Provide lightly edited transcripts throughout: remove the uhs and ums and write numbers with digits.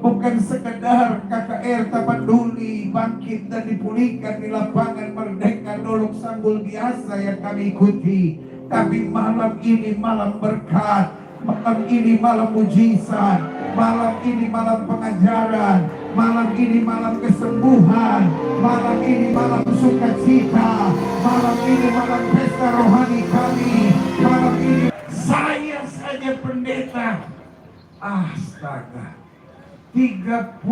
Bukan sekedar KKR Tapanuli bangkit dan dipulihkan di lapangan Merdeka Dolok Sanggul biasa yang kami ikuti, tapi malam ini malam berkat, malam ini malam mujizat, malam ini malam pengajaran, malam ini malam kesembuhan, malam ini malam sukacita, malam ini malam pesta rohani kami, malam ini saya saja pendeta. Astaga, 35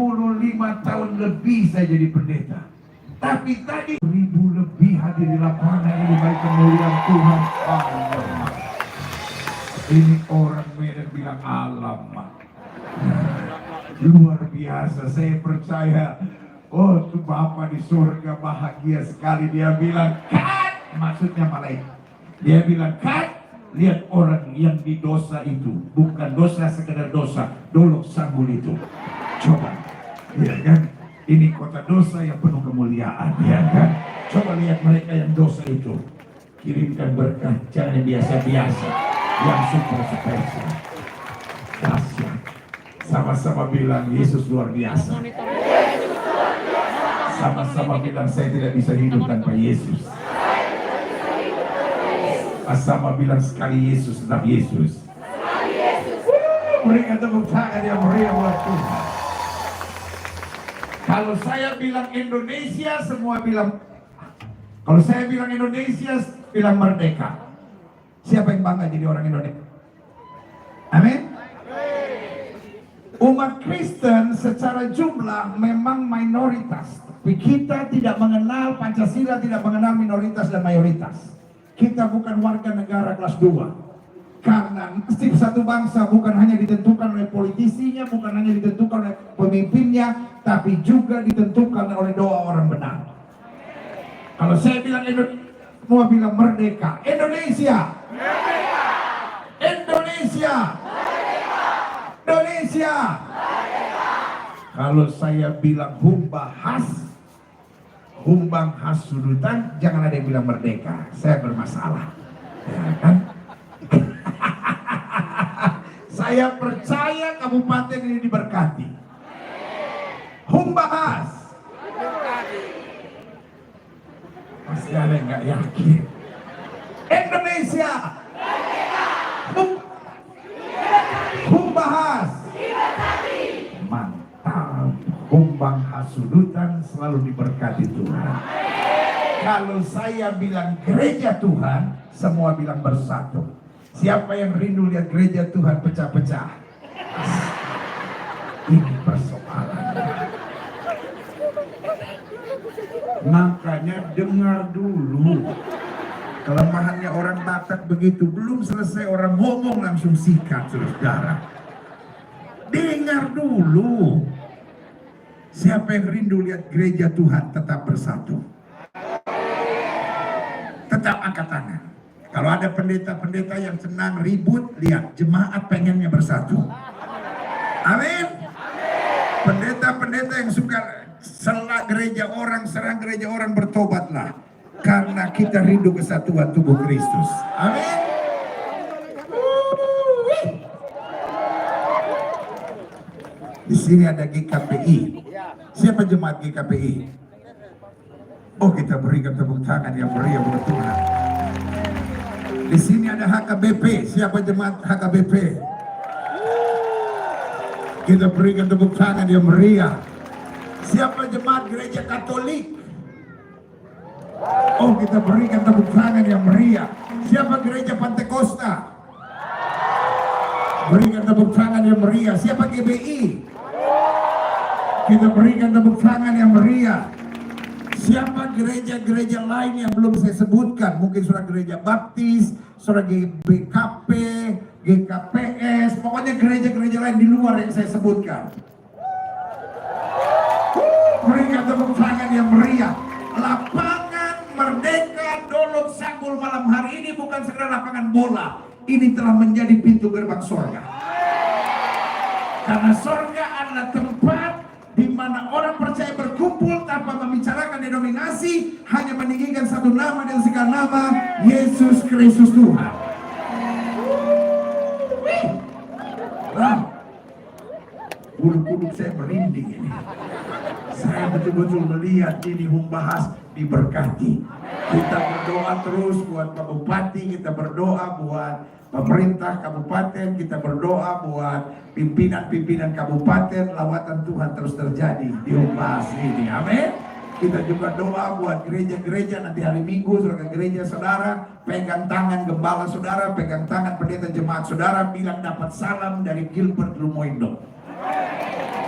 tahun lebih saya jadi pendeta, tapi tadi 1000 lebih hadir di lapangan ini bagi kemuliaan Tuhan. Allah, ini orang Medan bilang alamak, luar biasa. Saya percaya, oh tuh Bapak di surga bahagia sekali. Dia bilang cut, maksudnya malaikat. Dia bilang cut. Lihat orang yang di dosa itu, bukan dosa sekedar dosa, Dolok Sanggul itu. Coba, ya kan? Ini kota dosa yang penuh kemuliaan, ya kan? Coba lihat mereka yang dosa itu. Kirimkan berkat, jangan yang biasa-biasa, yang super spesial. Dahsyat. Sama-sama bilang Yesus luar biasa. Sama-sama bilang saya tidak bisa hidup tanpa Yesus. Sama bilang sekali Yesus, tetap Yesus. Berikan tepuk tangan yang meriah buat Tuhan. Kalau saya bilang Indonesia, semua bilang. Kalau saya bilang Indonesia, bilang merdeka. Siapa yang bangga jadi orang Indonesia? Amin. Umat Kristen secara jumlah memang minoritas, tapi kita tidak mengenal Pancasila, tidak mengenal minoritas dan mayoritas. Kita bukan warga negara kelas 2. Karena nasib satu bangsa bukan hanya ditentukan oleh politisinya, bukan hanya ditentukan oleh pemimpinnya, tapi juga ditentukan oleh doa orang benar. Kalau saya bilang Indonesia, semua bilang merdeka. Indonesia, merdeka. Indonesia, merdeka. Indonesia, merdeka. Kalau saya bilang humbang khas sudutan, jangan ada yang bilang merdeka. Saya bermasalah, ya kan? Saya percaya kabupaten ini diberkati. Humbahas, masih ada yang nggak yakin. Indonesia, Humbahas, mantap. Humbang hasudutan selalu diberkati Tuhan. Kalau saya bilang gereja Tuhan, semua bilang bersatu. Siapa yang rindu lihat gereja Tuhan pecah-pecah? Ini persoalannya. Makanya dengar dulu. Kelemahannya orang Batak begitu, belum selesai orang ngomong langsung sikat, saudara. Dengar dulu. Siapa yang rindu lihat gereja Tuhan tetap bersatu? Tetap angkat tangan. Kalau ada pendeta-pendeta yang senang ribut, lihat jemaat pengennya bersatu. Amin. Pendeta-pendeta yang suka serang gereja orang bertobatlah. Karena kita rindu kesatuan tubuh Kristus. Amin. Di sini ada GKPI. Siapa jemaat GKPI? Oh, kita berikan tepuk tangan yang meriah buat Tuhan. Di sini ada HKBP. Siapa jemaat HKBP? Kita berikan tepuk tangan yang meriah. Siapa jemaat gereja Katolik? Oh, kita berikan tepuk tangan yang meriah. Siapa gereja Pantekosta? Berikan tepuk tangan yang meriah. Siapa GBI? Kita berikan tepuk tangan yang meriah. Siapa gereja-gereja lain yang belum saya sebutkan? Mungkin saudara gereja Baptis, saudara GBKP, GKPS, pokoknya gereja-gereja lain di luar yang saya sebutkan. Berikan tepuk tangan yang meriah. Lapangan Merdeka Dolok Sanggul malam hari ini bukan sekedar lapangan bola. Ini telah menjadi pintu gerbang sorga. Karena sorga adalah tempat di mana orang percaya berkumpul tanpa membicarakan denominasi, hanya meninggikan satu nama dan segala nama, Yesus Kristus Tuhan. Bulu kuduk saya merinding ini. Saya betul-betul melihat ini Humbahas diberkati. Kita berdoa terus buat Pak Bupati, kita berdoa buat pemerintah kabupaten, kita berdoa buat pimpinan-pimpinan kabupaten, lawatan Tuhan terus terjadi di Humbahas ini. Amin. Kita juga doa buat gereja-gereja nanti hari Minggu, saudara gereja saudara, pegang tangan gembala saudara, pegang tangan pendeta jemaat saudara, bilang dapat salam dari Gilbert Lumoindo.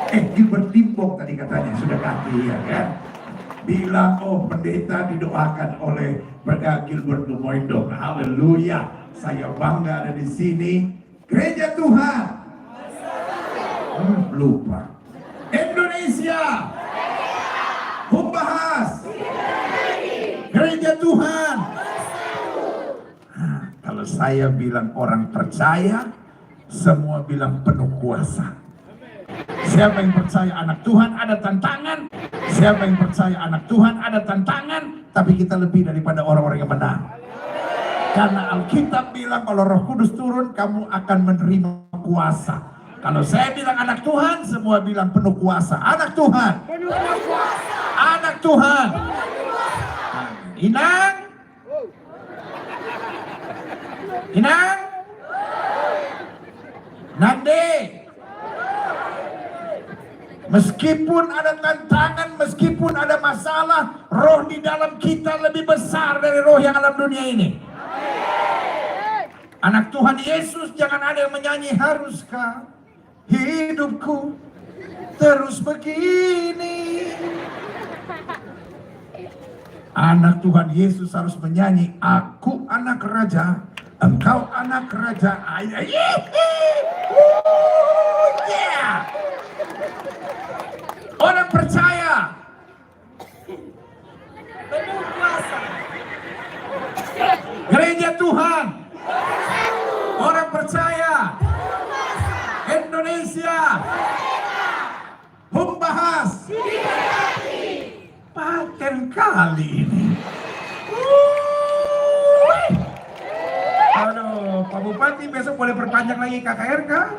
Gilbert Limbong tadi katanya, sudah ganti ya kan? Bilang, oh pendeta didoakan oleh Gilbert Lumoindo. Haleluya, saya bangga ada di sini. Gereja Tuhan. Lupa. Indonesia. Humbahas. Gereja Tuhan. Kalau saya bilang orang percaya, semua bilang penuh kuasa. Siapa yang percaya anak Tuhan ada tantangan? Siapa yang percaya anak Tuhan ada tantangan? Tapi kita lebih daripada orang-orang yang menang. Karena Alkitab bilang kalau Roh Kudus turun, kamu akan menerima kuasa. Kalau saya bilang anak Tuhan, semua bilang penuh kuasa. Anak Tuhan. Penuh kuasa. Anak Tuhan. Inang. Inang. Nande. Meskipun ada tantangan, meskipun ada masalah, roh di dalam kita lebih besar dari roh yang alam dunia ini. Anak Tuhan Yesus, jangan ada yang menyanyi, haruskah hidupku terus begini. Anak Tuhan Yesus harus menyanyi, aku anak raja, engkau anak raja. Yeah. Orang percaya penuh kuasa. Gereja Tuhan. Orang percaya Indonesia. Humbahas. Paten kali ini. Aduh, Pak Bupati besok boleh perpanjang lagi KKR kah?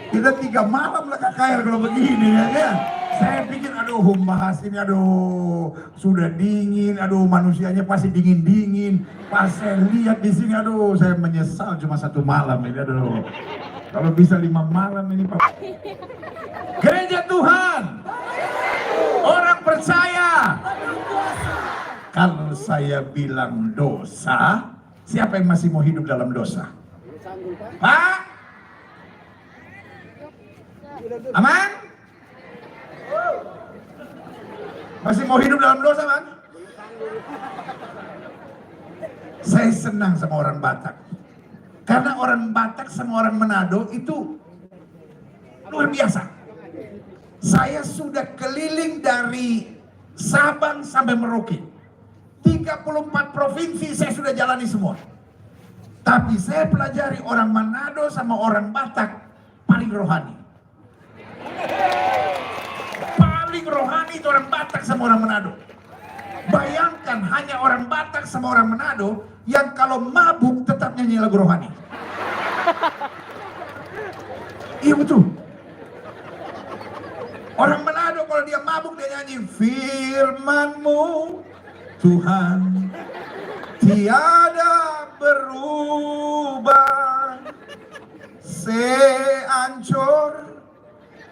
Kita 3 malam lah KKR kalau begini ya kan. Saya pikir aduh Humbahas ini aduh sudah dingin, aduh manusianya pasti dingin-dingin. Pas saya lihat di sini aduh saya menyesal cuma 1 malam ini aduh. Kalau bisa 5 malam ini Pak. Gereja Tuhan. Orang percaya. Kalau saya bilang dosa, siapa yang masih mau hidup dalam dosa? Pak? Aman? Masih mau hidup dalam dosa, man? Saya senang sama orang Batak. Karena orang Batak sama orang Manado itu luar biasa. Saya sudah keliling dari Sabang sampai Merauke. 34 provinsi saya sudah jalani semua. Tapi saya pelajari orang Manado sama orang Batak paling rohani. Paling rohani itu orang Batak sama orang Manado. Bayangkan hanya orang Batak sama orang Manado yang kalau mabuk tetap nyanyi lagu rohani. Iya betul. Orang Manado kalau dia mabuk dia nyanyi firman-Mu Tuhan tiada berubah,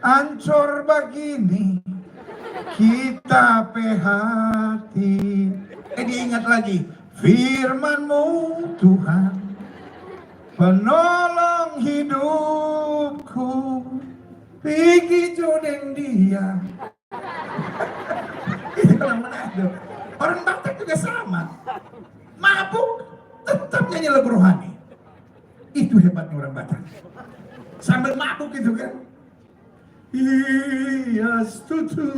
ancor begini kita hati. Dia ingat lagi firman-Mu Tuhan penolong hidupku, pergi jodeng dia. Itu orang Manado. Orang Batak juga sama. Mabuk tetap nyanyi lagu rohani. Itu hebatnya orang Batak. Sambil mabuk itu kan. Iya setuju.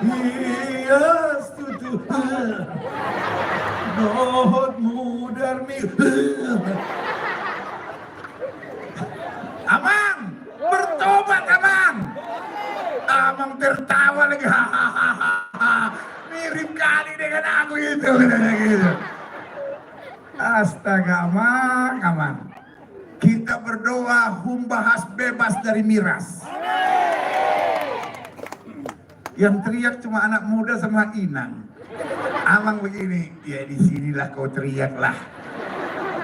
Iya setuju. Dohot mudar mi. Amang, bertobat Amang. Amang tertawa lagi. Mirip kali dengan aku itu. Astaga, aman. Kita berdoa Humbahas bebas dari miras. Yang teriak cuma anak muda sama Inang. Amang begini, ya disinilah kau teriaklah.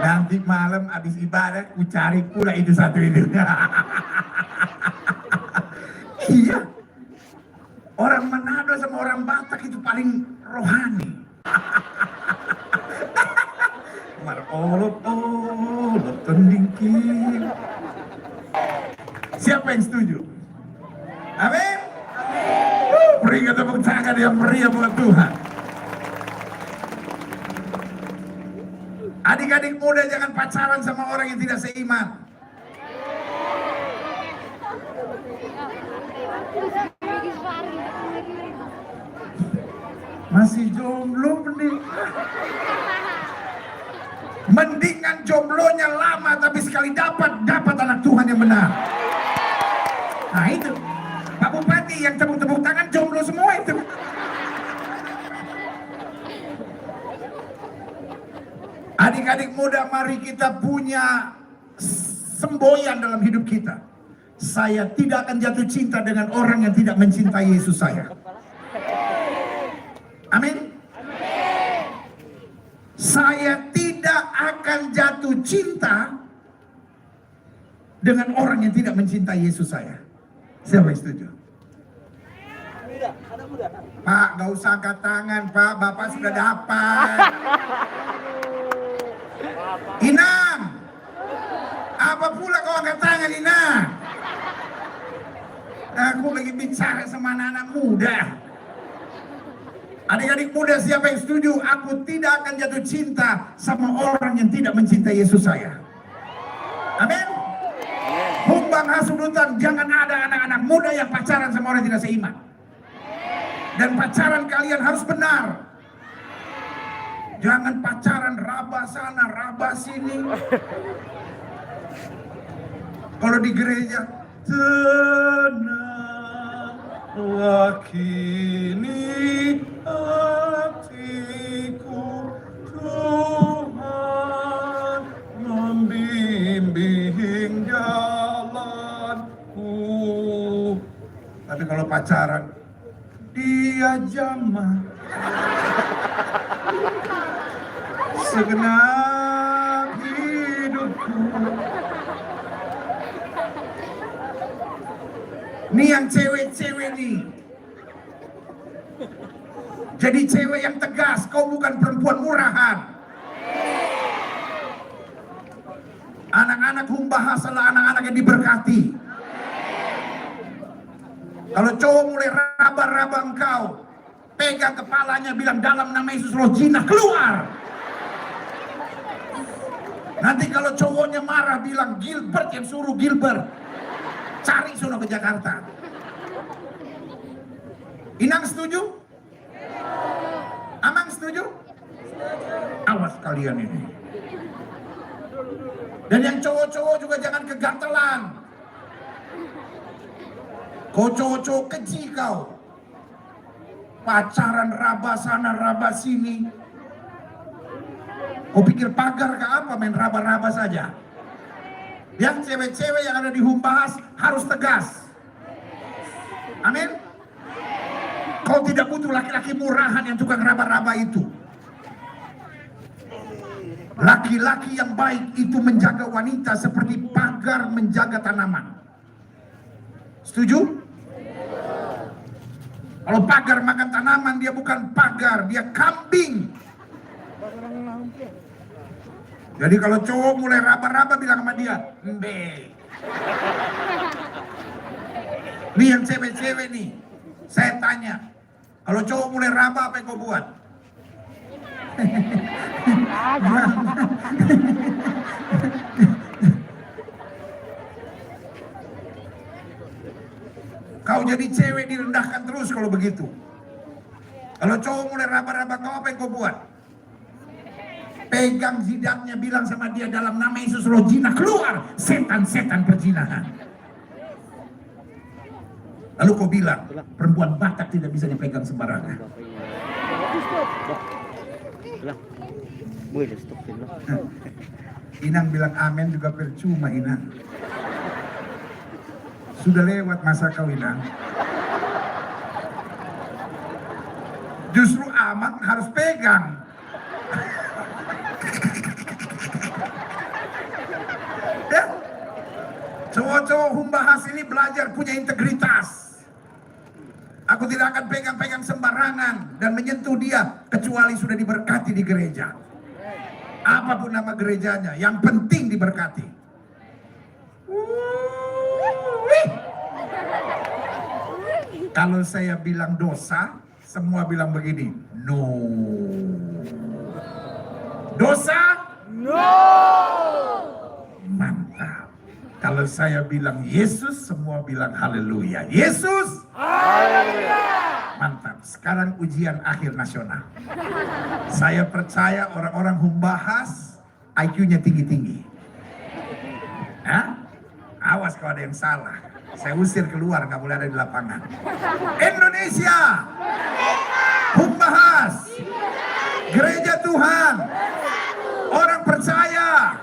Nanti malam habis ibadah ku cari pula itu satu itu. Iya. Orang Manado sama orang Batak itu paling rohani. Marolot tendingkin. Siapa yang setuju? Amin. Beri tepuk tangan yang meriah buat Tuhan. Adik-adik muda jangan pacaran sama orang yang tidak seiman. Masih jomblo mendingan jomblonya lama tapi sekali dapat anak Tuhan yang benar. Nah itu Pak Bupati yang tepuk-tepuk tangan jomblo semua itu. Adik-adik muda, mari kita punya semboyan dalam hidup kita. Saya tidak akan jatuh cinta dengan orang yang tidak mencintai Yesus saya. Amin. Saya tidak akan jatuh cinta dengan orang yang tidak mencintai Yesus saya. Siapa yang setuju? Pak, gak usah angkat tangan, Pak. Bapak sudah dapat. Inam, apa pula kau angkat tangan, Inam? Aku lagi bicara sama anak-anak muda. Adik-adik muda, siapa yang setuju? Aku tidak akan jatuh cinta sama orang yang tidak mencintai Yesus saya. Amin. Humbang hasudutan, jangan ada anak-anak muda yang pacaran sama orang yang tidak seiman. Dan pacaran kalian harus benar. Jangan pacaran raba sana, raba sini. Kalau di gereja, tenanglah kini hatiku, Tuhan membimbing jalanku. Tapi kalau pacaran, dia jamah segenap hidupku. Nih yang cewek-cewek nih. Jadi cewek yang tegas, kau bukan perempuan murahan. Anak-anak Humbahas adalah anak-anak yang diberkati. Kalau cowok mulai raba-raba engkau, pegang kepalanya, bilang dalam nama Yesus roh jinah keluar. Nanti kalau cowoknya marah, bilang Gilbert yang suruh Gilbert. Cari sono ke Jakarta. Inang setuju? Amang setuju? Awas kalian ini. Dan yang cowok-cowok juga jangan kegatelan. Kau cowok-cowok keji kau. Pacaran raba sana raba sini. Kau pikir pagar ke apa, main raba-raba saja. Yang cewek-cewek yang ada di Humbahas harus tegas. Amin. Kau tidak butuh laki-laki murahan yang tukang raba-raba itu. Laki-laki yang baik itu menjaga wanita seperti pagar menjaga tanaman. Setuju? Kalau pagar makan tanaman, dia bukan pagar, dia kambing. Jadi kalau cowok mulai raba-raba, bilang sama dia, "Mbe." Nih yang cewek-cewek nih, saya tanya, kalau cowok mulai raba, apa yang kau buat? Kau jadi cewek direndahkan terus kalau begitu. Kalau cowok mulai raba-raba, kau apa yang kau buat? Pegang jidatnya, bilang sama dia dalam nama Yesus roh jinah keluar, setan-setan perzinahan. Lalu kau bilang, perempuan Batak tidak bisa dipegang sembarangan. Boleh stop dulu. Inang bilang amin juga percuma, Inang. Sudah lewat masa kau, Inang. Justru amat harus pegang. Ya? Cowok-cowok Humbahas ini belajar punya integritas. Aku tidak akan pegang-pegang sembarangan dan menyentuh dia kecuali sudah diberkati di gereja. Apapun nama gerejanya, yang penting diberkati. Kalau saya bilang dosa, semua bilang begini, no. Dosa? No. Mantap. Kalau saya bilang Yesus, semua bilang haleluya. Yesus? Haleluya. Mantap. Sekarang ujian akhir nasional. Saya percaya orang-orang Humbahas IQ-nya tinggi-tinggi. Hah? Awas kalau ada yang salah. Saya usir keluar, nggak boleh ada di lapangan. Indonesia, Humbahas, Gereja Tuhan, orang percaya,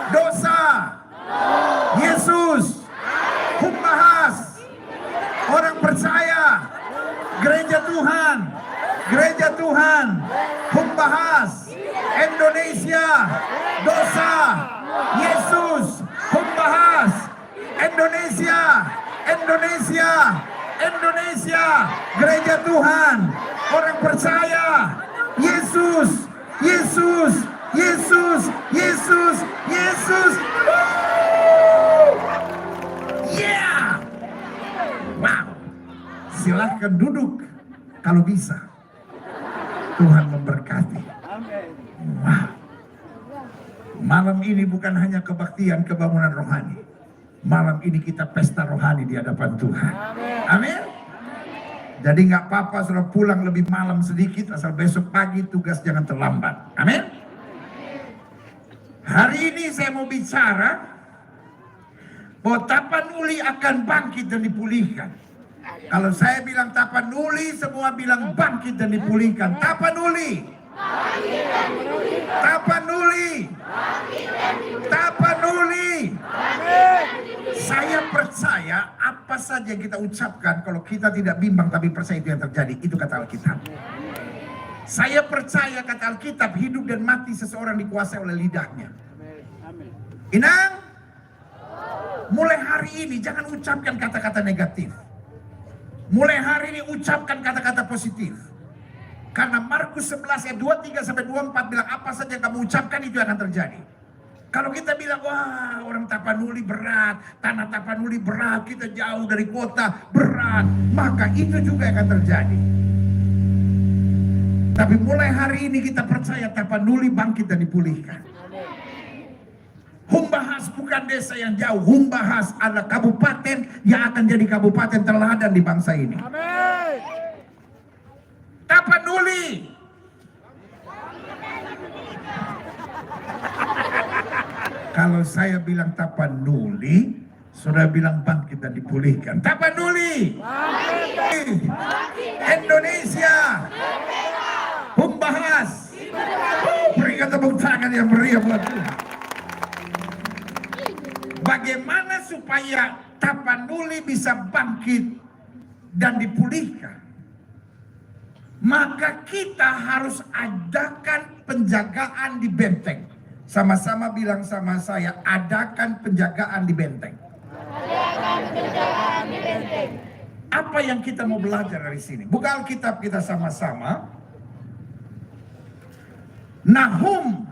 dosa, Yesus, Humbahas, orang percaya, Gereja Tuhan, Humbahas, Indonesia, dosa, Yesus, Humbahas, Indonesia, Gereja Tuhan, orang percaya, Yesus. Yeah. Wow. Silahkan duduk kalau bisa. Tuhan memberkati. Wow. Malam ini bukan hanya kebaktian kebangunan rohani. Malam ini kita pesta rohani di hadapan Tuhan. Amin. Jadi nggak apa-apa sudah pulang lebih malam sedikit, asal besok pagi tugas jangan terlambat. Amin. Hari ini saya mau bicara bahwa Tapanuli akan bangkit dan dipulihkan. Kalau saya bilang Tapanuli, semua bilang bangkit dan dipulihkan. Tapanuli. Saya percaya apa saja yang kita ucapkan, kalau kita tidak bimbang tapi percaya itu yang terjadi. Itu kata Alkitab. Saya percaya kata Alkitab, hidup dan mati seseorang dikuasai oleh lidahnya. Inang, mulai hari ini jangan ucapkan kata-kata negatif. Mulai hari ini ucapkan kata-kata positif. Karena Markus 11 ayat 23 sampai 24 bilang apa saja yang kamu ucapkan itu akan terjadi. Kalau kita bilang wah orang Tapanuli berat, tanah Tapanuli berat, kita jauh dari kota berat, maka itu juga akan terjadi. Tapi mulai hari ini kita percaya Tapanuli bangkit dan dipulihkan. Humbahas bukan desa yang jauh, Humbahas adalah kabupaten yang akan jadi kabupaten teladan di bangsa ini. Amin. Tapanuli. Kalau saya bilang Tapanuli, sudah bilang bangkit dan dipulihkan. Tapanuli. Indonesia. Humbahas. Berikan tepuk tangan yang meriah buat Tuhan. Bagaimana supaya Tapanuli bisa bangkit dan dipulihkan? Maka kita harus adakan penjagaan di benteng. Sama-sama bilang sama saya, adakan penjagaan di benteng. Adakan penjagaan di benteng. Apa yang kita mau belajar dari sini? Buka Alkitab kita sama-sama. Nahum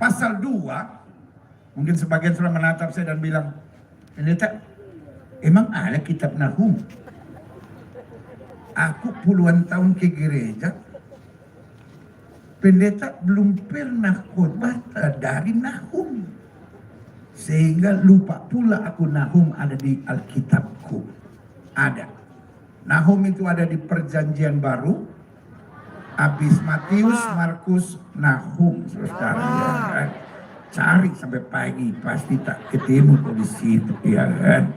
pasal 2. Mungkin sebagian sudah menatap saya dan bilang, pendeta, emang ada kitab Nahum? Aku puluhan tahun ke gereja, pendeta belum pernah khotbah dari Nahum. Sehingga lupa pula aku Nahum ada di Alkitabku. Ada. Nahum itu ada di Perjanjian Baru. Habis Matius, Markus, Nahum. Saudara, ya kan? Cari sampai pagi, pasti tak ketemu kok di situ, ya kan?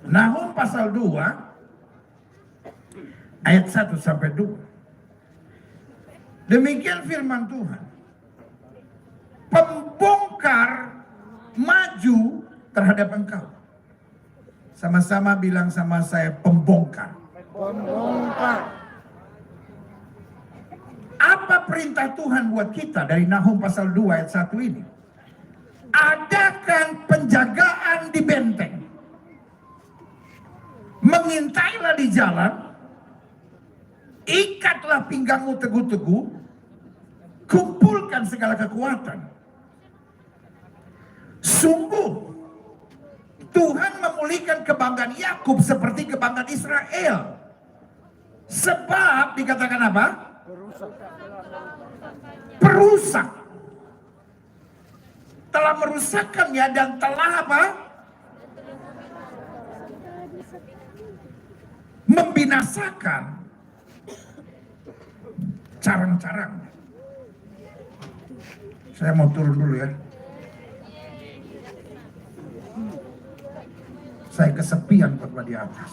Nahum pasal 2 ayat 1 sampai 2. Demikian firman Tuhan. Pembongkar maju terhadap engkau. Sama-sama bilang sama saya, pembongkar. Pembongkar. Apa perintah Tuhan buat kita dari Nahum pasal 2 ayat 1 ini? Adakan penjagaan di benteng. Mengintailah di jalan. Ikatlah pinggangmu teguh-teguh. Kumpulkan segala kekuatan. Sungguh Tuhan memulihkan kebanggaan Yakub seperti kebanggaan Israel. Sebab dikatakan apa? Perusak. Telah merusakkannya dan telah apa? Membinasakan carang-carangnya. Saya mau turun dulu ya. Saya kesepian khotbah di atas.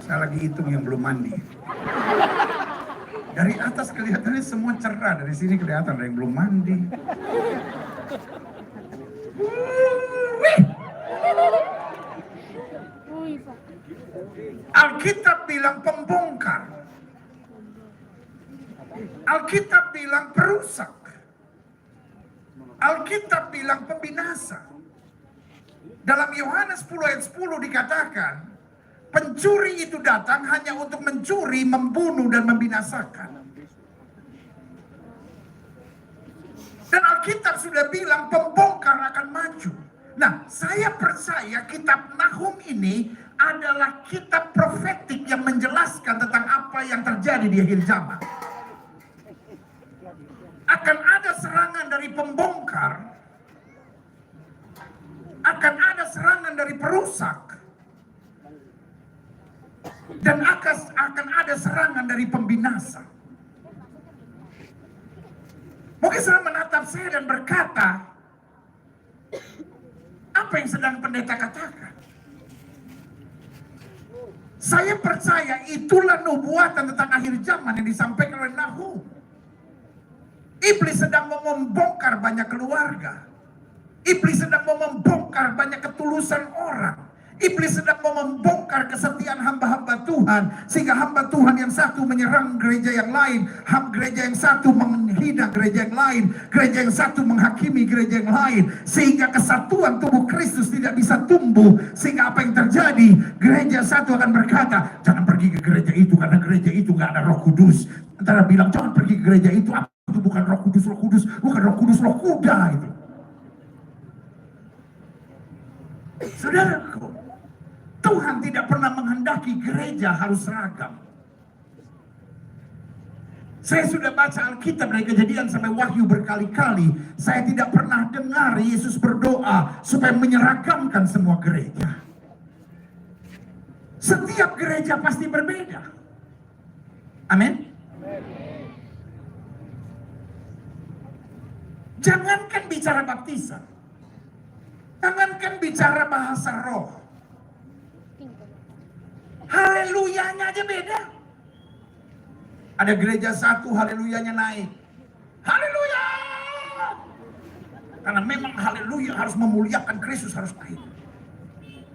Saya lagi hitung yang belum mandi. Dari atas kelihatannya semua cerah, dari sini kelihatan ada yang belum mandi. Alkitab bilang pembongkar. Alkitab bilang perusak. Alkitab bilang pembinasa. Dalam Yohanes 10 ayat 10 dikatakan, pencuri itu datang hanya untuk mencuri, membunuh, dan membinasakan. Dan Alkitab sudah bilang pembongkar akan maju. Nah, saya percaya kitab Nahum ini adalah kitab profetik yang menjelaskan tentang apa yang terjadi di akhir zaman. Akan ada serangan dari pembongkar, akan ada serangan dari perusak, dan akan ada serangan dari pembinasa. Mungkin saya menatap saya dan berkata, apa yang sedang pendeta katakan? Saya percaya itulah nubuatan tentang akhir zaman yang disampaikan oleh Nahum. Iblis sedang mau membongkar banyak keluarga. Iblis sedang mau membongkar banyak ketulusan orang. Iblis sedang mau membongkar kesetiaan hamba-hamba Tuhan. Sehingga hamba Tuhan yang satu menyerang gereja yang lain. Gereja yang satu menghina gereja yang lain. Gereja yang satu menghakimi gereja yang lain. Sehingga kesatuan tubuh Kristus tidak bisa tumbuh. Sehingga apa yang terjadi? Gereja satu akan berkata, jangan pergi ke gereja itu karena gereja itu gak ada Roh Kudus. Antara bilang, jangan pergi ke gereja itu. Itu bukan Roh Kudus, bukan Roh Kudus, Roh Kuda itu. Saudaraku, Tuhan tidak pernah menghendaki gereja harus seragam. Saya sudah baca Alkitab dari Kejadian sampai Wahyu berkali-kali. Saya tidak pernah dengar Yesus berdoa supaya menyeragamkan semua gereja. Setiap gereja pasti berbeda. Amin. Jangankan bicara baptisan, jangankan bicara bahasa roh, haleluyanya aja beda. Ada gereja satu haleluyanya naik, haleluya, karena memang haleluya harus memuliakan Kristus, harus naik.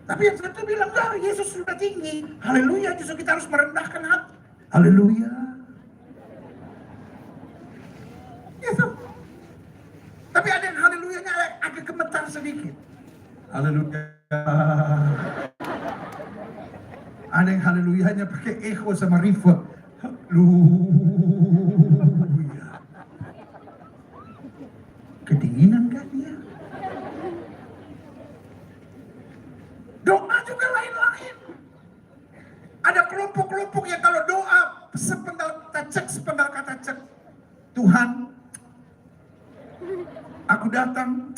Tapi yang satu bilang, enggak, Yesus sudah tinggi, haleluya, justru kita harus merendahkan hati, haleluya. Yesus. Tapi ada yang haleluyanya agak gemetar sedikit. Haleluya. Ada yang haleluyanya pakai echo sama reverb. Haleluya. Kedinginan kan dia? Doa juga lain-lain. Ada kelompok-kelompok yang kalau doa sepenggal kata cek. Tuhan, aku datang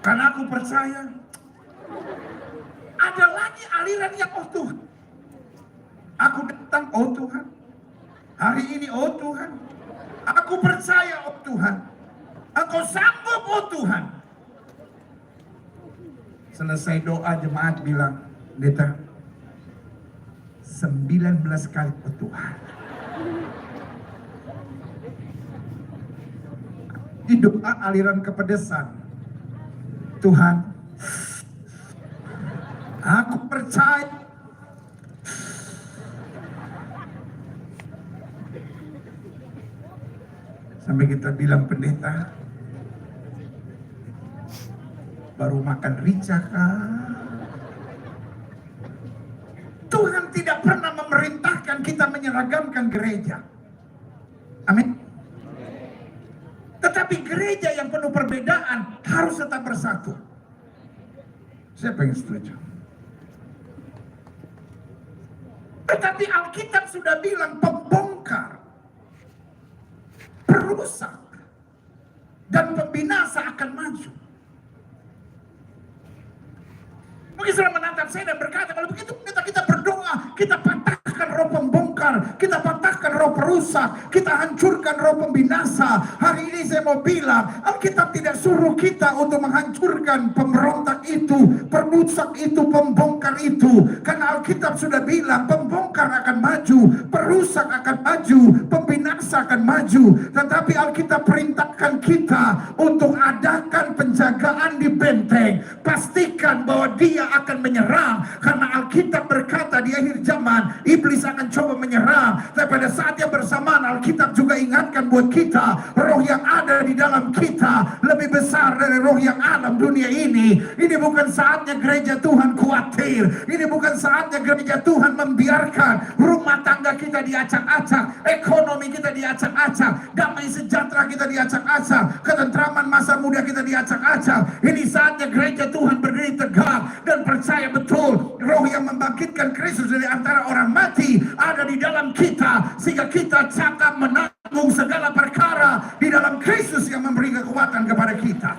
karena aku percaya. Ada lagi aliran yang oh Tuhan, aku datang oh Tuhan, hari ini oh Tuhan, aku percaya oh Tuhan, Engkau sanggup oh Tuhan. Selesai doa jemaat bilang, pendeta, 19 kali oh Tuhan. Di doa aliran kepedesan, Tuhan, aku percaya. Sampai kita bilang, pendeta, baru makan rica kah? Tuhan tidak pernah memerintahkan kita menyeragamkan gereja. Amin. Tetapi gereja yang penuh perbedaan harus tetap bersatu. Siapa yang setuju? Tetapi Alkitab sudah bilang pembongkar, perusak, dan pembinasa akan maju. Mungkin sudah menatap saya dan berkata, kalau begitu kita berdoa, kita patahkan roh pembongkar, kita patahkan roh perusak, kita hancurkan roh pembinasa. Hari ini saya mau bilang, Alkitab tidak suruh kita untuk menghancurkan pemberontak itu, perusak itu, pembongkar itu. Karena Alkitab sudah bilang, pembongkar akan maju, perusak akan maju, pembinasa akan maju. Tetapi Alkitab perintahkan kita untuk adakan penjagaan di benteng. Pastikan bahwa dia akan menyerang, karena Alkitab berkata di akhir zaman iblis akan coba menyerang. Dan pada saat yang bersamaan Alkitab juga ingatkan buat kita, roh yang ada di dalam kita lebih besar dari roh yang alam dunia ini. Ini bukan saatnya gereja Tuhan khawatir, ini bukan saatnya gereja Tuhan membiarkan rumah tangga kita diacak-acak, ekonomi kita diacak-acak, damai sejahtera kita diacak-acak, ketentraman masa muda kita diacak-acak. Ini saatnya gereja Tuhan berdiri tegak dan percaya betul roh yang membangkitkan Kristus dari antara orang mati ada di dalam kita, sehingga kita cakap menanggung segala perkara di dalam Kristus yang memberi kekuatan kepada kita.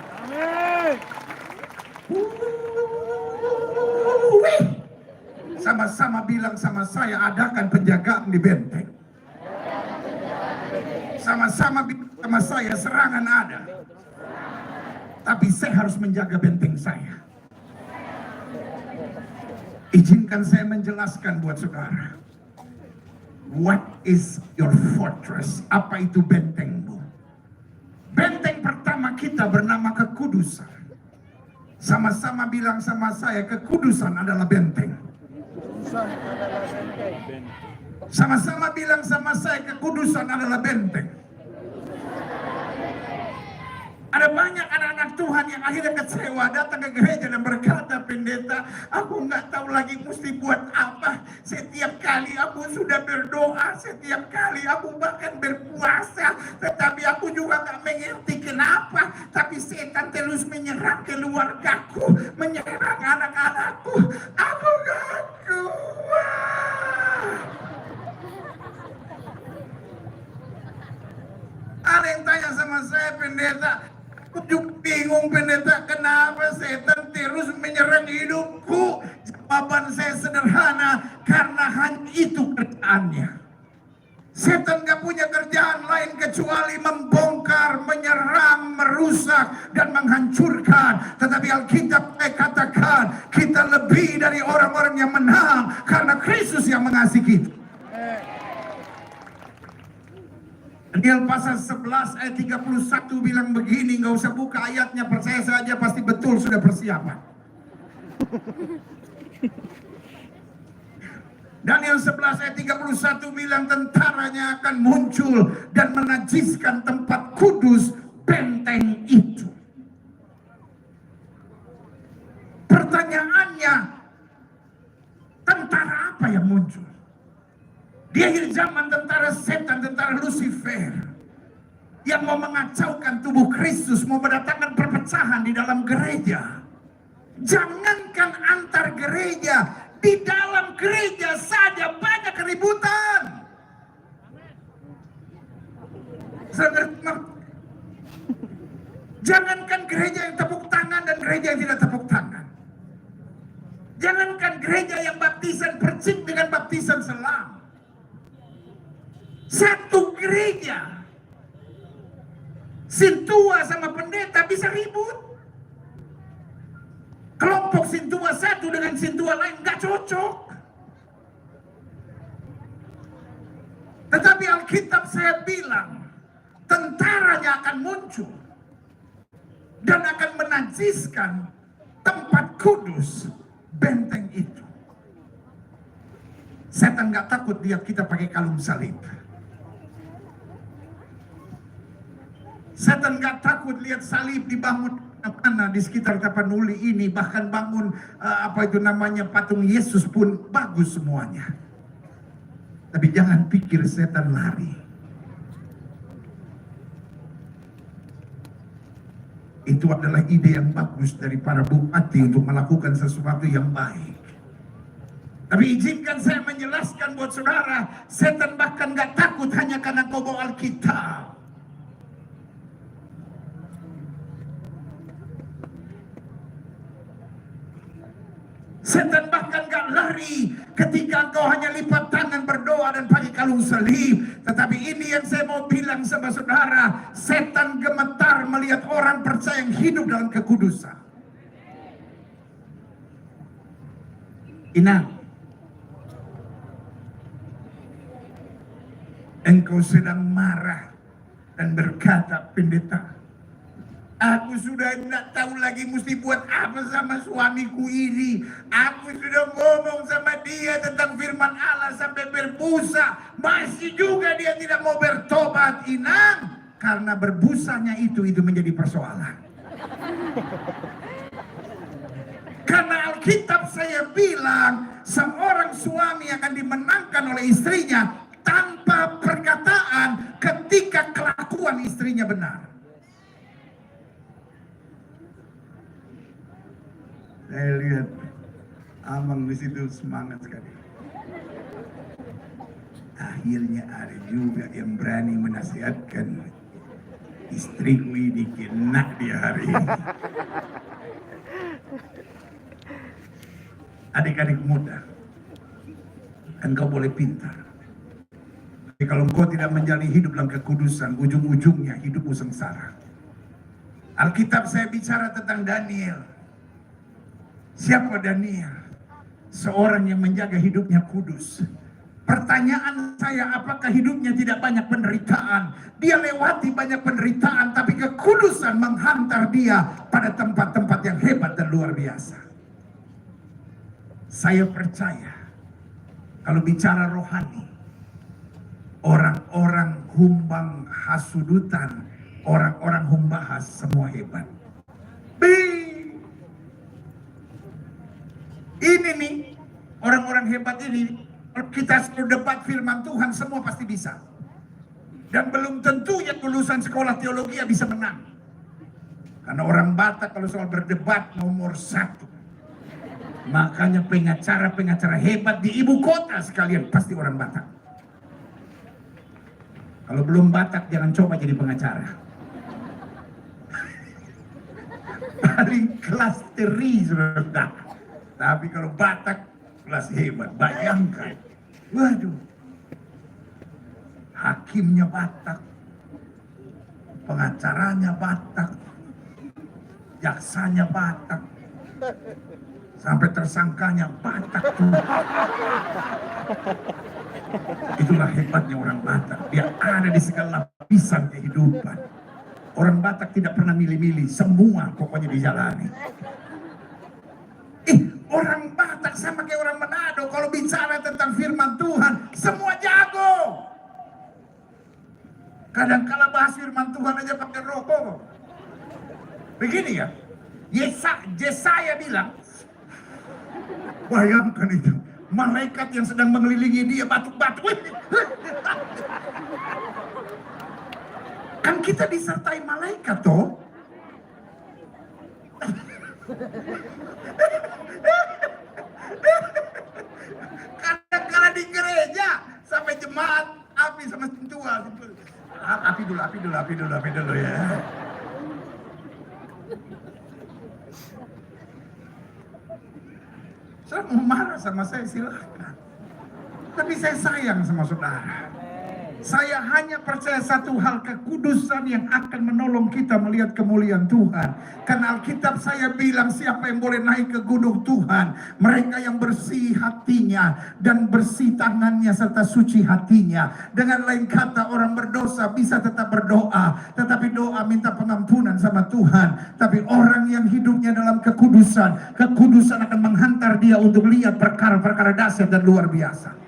Sama-sama bilang sama saya, adakan penjagaan di benteng. Sama-sama bilang sama saya, serangan ada, tapi saya harus menjaga benteng saya. Izinkan saya menjelaskan buat saudara. What is your fortress? Apa itu bentengmu? Benteng pertama kita bernama kekudusan. Sama-sama bilang sama saya, kekudusan adalah benteng. Sama-sama bilang sama saya, kekudusan adalah benteng. Ada banyak anak-anak Tuhan yang akhirnya kecewa datang ke gereja dan berkata, pendeta, aku nggak tahu lagi mesti buat apa. Setiap kali aku sudah berdoa, setiap kali aku bahkan berpuasa, tetapi aku juga nggak mengerti kenapa. Tapi setan terus menyerang keluargaku, menyerang anak-anakku. Aku nggak kuat. Ada yang tanya sama saya, pendeta, aku juga bingung pendeta, kenapa setan terus menyerang hidupku? Jawaban saya sederhana, karena hanya itu kerjaannya. Setan gak punya kerjaan lain kecuali membongkar, menyerang, merusak, dan menghancurkan. Tetapi Alkitab katakan, kita lebih dari orang-orang yang menang, karena Kristus yang mengasihi kita. Daniel pasal 11 ayat 31 bilang begini, nggak usah buka ayatnya, percaya saja pasti betul, sudah persiapan. Daniel 11 ayat 31 bilang tentaranya akan muncul dan menajiskan tempat kudus benteng itu. Pertanyaannya, tentara apa yang muncul? Di akhir zaman tentara setan, tentara Lucifer yang mau mengacaukan tubuh Kristus, mau mendatangkan perpecahan di dalam gereja. Jangankan antar gereja, di dalam gereja saja banyak keributan. Jangankan gereja yang tepuk tangan dan gereja yang tidak tepuk tangan. Jangankan gereja yang baptisan percik dengan baptisan selam. Satu gereja, sintua sama pendeta bisa ribut. Kelompok sintua satu dengan sintua lain nggak cocok. Tetapi Alkitab saya bilang, tentaranya akan muncul dan akan menajiskan tempat kudus benteng itu. Setan nggak takut lihat kita pakai kalung salib. Setan nggak takut lihat salib dibangun mana di sekitar Tapanuli ini, bahkan bangun patung Yesus pun bagus semuanya. Tapi jangan pikir setan lari. Itu adalah ide yang bagus dari para bupati untuk melakukan sesuatu yang baik. Tapi izinkan saya menjelaskan buat saudara, setan bahkan gak takut hanya karena kau bawa Alkitab. Setan bahkan gak lari ketika engkau hanya lipat tangan berdoa dan pakai kalung salib. Tetapi ini yang saya mau bilang sama saudara, setan gemetar melihat orang percaya yang hidup dalam kekudusan. Inang, engkau sedang marah dan berkata, pendeta, aku sudah tidak tahu lagi mesti buat apa sama suamiku ini. Aku sudah ngomong sama dia tentang firman Allah sampai berbusa. Masih juga dia tidak mau bertobat, Inang. Karena berbusanya itu menjadi persoalan. Karena Alkitab saya bilang, seorang suami akan dimenangkan oleh istrinya tanpa perkataan ketika kelakuan istrinya benar. Saya lihat Amang di situ semangat sekali. Akhirnya ada juga yang berani menasihatkan istriku ini kena dia hari ini. Adik-adik muda, engkau boleh pintar. Tapi kalau engkau tidak menjalani hidup dalam kekudusan, ujung-ujungnya hidupmu sengsara. Alkitab saya bicara tentang Daniel. Siapa Daniel? Seorang yang menjaga hidupnya kudus. Pertanyaan saya, apakah hidupnya tidak banyak penderitaan? Dia lewati banyak penderitaan, tapi kekudusan menghantar dia pada tempat-tempat yang hebat dan luar biasa. Saya percaya, kalau bicara rohani, orang-orang humbang hasudutan, orang-orang humbahas semua hebat. Ini nih, orang-orang hebat ini, kalau kita suruh debat firman Tuhan, semua pasti bisa. Dan belum tentu yang lulusan sekolah teologi bisa menang. Karena orang Batak kalau soal berdebat nomor 1. Makanya pengacara-pengacara hebat di ibu kota sekalian pasti orang Batak. Kalau belum Batak jangan coba jadi pengacara. Paling kelas teri sudah. Tapi kalau Batak kelas hebat, bayangkan. Waduh. Hakimnya Batak. Pengacaranya Batak. Jaksanya Batak. Sampai tersangkanya Batak. Itulah hebatnya orang Batak. Dia ada di segala lapisan kehidupan. Orang Batak tidak pernah milih-milih. Semua pokoknya dijalani. Orang Batak sama kayak orang Manado, kalau bicara tentang firman Tuhan, semua jago. Kadang-kala bahas firman Tuhan aja pakai rokok. Begini ya, Yesaya bilang, bayangkan itu, malaikat yang sedang mengelilingi dia batuk-batuk. Kan kita disertai malaikat toh. Kadang-kala di gereja sampai jemaat api sama sentuhan. Api dulu ya. Saya mau marah sama saya silahkan. Tapi saya sayang sama saudara. Saya hanya percaya satu hal, kekudusan yang akan menolong kita melihat kemuliaan Tuhan. Karena Alkitab saya bilang, siapa yang boleh naik ke gunung Tuhan? Mereka yang bersih hatinya dan bersih tangannya serta suci hatinya. Dengan lain kata, orang berdosa bisa tetap berdoa, tetapi doa minta pengampunan sama Tuhan. Tapi orang yang hidupnya dalam kekudusan, kekudusan akan menghantar dia untuk lihat perkara-perkara dahsyat dan luar biasa.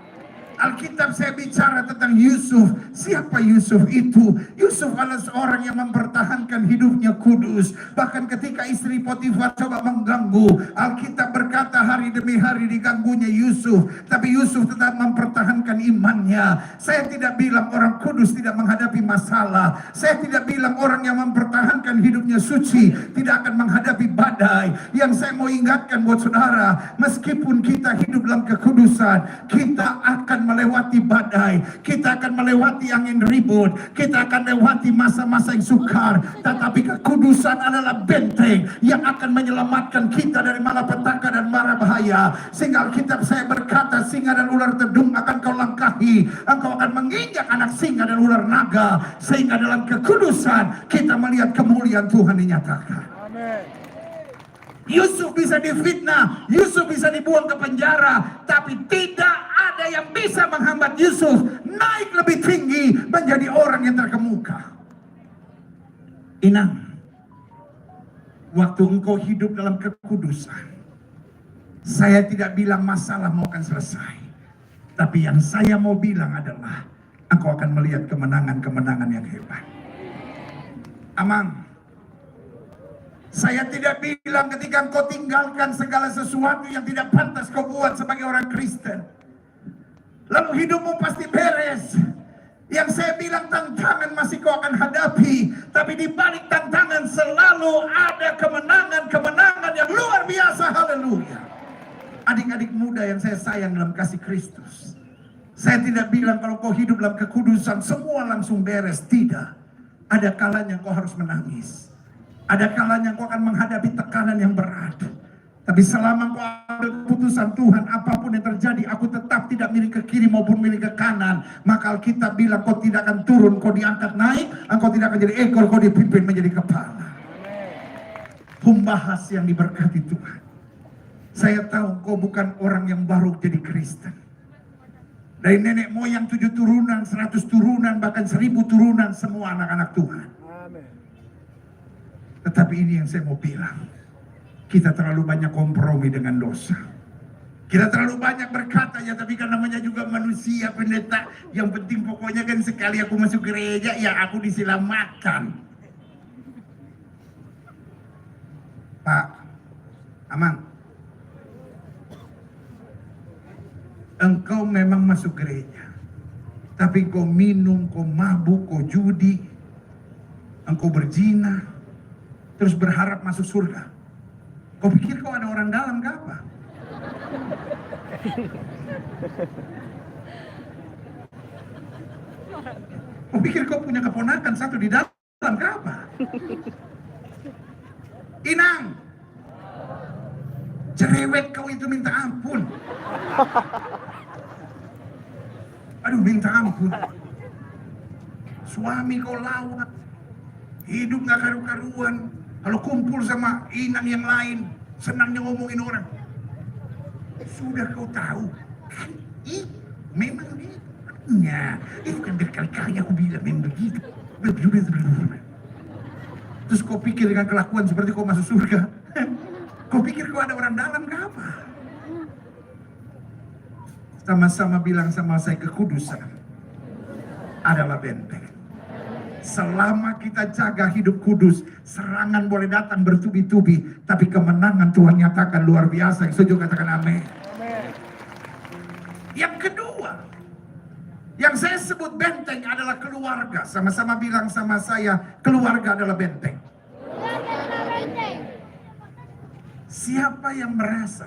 Alkitab saya bicara tentang Yusuf. Siapa Yusuf itu? Yusuf adalah seorang yang mempertahankan hidupnya kudus. Bahkan ketika istri Potifar coba mengganggu, Alkitab berkata hari demi hari diganggunya Yusuf, tapi Yusuf tetap mempertahankan imannya. Saya tidak bilang orang kudus tidak menghadapi masalah. Saya tidak bilang orang yang mempertahankan hidupnya suci tidak akan menghadapi badai. Yang saya mau ingatkan buat saudara, meskipun kita hidup dalam kekudusan, kita akan melewati badai, kita akan melewati angin ribut, kita akan melewati masa-masa yang sukar, tetapi kekudusan adalah benteng yang akan menyelamatkan kita dari malapetaka dan mara bahaya. Sehingga Alkitab saya berkata, singa dan ular tedung akan kau langkahi, engkau akan menginjak anak singa dan ular naga. Sehingga dalam kekudusan kita melihat kemuliaan Tuhan dinyatakan. Amin. Yusuf bisa difitnah, Yusuf bisa dibuang ke penjara, tapi tidak ada yang bisa menghambat Yusuf naik lebih tinggi menjadi orang yang terkemuka. Inang, waktu engkau hidup dalam kekudusan, saya tidak bilang masalah mau akan selesai, tapi yang saya mau bilang adalah engkau akan melihat kemenangan-kemenangan yang hebat. Amang, saya tidak bilang ketika engkau tinggalkan segala sesuatu yang tidak pantas kau buat sebagai orang Kristen, lalu hidupmu pasti beres. Yang saya bilang, tantangan masih kau akan hadapi, tapi di balik tantangan selalu ada kemenangan-kemenangan yang luar biasa. Haleluya. Adik-adik muda yang saya sayang dalam kasih Kristus, saya tidak bilang kalau kau hidup dalam kekudusan semua langsung beres. Tidak. Ada kalanya kau harus menangis. Ada kalanya kau akan menghadapi tekanan yang berat. Tapi selama kau ambil keputusan Tuhan, apapun yang terjadi, aku tetap tidak miring ke kiri maupun miring ke kanan. Maka Alkitab bilang kau tidak akan turun, kau diangkat naik. Engkau tidak akan jadi ekor, kau dipimpin menjadi kepala. Pembahas yang diberkati Tuhan. Saya tahu kau bukan orang yang baru jadi Kristen. Dari nenek moyang 7 turunan, 100 turunan, bahkan 1000 turunan, semua anak-anak Tuhan. Tetapi ini yang saya mau bilang, kita terlalu banyak kompromi dengan dosa. Kita terlalu banyak berkata, ya tapi kan namanya juga manusia pendeta. Yang penting pokoknya kan sekali aku masuk gereja, ya aku diselamatkan. Pak Amang, engkau memang masuk gereja, tapi kau minum, kau mabuk, kau judi, engkau berzina, terus berharap masuk surga. Kau pikir kau ada orang dalam ke apa? Kau pikir kau punya keponakan satu di dalam ke apa? Inang, cerewet kau itu minta ampun. Aduh, minta ampun. Suami kau lawan, hidup gak karu-karuan. Kalau kumpul sama inang yang lain, senangnya ngomongin orang. Sudah kau tahu kan, memang dia itu kan berkali-kali aku bilang memang begitu. Terus kau pikir dengan kelakuan seperti kau masuk surga? Kau pikir kau ada orang dalam ke apa? Sama-sama bilang sama saya, kekudusan adalah benteng. Selama kita jaga hidup kudus, serangan boleh datang bertubi-tubi, tapi kemenangan Tuhan nyatakan luar biasa. Yang setuju katakan amin. Yang kedua, yang saya sebut benteng adalah keluarga. Sama-sama bilang sama saya, keluarga adalah benteng. Siapa yang merasa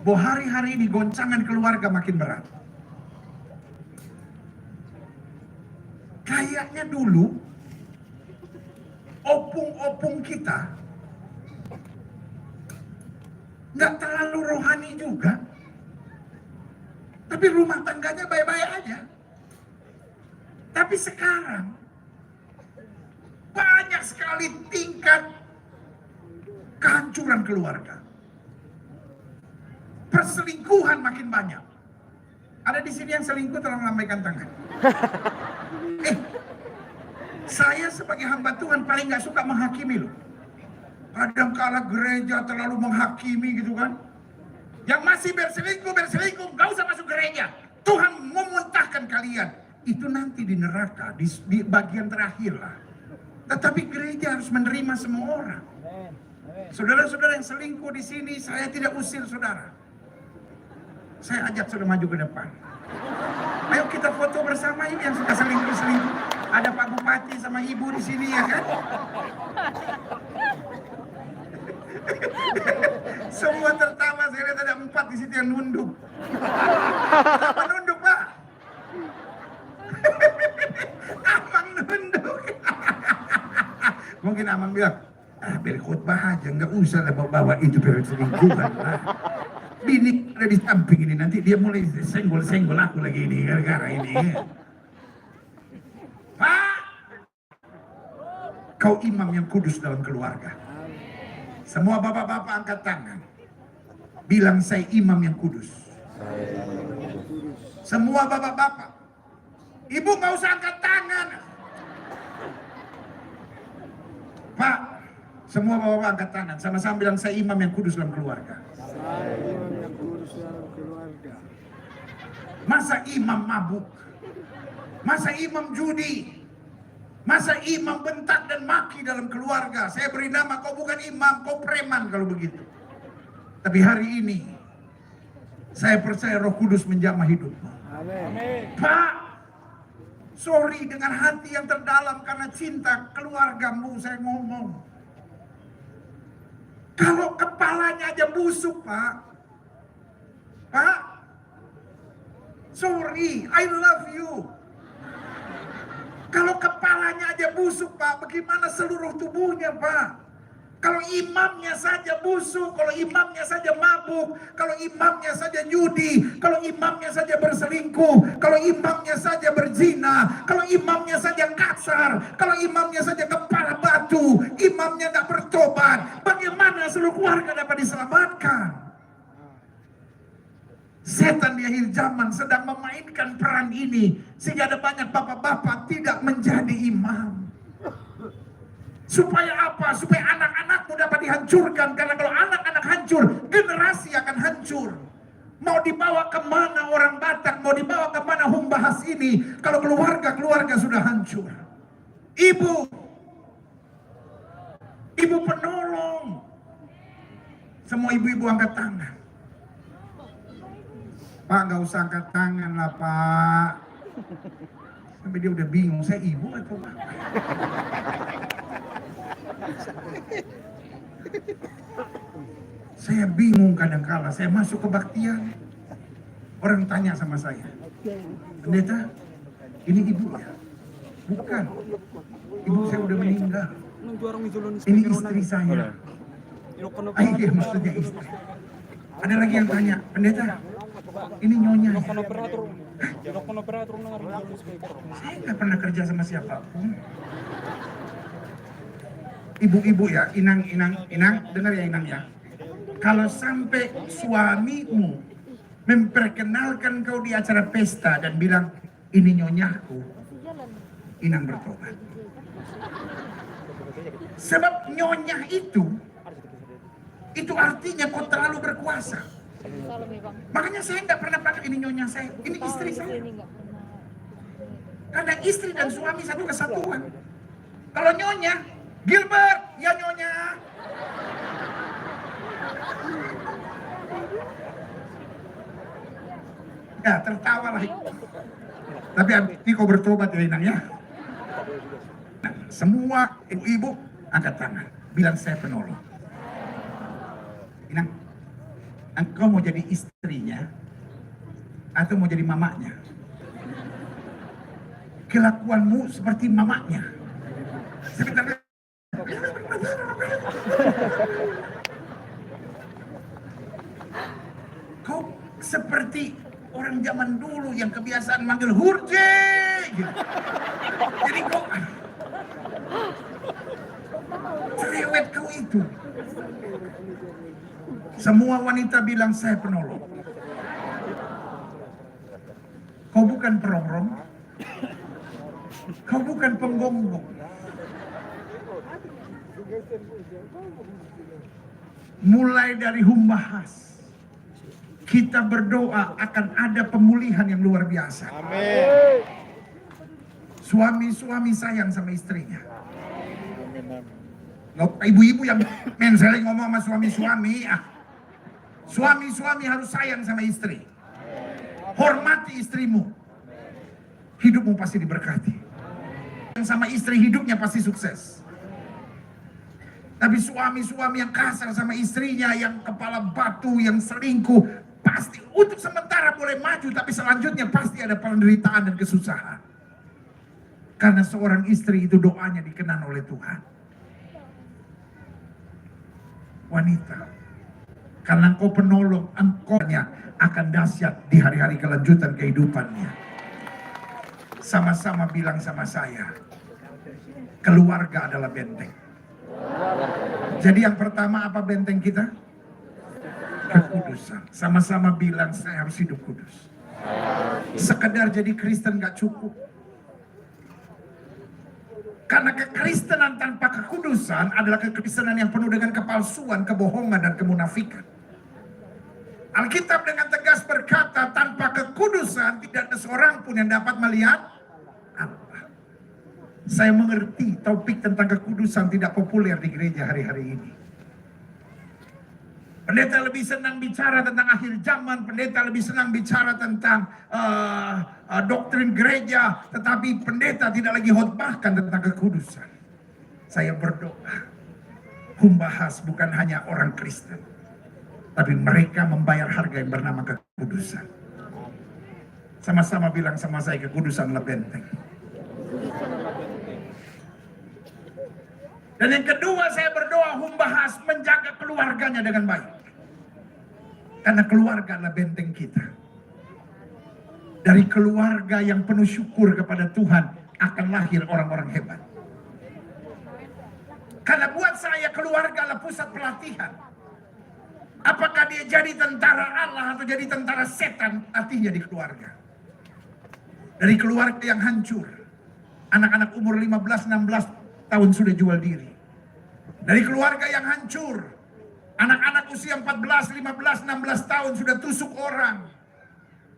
bahwa hari-hari ini goncangan keluarga makin berat? Kayaknya dulu opung-opung kita nggak terlalu rohani juga, tapi rumah tangganya baik-baik aja. Tapi sekarang banyak sekali tingkat kehancuran keluarga. Perselingkuhan makin banyak. Ada di sini yang selingkuh, tolong lambaikan tangan. Saya sebagai hamba Tuhan paling nggak suka menghakimi loh. Kadang-kala gereja terlalu menghakimi gitu kan. Yang masih berselingkuh, nggak usah masuk gereja. Tuhan memuntahkan kalian. Itu nanti di neraka, di bagian terakhir lah. Tetapi gereja harus menerima semua orang. Saudara-saudara yang selingkuh di sini, saya tidak usir saudara. Saya ajak saudara maju ke depan. Ayo kita foto bersama ini yang suka selingkuh-selingkuh. Ada Pak Bupati sama Ibu di sini ya kan? Semua tertawa, saya lihat ada 4 di situ yang nunduk. Apa nunduk, Pak? Amang nunduk. Mungkin Amang bilang, biar khotbah aja, nggak usah lah bawa itu perselingkuhan lah. Bini ada di samping ini, nanti dia mulai senggol-senggol aku lagi ini, gara-gara ini. Pak, kau imam yang kudus dalam keluarga. Semua bapak-bapak angkat tangan. Bilang saya imam yang kudus. Semua bapak-bapak. Ibu nggak usah angkat tangan. Pak, semua bapak-bapak angkat tangan. Sama-sama bilang saya imam yang kudus dalam keluarga. Masa imam mabuk? Masa imam judi? Masa imam bentak dan maki dalam keluarga? Saya beri nama, kau bukan imam, kau preman kalau begitu. Tapi hari ini saya percaya Roh Kudus menjamah hidupmu. Amin. Pak, sorry dengan hati yang terdalam karena cinta keluargamu saya ngomong. Kalau kepalanya aja busuk, Pak. Pak, sorry, I love you. Kalau kepalanya aja busuk, Pak, bagaimana seluruh tubuhnya, Pak? Kalau imamnya saja busuk, kalau imamnya saja mabuk, kalau imamnya saja judi, kalau imamnya saja berselingkuh, kalau imamnya saja berzina, kalau imamnya saja kasar, kalau imamnya saja kepala batu, imamnya tidak bertobat, bagaimana seluruh keluarga dapat diselamatkan? Setan di akhir zaman sedang memainkan peran ini sehingga ada banyak bapak-bapak tidak menjadi imam. Supaya apa? Supaya anak-anakmu dapat dihancurkan. Karena kalau anak-anak hancur, generasi akan hancur. Mau dibawa kemana orang Batak, mau dibawa kemana Humbahas ini, kalau keluarga-keluarga sudah hancur. Ibu penolong. Semua ibu-ibu angkat tangan. Pak, nggak usah angkat tangan lah, Pak. Sampai dia udah bingung, saya ibu atau Pak? Saya bingung kadang-kala, saya masuk kebaktian. Orang tanya sama saya, pendeta, ini ibu ya? Bukan, ibu saya udah meninggal. Ini istri saya. Iya, maksudnya istri. Ada lagi yang tanya, pendeta, ini nyonya ya? Saya nggak pernah kerja sama siapapun. Ibu-ibu ya, inang, dengar ya inang ya. Kalau sampai suamimu memperkenalkan kau di acara pesta dan bilang, ini nyonyaku, inang bertobat. Sebab nyonyah itu artinya kau terlalu berkuasa. Makanya saya nggak pernah pakai ini nyonya saya, ini istri saya. Karena istri dan suami satu kesatuan. Kalau nyonya, Gilbert, ya nyonya. Ya tertawa lah. Tapi ini kau bertobat ya Inang ya. Nah, semua ibu-ibu angkat tangan, bilang saya penolong. Inang, engkau mau jadi istrinya atau mau jadi mamanya? Kelakuanmu seperti mamanya. Sebentar. Kau seperti orang zaman dulu yang kebiasaan manggil Hurje. gitu. Jadi kok cerewet kau itu. Semua wanita bilang saya penolong. Kau bukan perongrong. Kau bukan penggonggong. Mulai dari Humbahas, kita berdoa akan ada pemulihan yang luar biasa. Amin. Suami-suami sayang sama istrinya. Ibu-ibu yang menseleng ngomong sama suami-suami, suami-suami harus sayang sama istri. Hormati istrimu. Hidupmu pasti diberkati. Yang sama istri hidupnya pasti sukses. Tapi suami-suami yang kasar sama istrinya, yang kepala batu, yang selingkuh, pasti untuk sementara boleh maju, tapi selanjutnya pasti ada penderitaan dan kesusahan. Karena seorang istri itu doanya dikenan oleh Tuhan. Wanita, karena engkau penolong, engkaunya akan dahsyat di hari-hari kelanjutan kehidupannya. Sama-sama bilang sama saya, keluarga adalah benteng. Jadi yang pertama apa benteng kita? Kekudusan. Sama-sama bilang saya harus hidup kudus. Sekedar jadi Kristen gak cukup. Karena kekristenan tanpa kekudusan adalah kekristenan yang penuh dengan kepalsuan, kebohongan, dan kemunafikan. Alkitab dengan tegas berkata, tanpa kekudusan tidak ada seorang pun yang dapat melihat Allah. Saya mengerti topik tentang kekudusan tidak populer di gereja hari-hari ini. Pendeta lebih senang bicara tentang akhir zaman, pendeta lebih senang bicara tentang doktrin gereja, tetapi pendeta tidak lagi khotbahkan tentang kekudusan. Saya berdoa, Humbahas bukan hanya orang Kristen, tapi mereka membayar harga yang bernama kekudusan. Sama-sama bilang sama saya, kekudusan adalah benteng. Dan yang kedua, saya berdoa Humbahas menjaga keluarganya dengan baik. Karena keluarga adalah benteng kita. Dari keluarga yang penuh syukur kepada Tuhan akan lahir orang-orang hebat. Karena buat saya keluarga adalah pusat pelatihan. Apakah dia jadi tentara Allah atau jadi tentara setan, artinya di keluarga. Dari keluarga yang hancur, anak-anak umur 15-16 tahun sudah jual diri. Dari keluarga yang hancur, anak-anak usia 14, 15, 16 tahun sudah tusuk orang,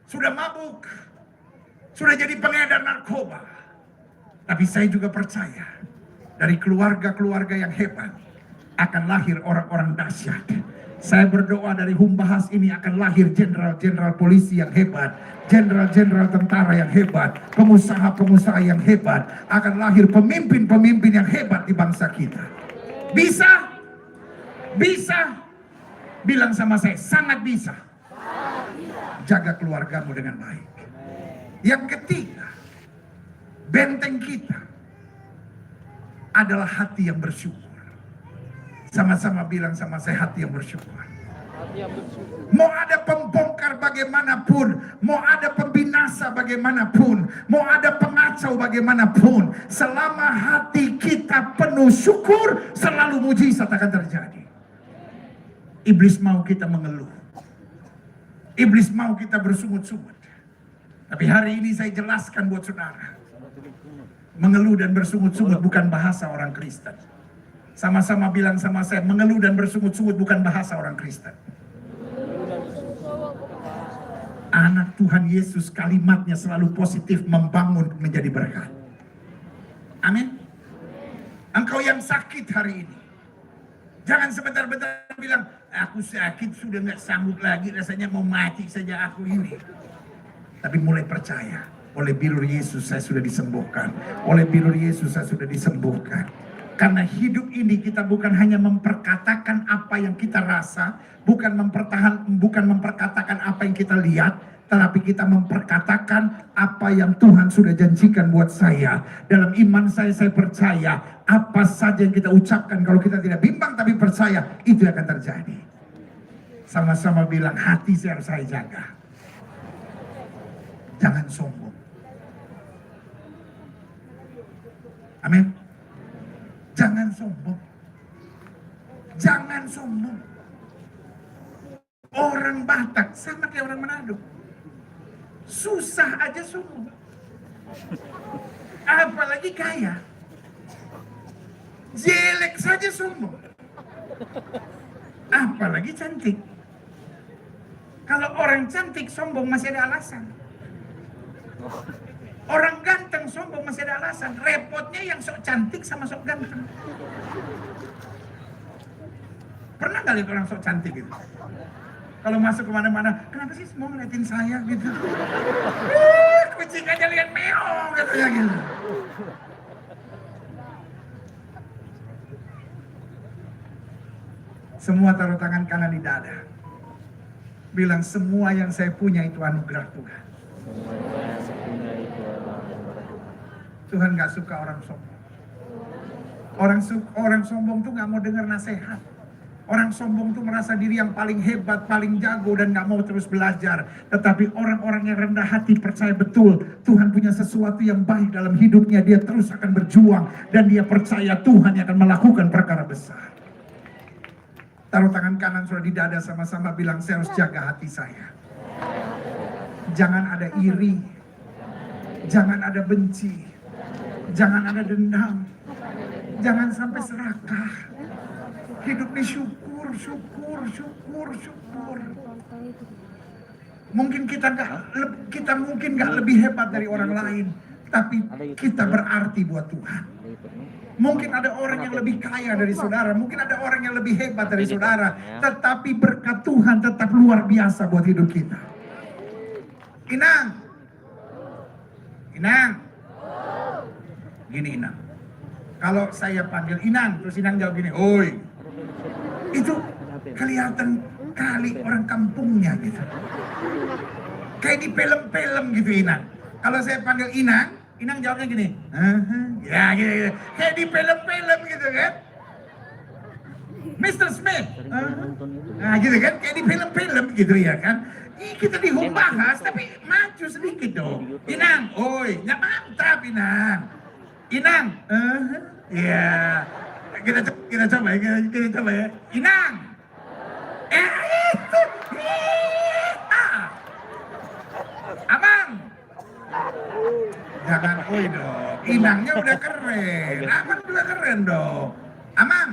sudah mabuk, sudah jadi pengedar narkoba. Tapi saya juga percaya, dari keluarga-keluarga yang hebat akan lahir orang-orang dahsyat. Saya berdoa dari Humbahas ini akan lahir jenderal-jenderal polisi yang hebat, jenderal-jenderal tentara yang hebat, pengusaha-pengusaha yang hebat, akan lahir pemimpin-pemimpin yang hebat di bangsa kita. Bisa? Bisa? Bilang sama saya, sangat bisa. Jaga keluargamu dengan baik. Yang ketiga, benteng kita adalah hati yang bersyukur. Sama-sama bilang sama saya, hati yang bersyukur. Mau ada pembongkar bagaimanapun, mau ada pembinasa bagaimanapun, mau ada pengacau bagaimanapun, selama hati kita penuh syukur, selalu mujizat akan terjadi. Iblis mau kita mengeluh, iblis mau kita bersungut-sungut. Tapi hari ini saya jelaskan buat saudara, mengeluh dan bersungut-sungut bukan bahasa orang Kristen. Sama-sama bilang sama saya, mengeluh dan bersungut-sungut bukan bahasa orang Kristen. Anak Tuhan Yesus kalimatnya selalu positif, membangun menjadi berkat. Amin. Engkau yang sakit hari ini, jangan sebentar-bentar bilang, aku sakit sudah nggak sanggup lagi, rasanya mau mati saja aku ini. Tapi mulai percaya, oleh bilur Yesus saya sudah disembuhkan, oleh bilur Yesus saya sudah disembuhkan. Karena hidup ini kita bukan hanya memperkatakan apa yang kita rasa, bukan memperkatakan apa yang kita lihat, tetapi kita memperkatakan apa yang Tuhan sudah janjikan buat saya. Dalam iman saya percaya apa saja yang kita ucapkan, kalau kita tidak bimbang tapi percaya, itu akan terjadi. Sama-sama bilang, hati saya harus saya jaga. Jangan sombong. Amin. Jangan sombong. Jangan sombong. Orang Batak sama kayak orang Manado. Susah aja sombong. Apalagi kaya. Jelek saja sombong. Apalagi cantik. Kalau orang cantik sombong masih ada alasan. Orang ganteng sombong masih ada alasan. Repotnya yang sok cantik sama sok ganteng. Pernah nggak lihat orang sok cantik gitu? Kalau masuk kemana-mana, kenapa sih semua ngeliatin saya gitu? Kucing aja lihat meong katanya gitu. Semua taruh tangan kanan di dada. Bilang semua yang saya punya itu anugerah Tuhan. Tuhan gak suka orang sombong. Orang sombong tuh gak mau dengar nasihat. Orang sombong tuh merasa diri yang paling hebat, paling jago dan gak mau terus belajar. Tetapi orang-orang yang rendah hati percaya betul Tuhan punya sesuatu yang baik dalam hidupnya. Dia terus akan berjuang dan dia percaya Tuhan yang akan melakukan perkara besar. Taruh tangan kanan sudah di dada sama-sama bilang saya harus jaga hati saya. Jangan ada iri. Jangan ada benci. Jangan ada dendam. Jangan sampai serakah. Hidup ini syukur. Mungkin kita mungkin nggak lebih hebat dari orang lain, tapi kita berarti buat Tuhan. Mungkin ada orang yang lebih kaya dari saudara, mungkin ada orang yang lebih hebat dari saudara, tetapi berkat Tuhan tetap luar biasa buat hidup kita. Inang, gini Inang. Kalau saya panggil Inang, terus Inang jawab gini, oi. Itu kelihatan kali orang kampungnya gitu. Kayak di film-film gitu Inang. Kalau saya panggil Inang jawabnya gini. Ya gitu. Kayak di film-film gitu kan. Mr. Smith. Nah gitu kan. Kayak di film-film gitu ya kan. Kita di home bahas tapi maju sedikit dong. Inang, oi. Nggak mantap Inang. Inang. Ya. Kita coba ya. Inang. Itu. Abang. Jangan oi dong. Inangnya udah keren. Abang juga keren dong. Amang.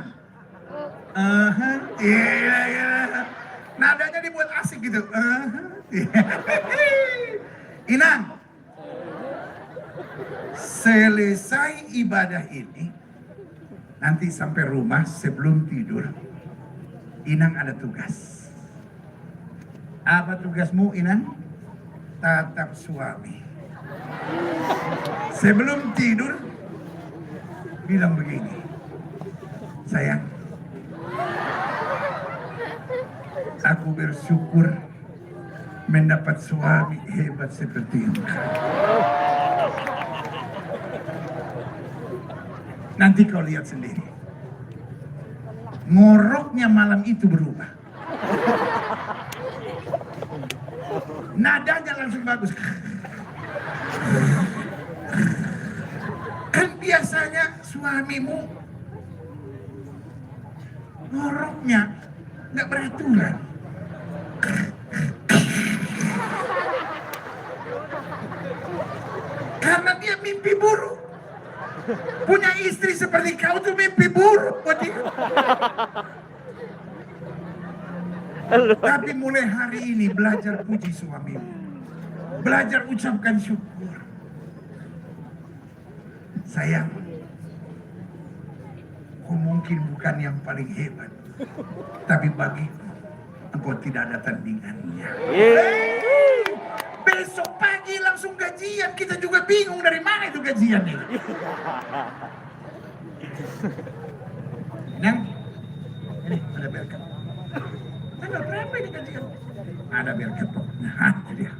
Iya. Nadanya dibuat asik gitu. Inang. Selesai ibadah ini. Nanti sampai rumah sebelum tidur, Inang ada tugas. Apa tugasmu Inang? Tatap suami. Sebelum tidur, bilang begini, sayang, aku bersyukur mendapat suami hebat seperti engkau. Nanti kau lihat sendiri. Ngoroknya malam itu berubah. Nadanya langsung bagus. Kan biasanya suamimu ngoroknya nggak beraturan. Karena dia mimpi buruk. Punya istri seperti kau tuh mimpi buruk buat dia. Tapi mulai hari ini belajar puji suamimu. Belajar ucapkan syukur. Sayang, kau mungkin bukan yang paling hebat, tapi bagiku engkau tidak ada tandingannya. Besok pagi langsung gajian, kita juga bingung dari mana itu gajian ini. Nang, ini ada berkat. Tanggal berapa ini gajian? Ada berkat kok. Nah, itu dia.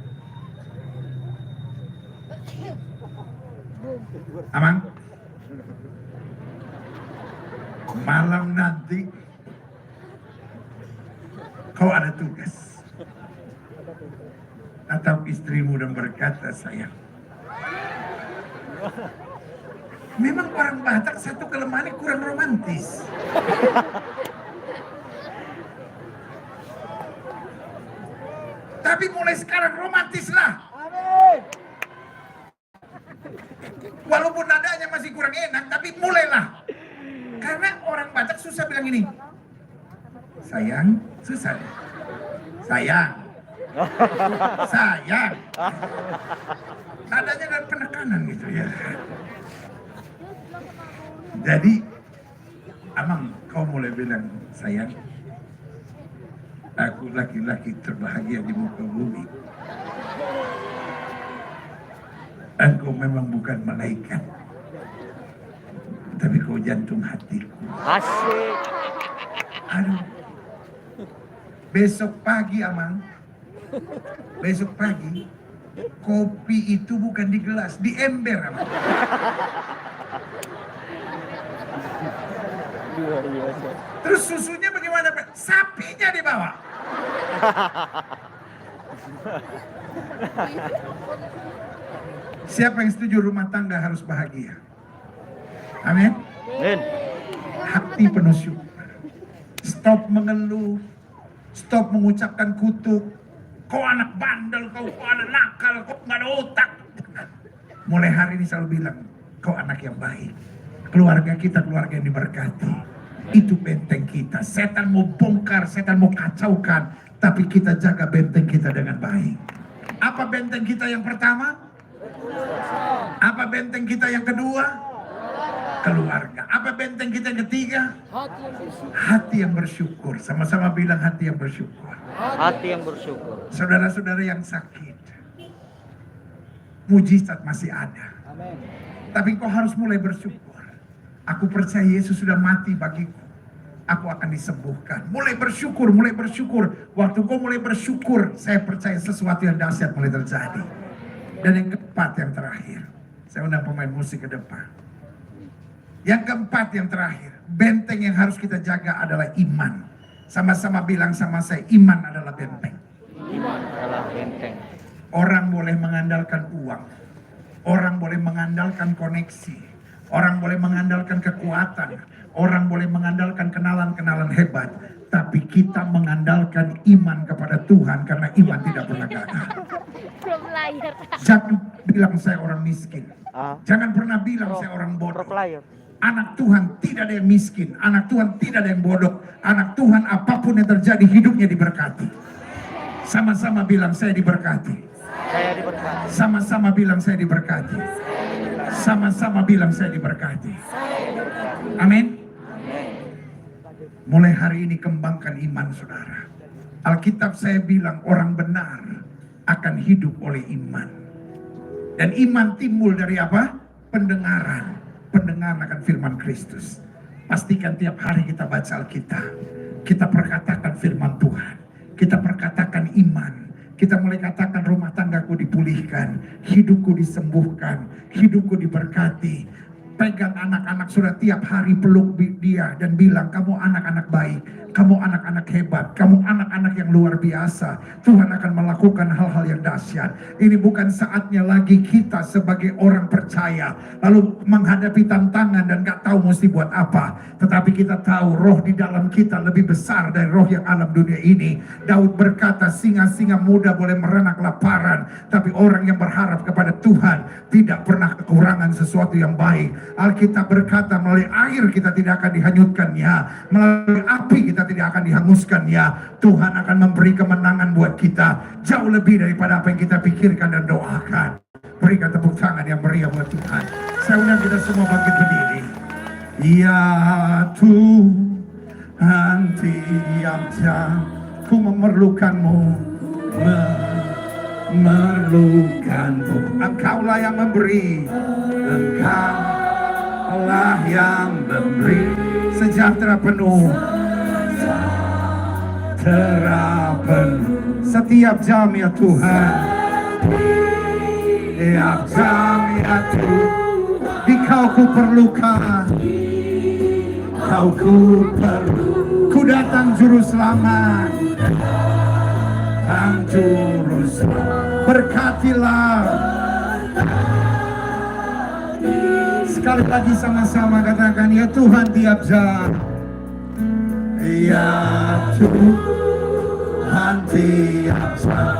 Amang, malam nanti kau ada tugas. Atau istrimu dan berkata, sayang, Memang orang Batak satu kelemahannya kurang romantis. Tapi mulai sekarang romantis lah. Walaupun nadanya masih kurang enak, tapi mulailah. Karena orang Batak susah bilang ini. Sayang, susah. Sayang. Sayang. Nadanya dan penekanan gitu ya. Jadi, Amang, kau mulai bilang, sayang, aku laki-laki terbahagia di muka bumi. Engkau memang bukan malaikat, tapi kau jantung hatiku. Asik. Aduh. Besok pagi, Amang. Besok pagi, kopi itu bukan di gelas, di ember, Amang. Luar biasa. Terus susunya bagaimana, Pak? Sapinya dibawa. Siapa yang setuju rumah tangga harus bahagia? Amin. Amin. Hati penuh syukur. Stop mengeluh. Stop mengucapkan kutuk. Kau anak bandel, kau anak nakal, kau nggak ada otak. Mulai hari ini selalu bilang, kau anak yang baik. Keluarga kita keluarga yang diberkati. Itu benteng kita. Setan mau bongkar, setan mau kacaukan, tapi kita jaga benteng kita dengan baik. Apa benteng kita yang pertama? Apa benteng kita yang kedua? Keluarga. Apa benteng kita yang ketiga? Hati yang bersyukur. Sama-sama bilang hati yang bersyukur. Hati yang bersyukur. Saudara-saudara yang sakit, mujizat masih ada. Amin. Tapi kau harus mulai bersyukur. Aku percaya Yesus sudah mati bagiku. Aku akan disembuhkan. Mulai bersyukur, mulai bersyukur. Waktu kau mulai bersyukur, saya percaya sesuatu yang dahsyat mulai terjadi. Dan yang keempat, yang terakhir, saya undang pemain musik ke depan. Yang keempat, yang terakhir, benteng yang harus kita jaga adalah iman. Sama-sama bilang sama saya, iman adalah benteng. Iman adalah benteng. Orang boleh mengandalkan uang, orang boleh mengandalkan koneksi, orang boleh mengandalkan kekuatan, orang boleh mengandalkan kenalan-kenalan hebat, tapi kita mengandalkan iman kepada Tuhan karena iman tidak pernah gagal. Belum lahir. Jangan bilang saya orang miskin, Ah. jangan pernah bilang saya orang Pro bodoh. player. Anak Tuhan tidak ada yang miskin, anak Tuhan tidak ada yang bodoh, anak Tuhan apapun yang terjadi hidupnya diberkati. Sama-sama bilang saya diberkati. Saya diberkati. Sama-sama bilang saya diberkati. Sama-sama bilang saya diberkati. Amin. Mulai hari ini kembangkan iman saudara. Alkitab saya bilang orang benar akan hidup oleh iman. Dan iman timbul dari apa? Pendengaran. Pendengaran akan firman Kristus. Pastikan tiap hari kita baca Alkitab. Kita perkatakan firman Tuhan. Kita perkatakan iman. Kita mulai katakan rumah tanggaku dipulihkan, hidupku disembuhkan, hidupku diberkati. Pegang anak-anak sudah tiap hari peluk dia dan bilang kamu anak-anak baik, kamu anak-anak hebat, kamu anak-anak yang luar biasa. Tuhan akan melakukan hal-hal yang dahsyat. Ini bukan saatnya lagi kita sebagai orang percaya lalu menghadapi tantangan dan gak tahu mesti buat apa. Tetapi kita tahu roh di dalam kita lebih besar dari roh yang alam dunia ini. Daud berkata singa-singa muda boleh merenak kelaparan, tapi orang yang berharap kepada Tuhan tidak pernah kekurangan sesuatu yang baik. Alkitab berkata melalui air kita tidak akan dihanyutkannya, melalui api kita tidak akan dihanguskannya. Tuhan akan memberi kemenangan buat kita jauh lebih daripada apa yang kita pikirkan dan doakan. Berikan tepuk tangan yang meriah buat Tuhan. Saya undang kita semua bangkit berdiri. Ya Tuhan, tiap jam ku memerlukanmu, memerlukanmu. Engkaulah yang memberi, Engkaulah yang memberi sejahtera penuh, sejahtera penuh setiap jam ya Tuhan. Setiap jam ya Tuhan, di Kau ku perlukan, Kau ku perlu. Ku datang juru selamat, datang juru selamat. Berkatilah sekali lagi sama-sama katakan, ya Tuhan tiap jam. Ya Tuhan tiap jam.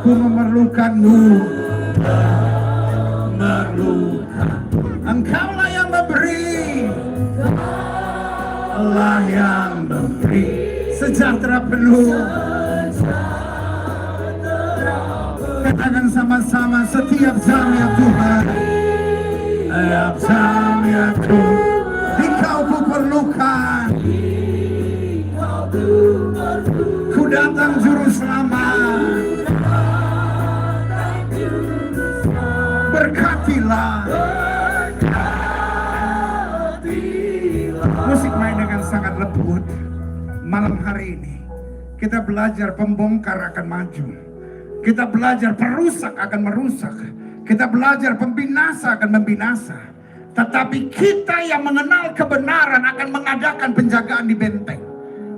Ku memerlukan-Mu. Engkaulah yang memberi, Allah yang memberi sejahtera penuh. Katakan sama-sama, setiap jam ya Tuhan, setiap jam ya Tuhan, Engkau ku perlukan. Ku datang juru selamat, berkatilah. Musik main dengan sangat lembut. Malam hari ini kita belajar pembongkar akan maju. Kita belajar perusak akan merusak. Kita belajar pembinasa akan membinasa. Tetapi kita yang mengenal kebenaran akan mengadakan penjagaan di benteng.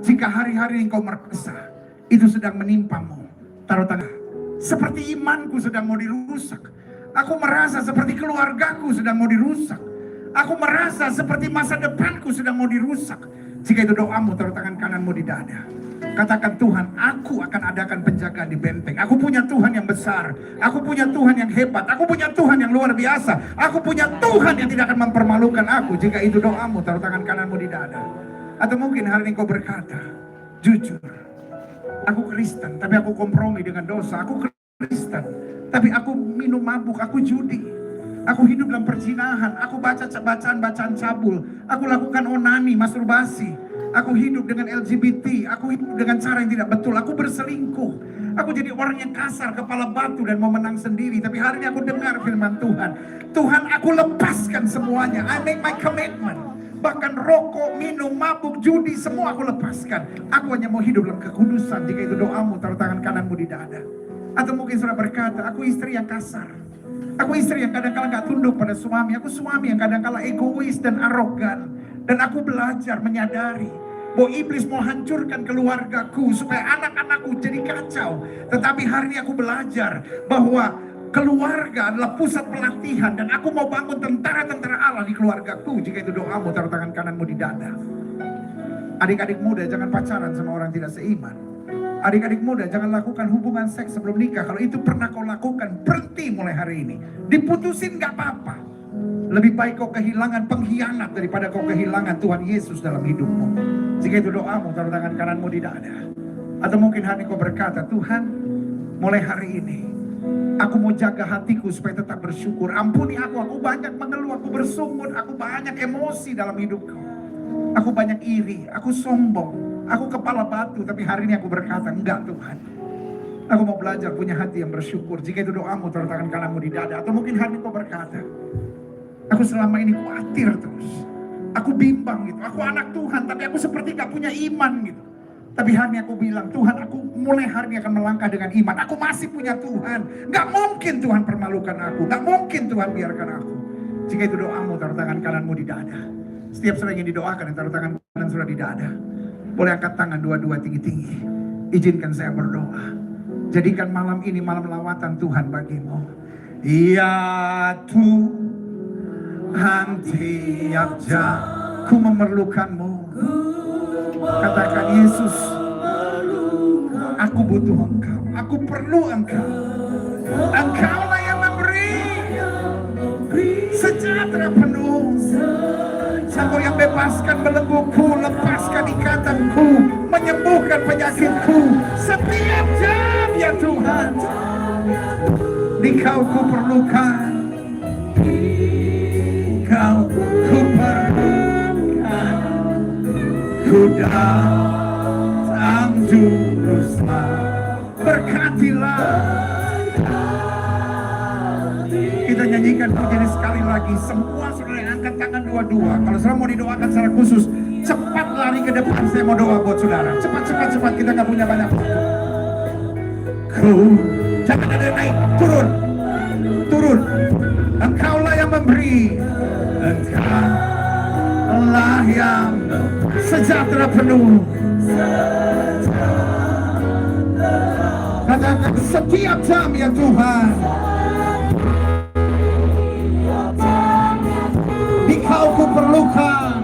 Jika hari-hari engkau merasa itu sedang menimpamu, taruh tangan. Seperti imanku sedang mau dirusak. Aku merasa seperti keluargaku sedang mau dirusak. Aku merasa seperti masa depanku sedang mau dirusak. Jika itu doamu, taruh tangan kananmu di dada. Katakan, Tuhan, aku akan adakan penjagaan di benteng. Aku punya Tuhan yang besar. Aku punya Tuhan yang hebat. Aku punya Tuhan yang luar biasa. Aku punya Tuhan yang tidak akan mempermalukan aku. Jika itu doamu, taruh tangan kananmu di dada. Atau mungkin hari ini kau berkata, jujur, aku Kristen, tapi aku kompromi dengan dosa. Aku Kristen, tapi aku minum mabuk, aku judi. Aku hidup dalam perzinahan, aku baca bacaan cabul, aku lakukan onani, masturbasi, aku hidup dengan LGBT, aku hidup dengan cara yang tidak betul, aku berselingkuh, aku jadi orang yang kasar, kepala batu dan mau menang sendiri. Tapi hari ini aku dengar firman Tuhan, Tuhan, aku lepaskan semuanya, I make my commitment. Bahkan rokok, minum, mabuk, judi, semua aku lepaskan. Aku hanya mau hidup dalam kekudusan. Jika itu doamu, taruh tangan kananmu di dada. Atau mungkin saudara berkata, aku istri yang kasar. Aku istri yang kadang-kala gak tunduk pada suami. Aku suami yang kadang-kala egois dan arogan. Dan aku belajar menyadari bahwa iblis mau hancurkan keluargaku supaya anak-anakku jadi kacau. Tetapi hari ini aku belajar bahwa keluarga adalah pusat pelatihan. Dan aku mau bangun tentara-tentara Allah di keluargaku. Jika itu doamu, taruh tangan kananmu di dada. Adik-adik muda, jangan pacaran sama orang tidak seiman. Adik-adik muda, jangan lakukan hubungan seks sebelum nikah. Kalau itu pernah kau lakukan, berhenti mulai hari ini. Diputusin gak apa-apa. Lebih baik kau kehilangan pengkhianat daripada kau kehilangan Tuhan Yesus dalam hidupmu. Jika itu doamu, taruh tangan kananmu di dada. Atau mungkin hari ini kau berkata, Tuhan, mulai hari ini aku mau jaga hatiku supaya tetap bersyukur. Ampuni aku banyak mengeluh, aku bersungut, aku banyak emosi dalam hidupku. Aku banyak iri, aku sombong. Aku kepala batu, tapi hari ini aku berkata, enggak Tuhan. Aku mau belajar punya hati yang bersyukur. Jika itu doamu, taruh tangan kananmu di dada. Atau mungkin hari ini kau berkata, aku selama ini khawatir terus. Aku bimbang gitu. Aku anak Tuhan, tapi aku seperti gak punya iman gitu. Tapi hari ini aku bilang, Tuhan, aku mulai hari ini akan melangkah dengan iman. Aku masih punya Tuhan. Gak mungkin Tuhan permalukan aku. Gak mungkin Tuhan biarkan aku. Jika itu doamu, taruh tangan kananmu di dada. Setiap saudara yang didoakan, taruh tangan kanan saudara di dada. Boleh angkat tangan dua-dua tinggi-tinggi. Izinkan saya berdoa. Jadikan malam ini malam lawatan Tuhan bagimu. Ya Tuhan, tiap jam ku memerlukanmu. Katakan, Yesus, aku butuh Engkau. Aku perlu Engkau. Engkaulah yang memberi sejahtera penuh. Engkau yang bebaskan belengguku, lepaskan ikatanku, menyembuhkan penyakitku. Setiap jam ya Tuhan, Engkau ku perlukan. Engkau ku perlukan. Ku datang juru selamat. Berkatilah. Kita nyanyikan pujian ini sekali lagi. Semua saudara yang angkat tangan dua-dua. Kalau saudara mau didoakan secara khusus, cepat lari ke depan. Saya mau doa buat saudara. Cepat. Kita gak punya banyak waktu. Jangan ada naik. Turun. Engkaulah yang memberi. Engkaulah yang sejahtera penuh. Katakan, setiap jam ya Tuhan. Tuhan.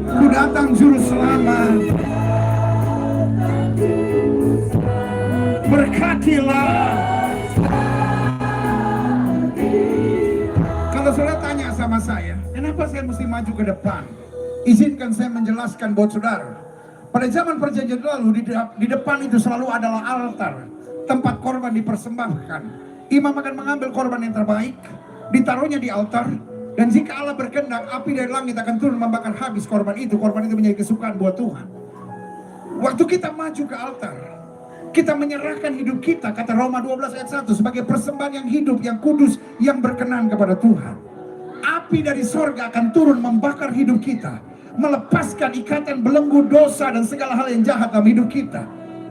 Ku datang juru selamat. Berkatilah. Kalau saudara tanya sama saya, kenapa saya mesti maju ke depan? Izinkan saya menjelaskan buat saudara. Pada zaman perjanjian lalu, di depan itu selalu adalah altar, tempat korban dipersembahkan. Imam akan mengambil korban yang terbaik, ditaruhnya di altar, dan jika Allah berkenan, api dari langit akan turun membakar habis korban itu. Korban itu menjadi kesukaan buat Tuhan. Waktu kita maju ke altar, kita menyerahkan hidup kita, kata Roma 12 ayat 1, sebagai persembahan yang hidup, yang kudus, yang berkenan kepada Tuhan. Api dari sorga akan turun membakar hidup kita, melepaskan ikatan belenggu dosa dan segala hal yang jahat dalam hidup kita,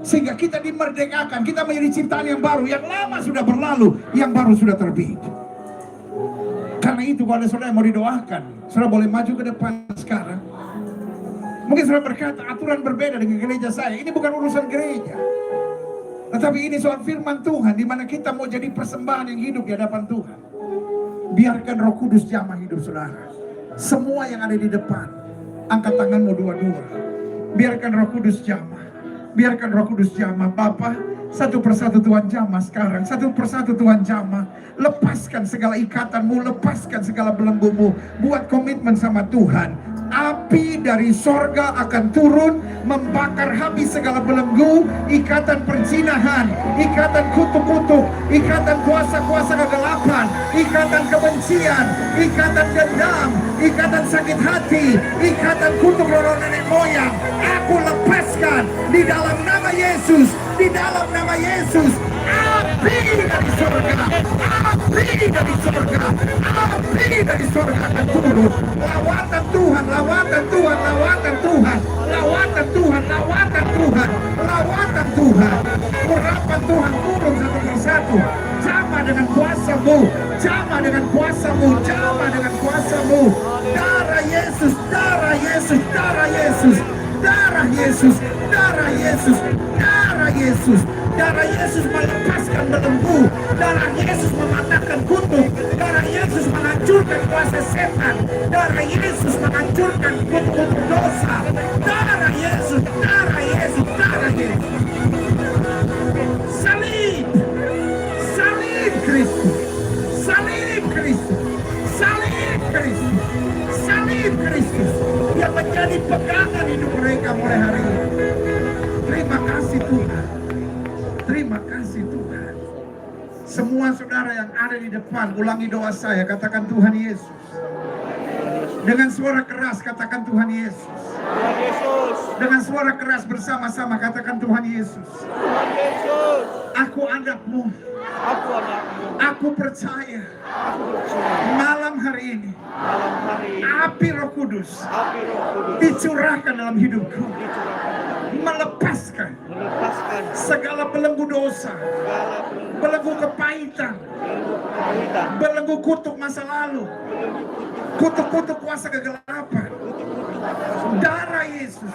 sehingga kita dimerdekakan. Kita menjadi ciptaan yang baru. Yang lama sudah berlalu, yang baru sudah terbit. Karena itu kalau ada saudara yang mau didoakan, saudara boleh maju ke depan sekarang. Mungkin saudara berkata, aturan berbeda dengan gereja saya. Ini bukan urusan gereja, tetapi ini soal firman Tuhan, di mana kita mau jadi persembahan yang hidup di hadapan Tuhan. Biarkan Roh Kudus jamah hidup saudara. Semua yang ada di depan, angkat tanganmu dua-dua. Biarkan Roh Kudus jamah. Biarkan Roh Kudus jamah. Bapa, satu persatu Tuhan jamah sekarang. Satu persatu Tuhan jamah. Lepaskan segala ikatanmu, lepaskan segala belenggumu. Buat komitmen sama Tuhan. Api dari sorga akan turun membakar habis segala belenggu, ikatan perzinahan, ikatan kutuk-kutuk, ikatan kuasa-kuasa kegelapan, ikatan kebencian, ikatan dendam, ikatan sakit hati, ikatan kutuk roh nenek moyang. Aku lepaskan di dalam nama Yesus, di dalam nama Yesus. Api dari sorga, api dari sorga, api dari sorga akan turun. Lawatan Tuhan, lawatan Tuhan, lawatan Tuhan, lawatan Tuhan, lawatan Tuhan, lawatan Tuhan. Urapan Tuhan turun satu persatu. Jamah dengan kuasa-Mu, jamah dengan kuasa-Mu, jamah dengan kuasa-Mu. Darah Yesus, darah Yesus, darah Yesus, darah Yesus, darah Yesus, darah Yesus. Darah Yesus melepaskan belenggu. Darah Yesus mematahkan kutuk. Darah Yesus menghancurkan kuasa setan. Darah Yesus menghancurkan kutuk dosa. Darah Yesus, darah Yesus, darah Yesus. Salib, salib Kristus, salib Kristus, salib Kristus, salib Kristus yang menjadi pegangan hidup mereka mulai hari ini. Terima kasih Tuhan. Terima kasih Tuhan. Semua saudara yang ada di depan, ulangi doa saya, katakan Tuhan Yesus. Dengan suara keras katakan Tuhan Yesus. Dengan suara keras bersama-sama katakan Tuhan Yesus. Aku anakmu. Aku percaya. Malam hari ini api Roh Kudus dicurahkan dalam hidupku, melepaskan segala belenggu dosa, belenggu kepahitan, belenggu kutuk masa lalu, kutuk-kutuk kuasa kegelapan. Darah Yesus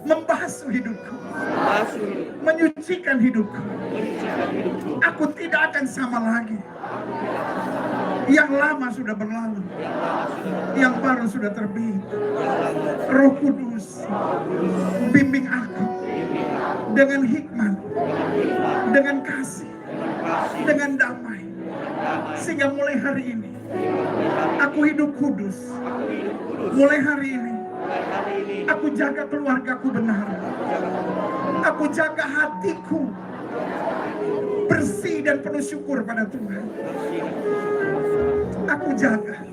membasuh hidupku, menyucikan hidupku. Aku tidak akan sama lagi. Yang lama sudah berlalu, yang baru sudah terbit. Roh Kudus, bimbing aku dengan hikmat, dengan kasih, dengan damai, sehingga mulai hari ini aku hidup kudus. Mulai hari ini aku jaga keluargaku benar. Aku jaga hatiku bersih dan penuh syukur pada Tuhan. Aku jaga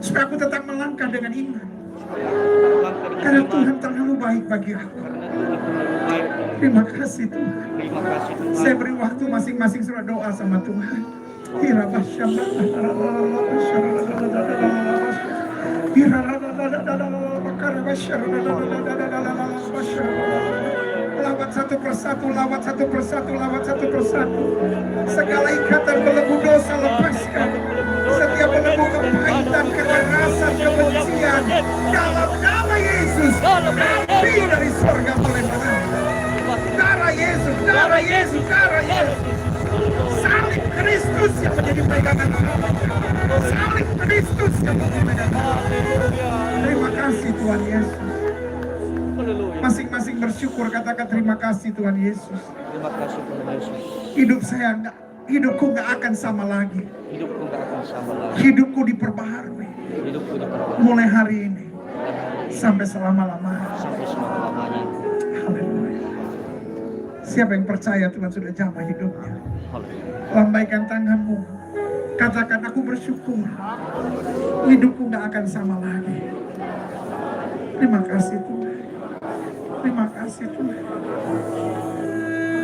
supaya aku tetap melangkah dengan iman, karena Tuhan terlalu baik bagi aku. Terima kasih Tuhan. Saya beri waktu masing-masing surat doa sama Tuhan. Lawat satu persatu, lawat satu persatu, lawat satu persatu. Segala ikatan belenggu dosa lepaskan. Setiap belenggu kepahitan, kekerasan, kebencian, dalam nama Yesus, api dari surga boleh mengalir. Darah Yesus, darah Yesus, darah Yesus. Salib Kristus yang menjadi pegangan kita. Salib Kristus yang menjadi pegangan kita. Terima kasih Tuhan Yesus. Haleluya. Masing-masing bersyukur, katakan terima kasih Tuhan Yesus. Terima kasih Tuhan Yesus. Hidupku nggak akan sama lagi. Hidupku nggak akan sama lagi. Hidupku diperbaharui Hidupku diperbaharui mulai hari ini sampai selama-lamanya. sampai selama-lamanya. Haleluya. Siapa yang percaya Tuhan sudah jamah hidupnya? Haleluya. Lambaikan tanganmu. Katakan, aku bersyukur. Hidupku nggak akan sama lagi. Terima kasih Tuhan. Terima kasih Tuhan.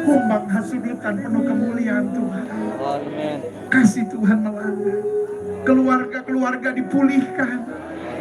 Kumbang hasudutan penuh kemuliaan Tuhan. Amin. Kasih Tuhan melanda. Keluarga-keluarga dipulihkan.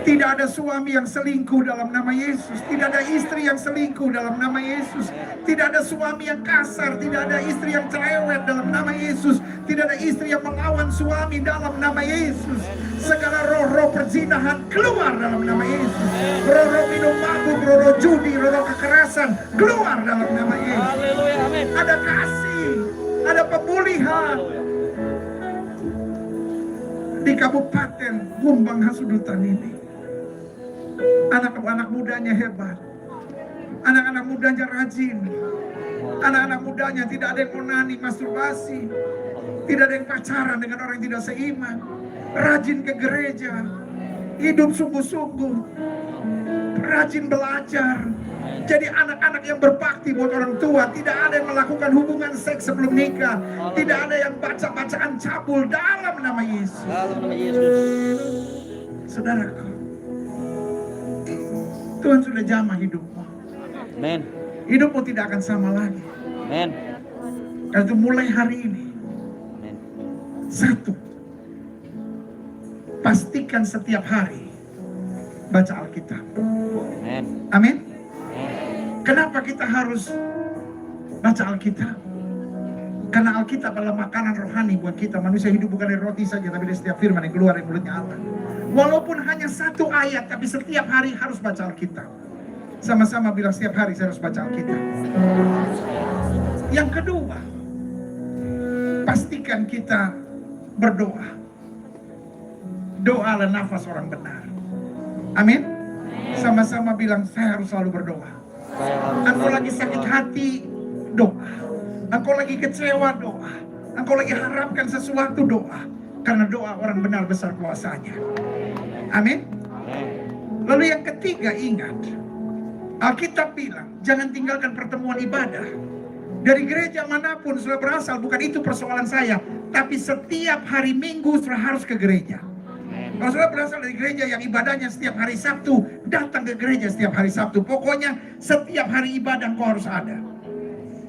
Tidak ada suami yang selingkuh dalam nama Yesus. Tidak ada istri yang selingkuh dalam nama Yesus. Tidak ada suami yang kasar. Tidak ada istri yang cerewet dalam nama Yesus. Tidak ada istri yang melawan suami dalam nama Yesus. Segala roh-roh perzinahan keluar dalam nama Yesus. Roh-roh minum mabuk, roh-roh judi, roh-roh kekerasan keluar dalam nama Yesus. Haleluya. Amin. Ada kasih, ada pemulihan. Di Kabupaten Kumbang Hasudutan ini, anak-anak mudanya hebat, anak-anak mudanya rajin, anak-anak mudanya tidak ada yang onani, masturbasi, tidak ada yang pacaran dengan orang yang tidak seiman, rajin ke gereja, hidup sungguh-sungguh, rajin belajar. Jadi anak-anak yang berbakti buat orang tua. Tidak ada yang melakukan hubungan seks sebelum nikah. Tidak ada yang baca-bacaan cabul dalam nama Yesus. Dalam nama Yesus. Saudaraku, Tuhan sudah jamah hidupmu. Amin. Hidupmu tidak akan sama lagi. Amin. Karena itu mulai hari ini, Amin. satu, pastikan setiap hari baca Alkitab. Amin. Amin. Kenapa kita harus baca Alkitab? Karena Alkitab adalah makanan rohani buat kita. Manusia hidup bukan dari roti saja, tapi dari setiap firman yang keluar dari mulutnya Allah. Walaupun hanya satu ayat, tapi setiap hari harus baca Alkitab. Sama-sama bilang setiap hari saya harus baca Alkitab. Yang kedua, pastikan kita berdoa. Doa adalah nafas orang benar. Amin. Sama-sama bilang saya harus selalu berdoa. Engkau lagi sakit hati, doa. Engkau lagi kecewa, doa. Engkau lagi harapkan sesuatu, doa. Karena doa orang benar besar kuasanya. Amin. Lalu yang ketiga, ingat, Alkitab bilang jangan tinggalkan pertemuan ibadah. Dari gereja manapun sudah berasal, bukan itu persoalan saya. Tapi setiap hari Minggu sudah harus ke gereja. Kalau sudah berasal dari gereja yang ibadahnya setiap hari Sabtu, datang ke gereja setiap hari Sabtu. Pokoknya setiap hari ibadah kau harus ada.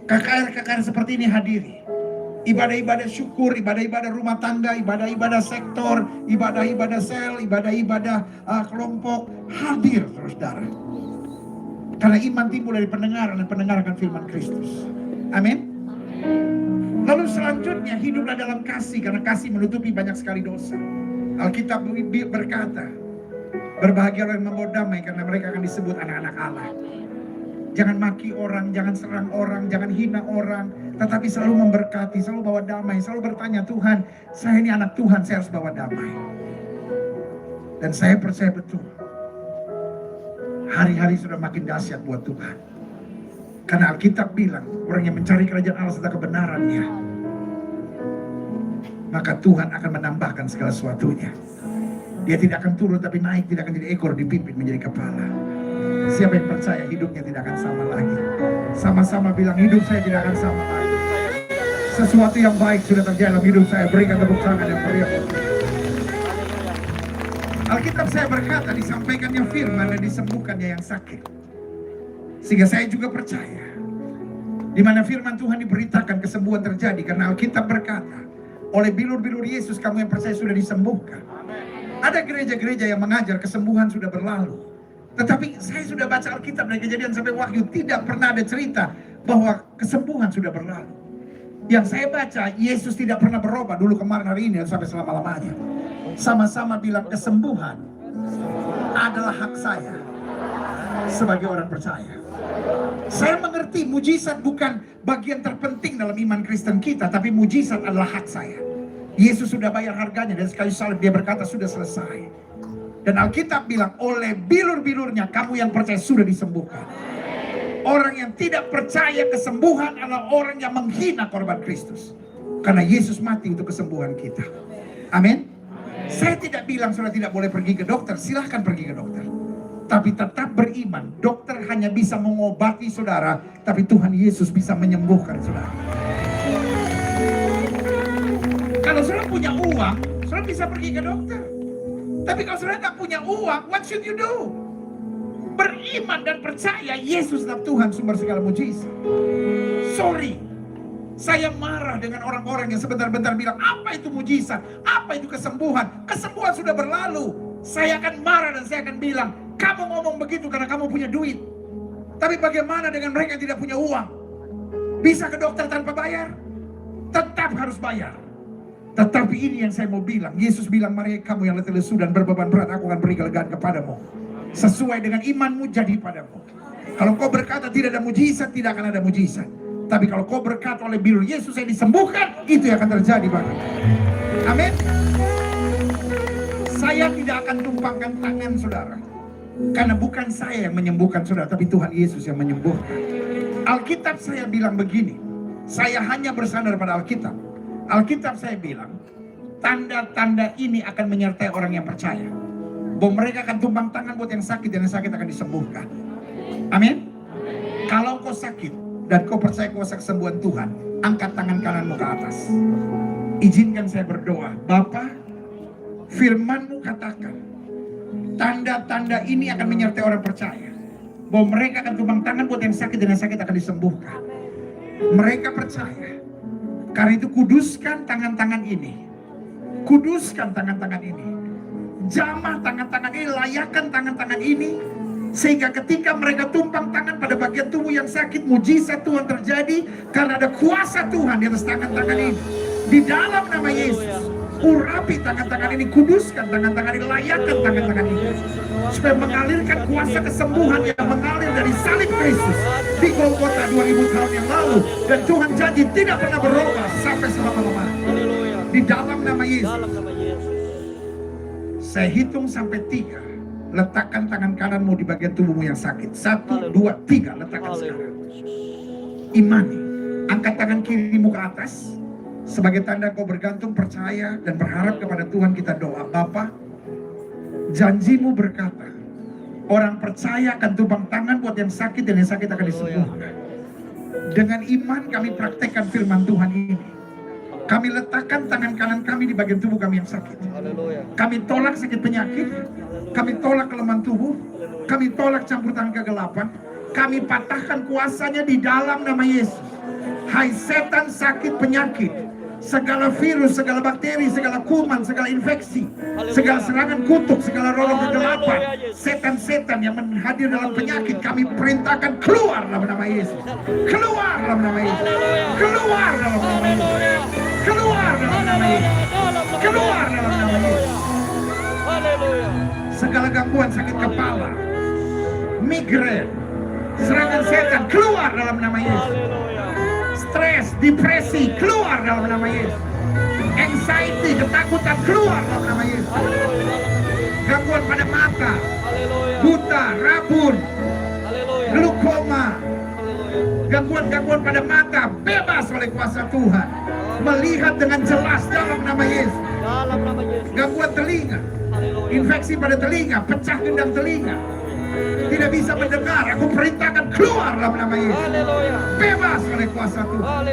KKR seperti ini hadiri. Ibadah-ibadah syukur, ibadah-ibadah rumah tangga, ibadah-ibadah sektor, ibadah-ibadah sel, ibadah-ibadah kelompok, hadir saudara. Karena iman timbul dari pendengaran, dan pendengaran akan firman Kristus. Amin. Lalu selanjutnya, hiduplah dalam kasih, karena kasih menutupi banyak sekali dosa. Alkitab berkata, berbahagia orang yang membawa damai karena mereka akan disebut anak-anak Allah. Jangan maki orang, jangan serang orang, jangan hina orang, tetapi selalu memberkati, selalu bawa damai, selalu bertanya, Tuhan, saya ini anak Tuhan, saya harus bawa damai. Dan saya percaya betul, hari-hari sudah makin dahsyat buat Tuhan. Karena Alkitab bilang, orang yang mencari kerajaan Allah serta kebenarannya, maka Tuhan akan menambahkan segala sesuatunya. Dia tidak akan turun tapi naik, tidak akan jadi ekor, dipimpin menjadi kepala. Siapa yang percaya hidupnya tidak akan sama lagi? Sama-sama bilang, hidup saya tidak akan sama lagi. Sesuatu yang baik sudah terjadi dalam hidup saya. Berikan tepuk tangan yang meriah. Alkitab saya berkata, disampaikannya firman dan disembuhkannya yang sakit. Sehingga saya juga percaya, di mana firman Tuhan diberitakan kesembuhan terjadi. Karena Alkitab berkata, oleh bilur-bilur Yesus kamu yang percaya sudah disembuhkan. Ada gereja-gereja yang mengajar kesembuhan sudah berlalu. Tetapi saya sudah baca Alkitab dari Kejadian sampai Wahyu, tidak pernah ada cerita bahwa kesembuhan sudah berlalu. Yang saya baca, Yesus tidak pernah berubah dulu, kemarin, hari ini, dan sampai selama-lamanya. Sama-sama bilang, kesembuhan adalah hak saya sebagai orang percaya. Saya mengerti mujizat bukan bagian terpenting dalam iman Kristen kita, tapi mujizat adalah hak saya. Yesus sudah bayar harganya dan sekali salib dia berkata sudah selesai. Dan Alkitab bilang oleh bilur-bilurnya kamu yang percaya sudah disembuhkan. Orang yang tidak percaya kesembuhan adalah orang yang menghina korban Kristus. Karena Yesus mati untuk kesembuhan kita. Amin. Saya tidak bilang saudara tidak boleh pergi ke dokter. Silahkan pergi ke dokter. Tapi tetap beriman. Dokter hanya bisa mengobati saudara. Tapi Tuhan Yesus bisa menyembuhkan saudara. Kalau saudara punya uang, saudara bisa pergi ke dokter. Tapi kalau saudara tidak punya uang, what should you do? Beriman dan percaya Yesus adalah Tuhan sumber segala mujizat. Sorry, saya marah dengan orang-orang yang sebentar-bentar bilang apa itu mujizat, apa itu kesembuhan. Kesembuhan sudah berlalu. Saya akan marah dan saya akan bilang, kamu ngomong begitu karena kamu punya duit. Tapi bagaimana dengan mereka yang tidak punya uang? Bisa ke dokter tanpa bayar? Tetap harus bayar. Tetapi ini yang saya mau bilang. Yesus bilang, mari kamu yang letih lesu dan berbeban berat, aku akan beri kelegaan kepadamu. Sesuai dengan imanmu jadi padamu. Kalau kau berkata tidak ada mujizat, tidak akan ada mujizat. Tapi kalau kau berkata oleh bilur Yesus saya disembuhkan, itu yang akan terjadi padamu. Amin. Saya tidak akan tumpangkan tangan saudara. Karena bukan saya yang menyembuhkan saudara, tapi Tuhan Yesus yang menyembuhkan. Alkitab saya bilang begini. Saya hanya bersandar pada Alkitab. Alkitab saya bilang, tanda-tanda ini akan menyertai orang yang percaya. Bahwa mereka akan tumpang tangan buat yang sakit dan yang sakit akan disembuhkan. Amin. Kalau kau sakit dan kau percaya kuasa kesembuhan Tuhan, angkat tangan kananmu ke atas. Izinkan saya berdoa. Bapa, firman-Mu katakan, tanda-tanda ini akan menyertai orang percaya. Bahwa mereka akan tumpang tangan buat yang sakit dan yang sakit akan disembuhkan. Mereka percaya. Karena itu kuduskan tangan-tangan ini. Kuduskan tangan-tangan ini. Jamah tangan-tangan ini, layakkan tangan-tangan ini. Sehingga ketika mereka tumpang tangan pada bagian tubuh yang sakit, mujizat Tuhan terjadi. Karena ada kuasa Tuhan di atas tangan-tangan ini. Di dalam nama Yesus, urapi tangan-tangan ini, kuduskan tangan-tangan ini, layakkan tangan-tangan ini. Supaya mengalirkan kuasa kesembuhan yang mengalir dari salib Kristus di Golgota 2000 tahun yang lalu. Dan Tuhan janji tidak pernah berubah sampai selama-lamanya. Di dalam nama Yesus. Saya hitung sampai 3. Letakkan tangan kananmu di bagian tubuhmu yang sakit. 1, 2, 3. Letakkan sekarang. Imani. Angkat tangan kirimu ke atas. Sebagai tanda kau bergantung, percaya, dan berharap kepada Tuhan. Kita doa. Bapa, janjimu berkata, orang percaya akan tumpang tangan buat yang sakit dan yang sakit akan disembuhkan. Dengan iman kami praktekkan firman Tuhan ini. Kami letakkan tangan kanan kami di bagian tubuh kami yang sakit. Kami tolak sakit penyakit. Kami tolak kelemahan tubuh. Kami tolak campur tangan kegelapan. Kami patahkan kuasanya di dalam nama Yesus. Hai setan sakit penyakit, segala virus, segala bakteri, segala kuman, segala infeksi, segala serangan kutuk, segala roh kegelapan, setan-setan yang hadir dalam penyakit, kami perintahkan keluar dalam nama Yesus. Keluar dalam nama Yesus. Keluar dalam nama Yesus. Keluar dalam nama Yesus. Keluar dalam nama Yesus. Segala gangguan sakit kepala, migrain, serangan setan, keluar dalam nama Yesus. Stres, depresi, keluar dalam nama Yesus. Anxiety, ketakutan, keluar dalam nama Yesus. Gangguan pada mata, buta, rabun, glaukoma, gangguan-gangguan pada mata, bebas oleh kuasa Tuhan. Melihat dengan jelas dalam nama Yesus. Gangguan telinga, infeksi pada telinga, pecah gendang telinga, tidak bisa mendengar, aku perintahkan keluar dalam nama Yesus. Bebas oleh kuasa Tuhan.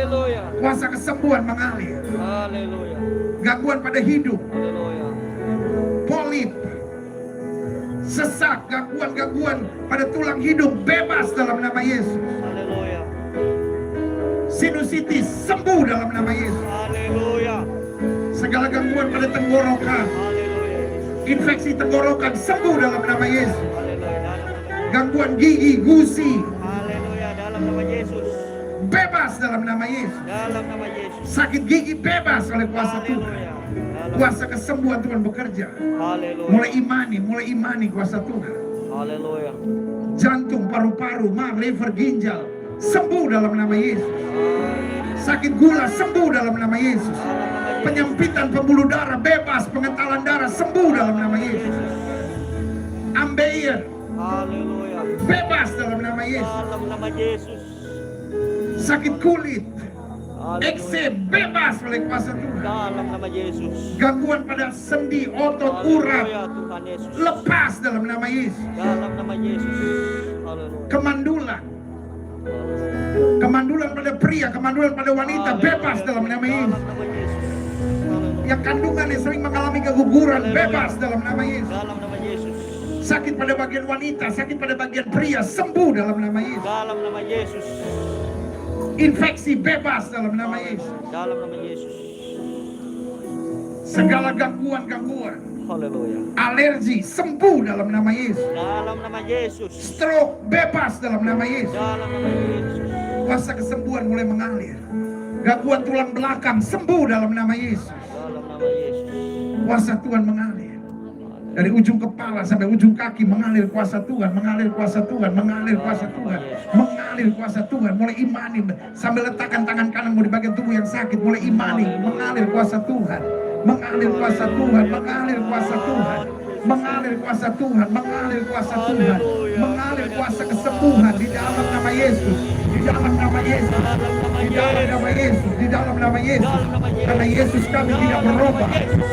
Kuasa kesembuhan mengalir. Gangguan pada hidup, polip, sesak, gangguan-gangguan pada tulang hidung, bebas dalam nama Yesus. Sinusitis sembuh dalam nama Yesus. Segala gangguan pada tenggorokan, infeksi tenggorokan sembuh dalam nama Yesus. Gangguan gigi, gusi, dalam nama Yesus. Bebas dalam nama Yesus. Dalam nama Yesus. Sakit gigi bebas oleh kuasa Tuhan. Kuasa kesembuhan Tuhan bekerja. Mulai imani kuasa Tuhan. Jantung, paru-paru, liver, ginjal sembuh dalam nama Yesus. Sakit gula sembuh dalam nama Yesus. Penyempitan pembuluh darah bebas, pengentalan darah sembuh dalam nama Yesus. Ambeien Haleluya. bebas dalam nama Yesus. Dalam nama Yesus. Sakit kulit, Haleluya. eksem bebas oleh kuasa Tuhan. Dalam nama Yesus. Gangguan pada sendi, otot, urat Haleluya Tuhan Yesus. lepas dalam nama Yesus. Dalam nama Yesus. Haleluya. Kemandulan, kemandulan pada pria, kemandulan pada wanita bebas dalam nama Yesus. Dalam nama Yesus. Haleluya. Yang kandungan yang sering mengalami keguguran bebas dalam nama Yesus. Dalam nama Yesus. Sakit pada bagian wanita, sakit pada bagian pria sembuh dalam nama Yesus. Dalam nama Yesus. Infeksi bebas dalam nama Yesus. Dalam nama Yesus. Segala gangguan-gangguan, Haleluya. alergi sembuh dalam nama Yesus. Dalam nama Yesus. Stroke bebas dalam nama Yesus. Dalam nama Yesus. Kuasa kesembuhan mulai mengalir. Gangguan tulang belakang sembuh dalam nama Yesus. Dalam nama Yesus. Kuasa Tuhan mengalir. Dari ujung kepala sampai ujung kaki mengalir kuasa Tuhan, mengalir kuasa Tuhan, mengalir kuasa Tuhan, mengalir kuasa Tuhan. Mulai imani sambil letakkan tangan kanan di bagian tubuh yang sakit, mulai imani, mengalir kuasa Tuhan, mengalir kuasa Tuhan, mengalir kuasa Tuhan, mengalir kuasa Tuhan, mengalir kuasa Tuhan, mengalir kuasa kesembuhan di dalam nama Yesus, di dalam nama Yesus, di dalam nama Yesus, di dalam nama Yesus. Karena Yesus kami tidak berubah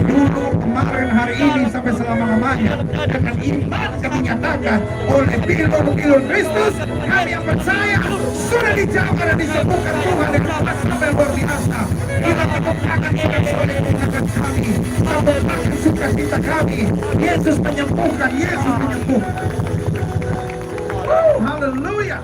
dulu, kemarin, hari ini sampai selama-lamanya. Dengan iman kami nyatakan oleh bilur Kristus, kami yang percaya sudah dijamah dan disembuhkan Tuhan dengan kuasa yang luar biasa. Kita tepuk-tangan sebagai tindakan kami, tepuk-tangan sukacita kami. Yesus menyembuhkan, Yesus menyembuhkan. Haleluya.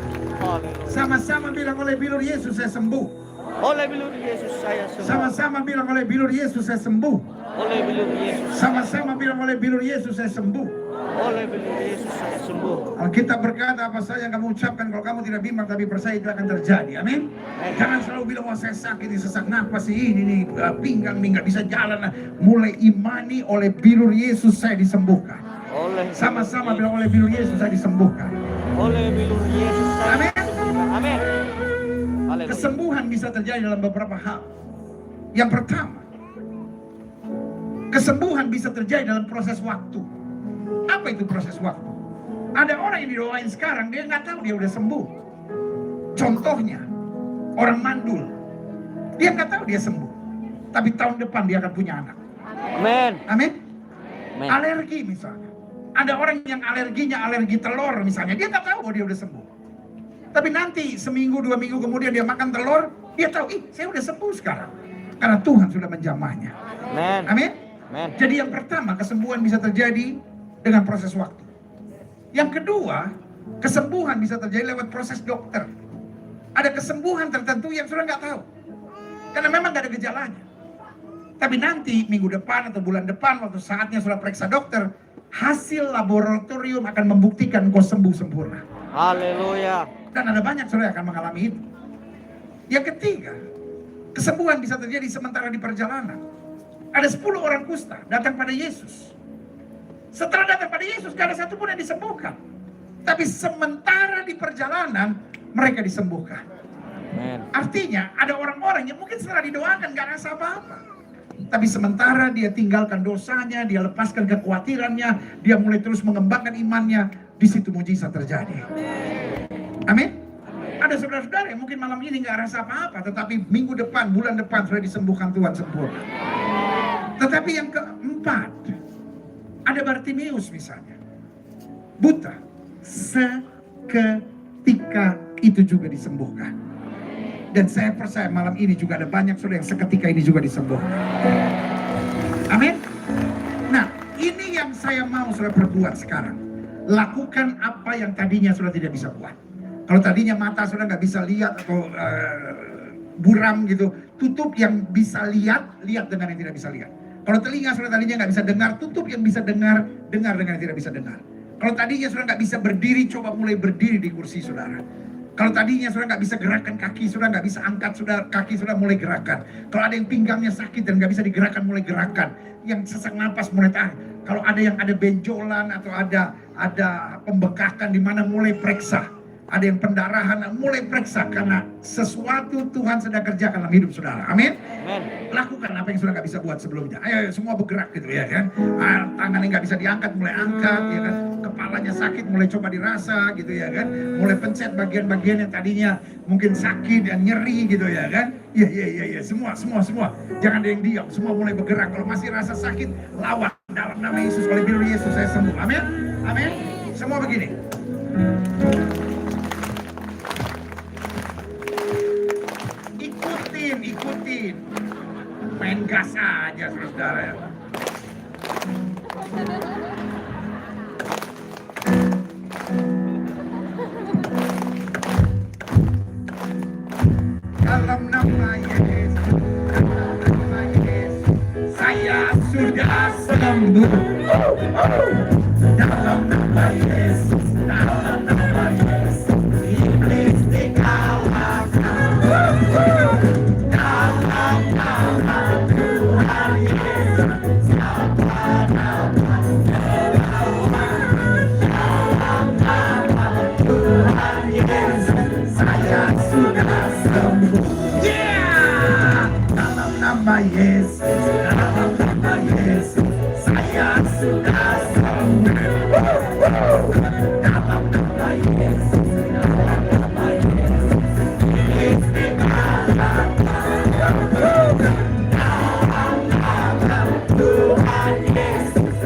Sama-sama bilang oleh bilur Yesus saya sembuh. Oleh bilur Yesus saya sembuh. Sama-sama bilang oleh bilur Yesus saya sembuh. Oleh bilur Yesus. Sama-sama bilang oleh bilur Yesus saya sembuh. Oleh bilur Yesus saya sembuh. Alkitab berkata apa saja yang kamu ucapkan, kalau kamu tidak bimbang tapi percaya itu akan terjadi. Amin. Jangan selalu bilang wah saya sakit, ini sesak napas, ini nih pinggang nih nggak bisa jalan. Mulai imani oleh bilur Yesus saya disembuhkan. Oleh Sama-sama bilang oleh bilur Yesus saya disembuhkan. oleh bilur Yesus saya Amin. sembuh. Amin. Haleluya. Kesembuhan bisa terjadi dalam beberapa hal. Yang pertama, kesembuhan bisa terjadi dalam proses waktu. Apa itu proses waktu? Ada orang yang didoain sekarang, dia nggak tahu dia udah sembuh. Contohnya, orang mandul. Dia nggak tahu dia sembuh. Tapi tahun depan dia akan punya anak. Amin. Amin. Amin. Alergi misalnya. Ada orang yang alerginya alergi telur misalnya. Dia nggak tahu bahwa dia udah sembuh. Tapi nanti seminggu, 2 minggu kemudian dia makan telur, dia tahu, saya udah sembuh sekarang. Karena Tuhan sudah menjamahnya. Amin. Amin. Amin. Jadi yang pertama, kesembuhan bisa terjadi dengan proses waktu. Yang kedua, kesembuhan bisa terjadi lewat proses dokter. Ada kesembuhan tertentu yang sudah nggak tahu. Karena memang nggak ada gejalanya. Tapi nanti minggu depan atau bulan depan, waktu saatnya sudah periksa dokter, hasil laboratorium akan membuktikan kau sembuh sempurna. Haleluya. Dan ada banyak saudara yang akan mengalami itu. Yang ketiga, kesembuhan bisa terjadi sementara di perjalanan. Ada 10 orang kusta datang pada Yesus. Setelah datang pada Yesus, gak ada satupun yang disembuhkan. Tapi sementara di perjalanan, mereka disembuhkan. Amin. Artinya, ada orang-orang yang mungkin setelah didoakan gak rasa apa-apa. Tapi sementara dia tinggalkan dosanya, dia lepaskan kekhawatirannya, dia mulai terus mengembangkan imannya, di situ mujizat terjadi. Amin. Ada saudara-saudara yang mungkin malam ini nggak rasa apa-apa, tetapi minggu depan, bulan depan sudah disembuhkan Tuhan sempurna. Tetapi yang keempat, ada Bartimeus misalnya, buta, seketika itu juga disembuhkan. Dan saya percaya malam ini juga ada banyak saudara yang seketika ini juga disembuhkan. Amin. Nah, ini yang saya mau saudara perbuat sekarang. Lakukan apa yang tadinya saudara tidak bisa buat. Kalau tadinya mata saudara nggak bisa lihat atau buram gitu, tutup yang bisa lihat, lihat dengan yang tidak bisa lihat. Kalau telinga saudara tadinya nggak bisa dengar, tutup yang bisa dengar, dengar dengan yang tidak bisa dengar. Kalau tadinya saudara nggak bisa berdiri, coba mulai berdiri di kursi saudara. Kalau tadinya saudara nggak bisa gerakan kaki, saudara nggak bisa angkat saudara, kaki saudara mulai gerakan. Kalau ada yang pinggangnya sakit dan nggak bisa digerakkan, mulai gerakan. Yang sesak napas mulai tahan. Kalau ada yang ada benjolan atau ada pembekakan di mana, mulai periksa. ada yang pendarahan, mulai periksa karena sesuatu Tuhan sedang kerjakan dalam hidup saudara. Amin. Amen. Lakukan apa yang sudah nggak bisa buat sebelumnya. Ayo semua bergerak gitu ya kan. Tangannya nggak bisa diangkat, mulai angkat ya kan. Kepalanya sakit, mulai coba dirasa gitu ya kan. Mulai pencet bagian-bagian yang tadinya mungkin sakit dan nyeri gitu ya kan. Iya. Semua. Jangan ada yang diam. Semua mulai bergerak. Kalau masih rasa sakit, lawan dalam nama Yesus. Oleh biru Yesus saya sembuh. Amin. Amin. Semua begini. Ikutin. Main gas aja saudara ya. Dalam nama Yesus, saya sudah sembuh. Dalam nama Yesus, iblis dikalahkan. Dalam nama Tuhan Yesus, dalam nama Tuhan Yesus, saya sudah sembuh. Dalam nama Yesus, saya sudah sembuh. Dalam nama Yesus, iblis dikalahkan. Dalam nama Tuhan Yesus,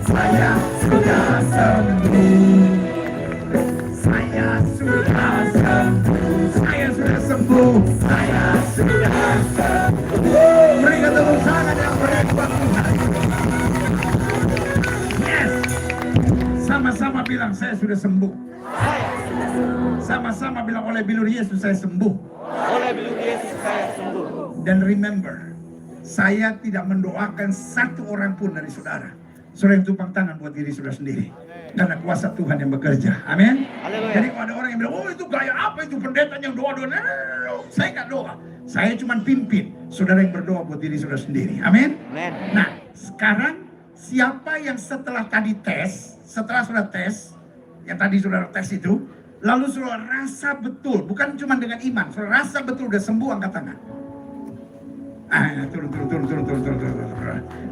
saya sudah sembuh. Saya sudah sembuh. Berikan tepuk tangan yang meriah buat Tuhan. Yes. Sama-sama bilang saya sudah sembuh. Sama-sama bilang oleh bilur Yesus saya sembuh. Oleh bilur Yesus saya sembuh. Dan remember, saya tidak mendoakan satu orang pun dari saudara. Saudara yang tumpang tangan buat diri saudara sendiri. Karena kuasa Tuhan yang bekerja. Amin. Jadi kalau ada orang yang bilang, oh itu gaya apa itu pendeta yang doa-doa. No. Saya nggak doa. Saya cuma pimpin saudara yang berdoa buat diri saudara sendiri. Amin. Nah, sekarang siapa yang setelah tadi tes, setelah saudara tes, yang tadi saudara tes itu, lalu saudara rasa betul, bukan cuma dengan iman, saudara rasa betul udah sembuh, angkat tangan.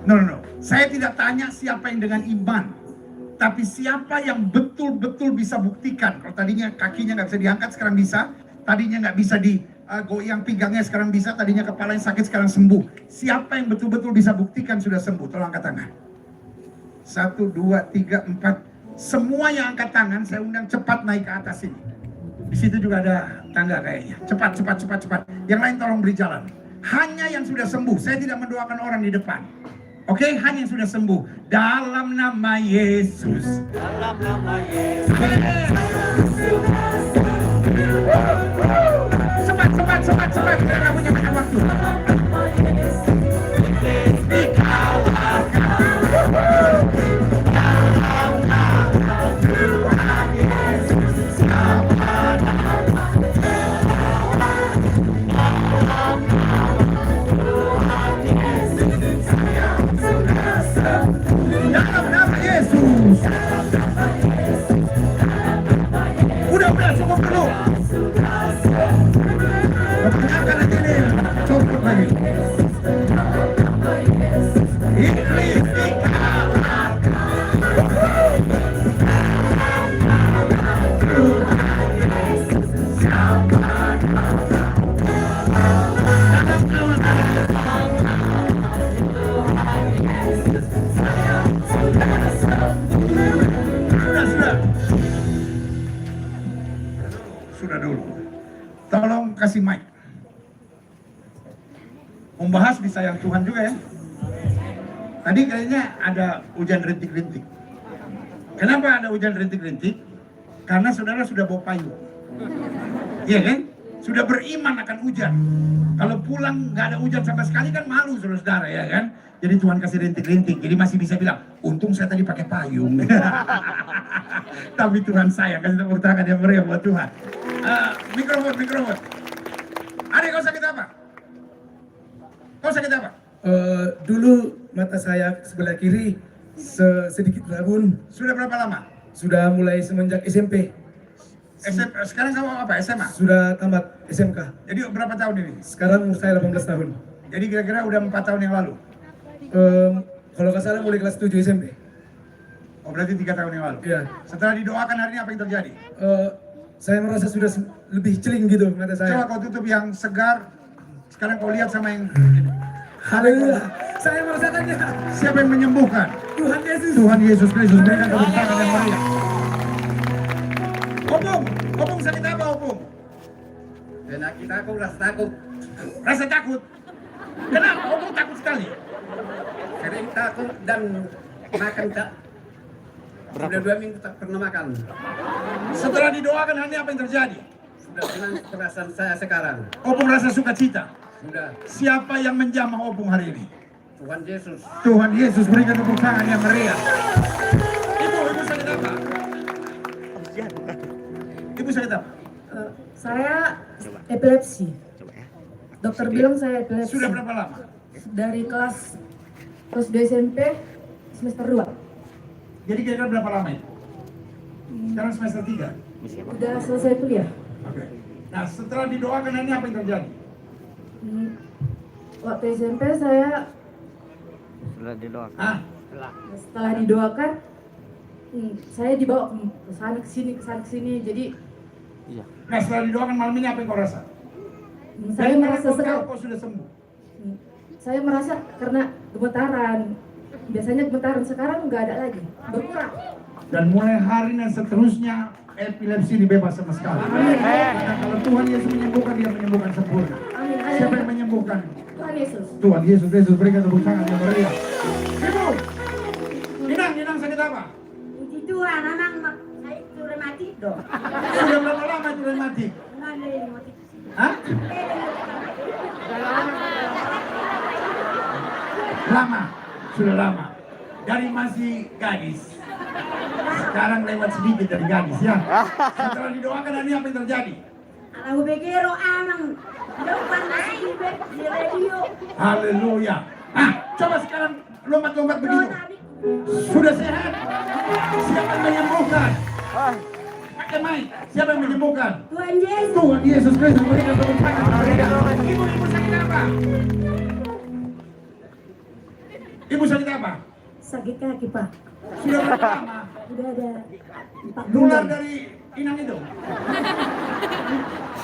Turun. No. Saya tidak tanya siapa yang dengan iman, tapi siapa yang betul-betul bisa buktikan. Kalau tadinya kakinya nggak bisa diangkat, sekarang bisa. Tadinya nggak bisa digoyang pinggangnya, sekarang bisa. Tadinya kepalanya sakit, sekarang sembuh. Siapa yang betul-betul bisa buktikan sudah sembuh? Tolong angkat tangan. 1, 2, 3, 4. Semua yang angkat tangan, saya undang cepat naik ke atas ini. Di situ juga ada tangga kayaknya. Cepat. Yang lain tolong beri jalan. Hanya yang sudah sembuh. Saya tidak mendoakan orang di depan. Oke, hanya yang sudah sembuh. Dalam nama Yesus. Dalam nama Yesus. Cepat. Karena punya banyak waktu. Dalam nama Yesus. Udah cukup dulu. Perkenalkan lagi nih, cukup lagi. Iblis dikalahkan. Sudah dulu. Tolong kasih mic. Membahas disayang Tuhan juga ya. Tadi kayaknya ada hujan rintik-rintik. Kenapa ada hujan rintik-rintik? Karena saudara sudah bawa payung. Iya kan? Sudah beriman akan hujan. Kalau pulang nggak ada hujan sama sekali kan malu saudara ya kan? Jadi Tuhan kasih rintik-rintik. Jadi masih bisa bilang, untung saya tadi pakai payung. Tapi Tuhan sayang, kasih tepuk tangan yang meriah buat Tuhan. Mikrofon. Adik kau sakit apa? Dulu mata saya sebelah kiri sedikit rabun. Sudah berapa lama? Sudah mulai semenjak SMP. Sekarang kamu apa? SMA? Sudah tamat SMK. Jadi berapa tahun ini? Sekarang umur saya 18 tahun. Jadi kira-kira udah 4 tahun yang lalu? Kalau nggak salah mulai kelas 7 SMP. Oh berarti 3 tahun yang lalu? Iya. Setelah didoakan hari ini apa yang terjadi? Saya merasa sudah lebih celing gitu mata Coba saya. kau tutup yang segar. Sekarang kau lihat sama yang... Haleluya. Saya merasakannya. Siapa yang menyembuhkan? Tuhan Yesus. Tuhan Yesus Kristus. Berikan tepuk tangan yang meriah. Opung sakit apa Opung? Penyakit aku rasa takut. Rasa takut? Kenapa? Opung takut sekali. Sering takut dan makan tak. Sudah 2 minggu tak pernah makan. Setelah didoakan hari ini apa yang terjadi? Sudah tenang perasaan saya sekarang. Opung rasa sukacita. Sudah. Siapa yang menjamah Opung hari ini? Tuhan Yesus. Tuhan Yesus, berikan tepuk tangan yang meriah. Ibu sakit apa? Ibu sakit apa? Saya epilepsi. Dokter bilang saya epilepsi. Sudah berapa lama? Dari kelas 2 SMP semester 2. Jadi kira-kira berapa lama itu? Sekarang semester 3. Udah selesai kuliah. Oke. Nah setelah didoakan ini apa yang terjadi? Waktu SMP saya setelah didoakan saya dibawa ke sana ke sini. Jadi Nah setelah didoakan malam ini apa yang kau rasa? saya Dari mana merasa kau tahu sekali. kau sudah sembuh? Saya merasa karena gemetaran. Biasanya gemetaran, sekarang nggak ada lagi, berkurang. Dan mulai hari dan seterusnya epilepsi dibebas sama sekali. Karena kalau Tuhan Yesus menyembuhkan, dia menyembuhkan sempurna. Amin. Siapa yang menyembuhkan? Tuhan Yesus. Tuhan Yesus Kristus, berikan tepuk tangan yang meriah. Ibu, Inang sakit apa? Puji Tuhan, anak saya itu rematik dong. Sudah berapa lama itu rematik? Nggak ada yang rematik. Hah? Lama, sudah lama. Dari masih gadis. Sekarang lewat sedikit dari gadis ya. Setelah didoakan hari ini apa yang terjadi? Aku begero amang. Depan naik di radio. Haleluya. Coba sekarang lompat-lompat begitu. Sudah sehat. Siapa yang menyembuhkan? Pakai mic. Siapa yang menyembuhkan? Tuhan Yesus. Tuhan Yesus Kristus, berikan tepuk tangan. Ibu sakit apa? Ibu sakit apa? Sakit kaki Pak. Sudah berapa lama? Udah ada 4 Nular bulan. dari inang itu?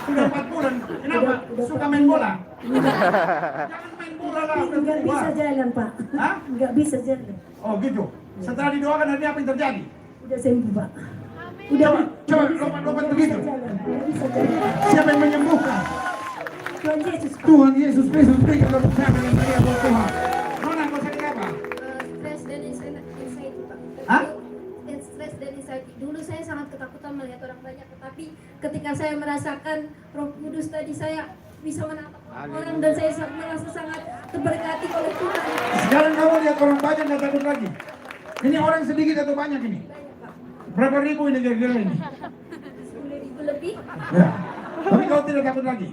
Sudah 4 bulan. Kenapa? Suka main bola? Jangan main bola lah. udah Nggak tua. bisa jalan Pak. Hah? Nggak bisa jalan. Oh gitu. Setelah didoakan hari ini apa yang terjadi? Udah sembuh Pak. Udah. Coba lompat-lompat begitu. Nggak bisa jalan. Siapa yang menyembuhkan? Tuhan Yesus Pak. Tuhan Yesus Kristus, berikan tepuk tangan yang meriah buat Tuhan. Nona, kau sakit apa? Stres dan anxiety Pak. Hah? Stres dan anxiety. Dulu saya sangat ketakutan melihat orang banyak, tetapi ketika saya merasakan Roh Kudus tadi, saya bisa menatap orang dan saya merasa sangat terberkati oleh Tuhan. Sekarang kamu lihat orang banyak nggak takut lagi. Ini orang sedikit atau banyak ini? Berapa ribu ini kira-kira ini? 10.000 lebih. Ya. Tapi kau tidak takut lagi.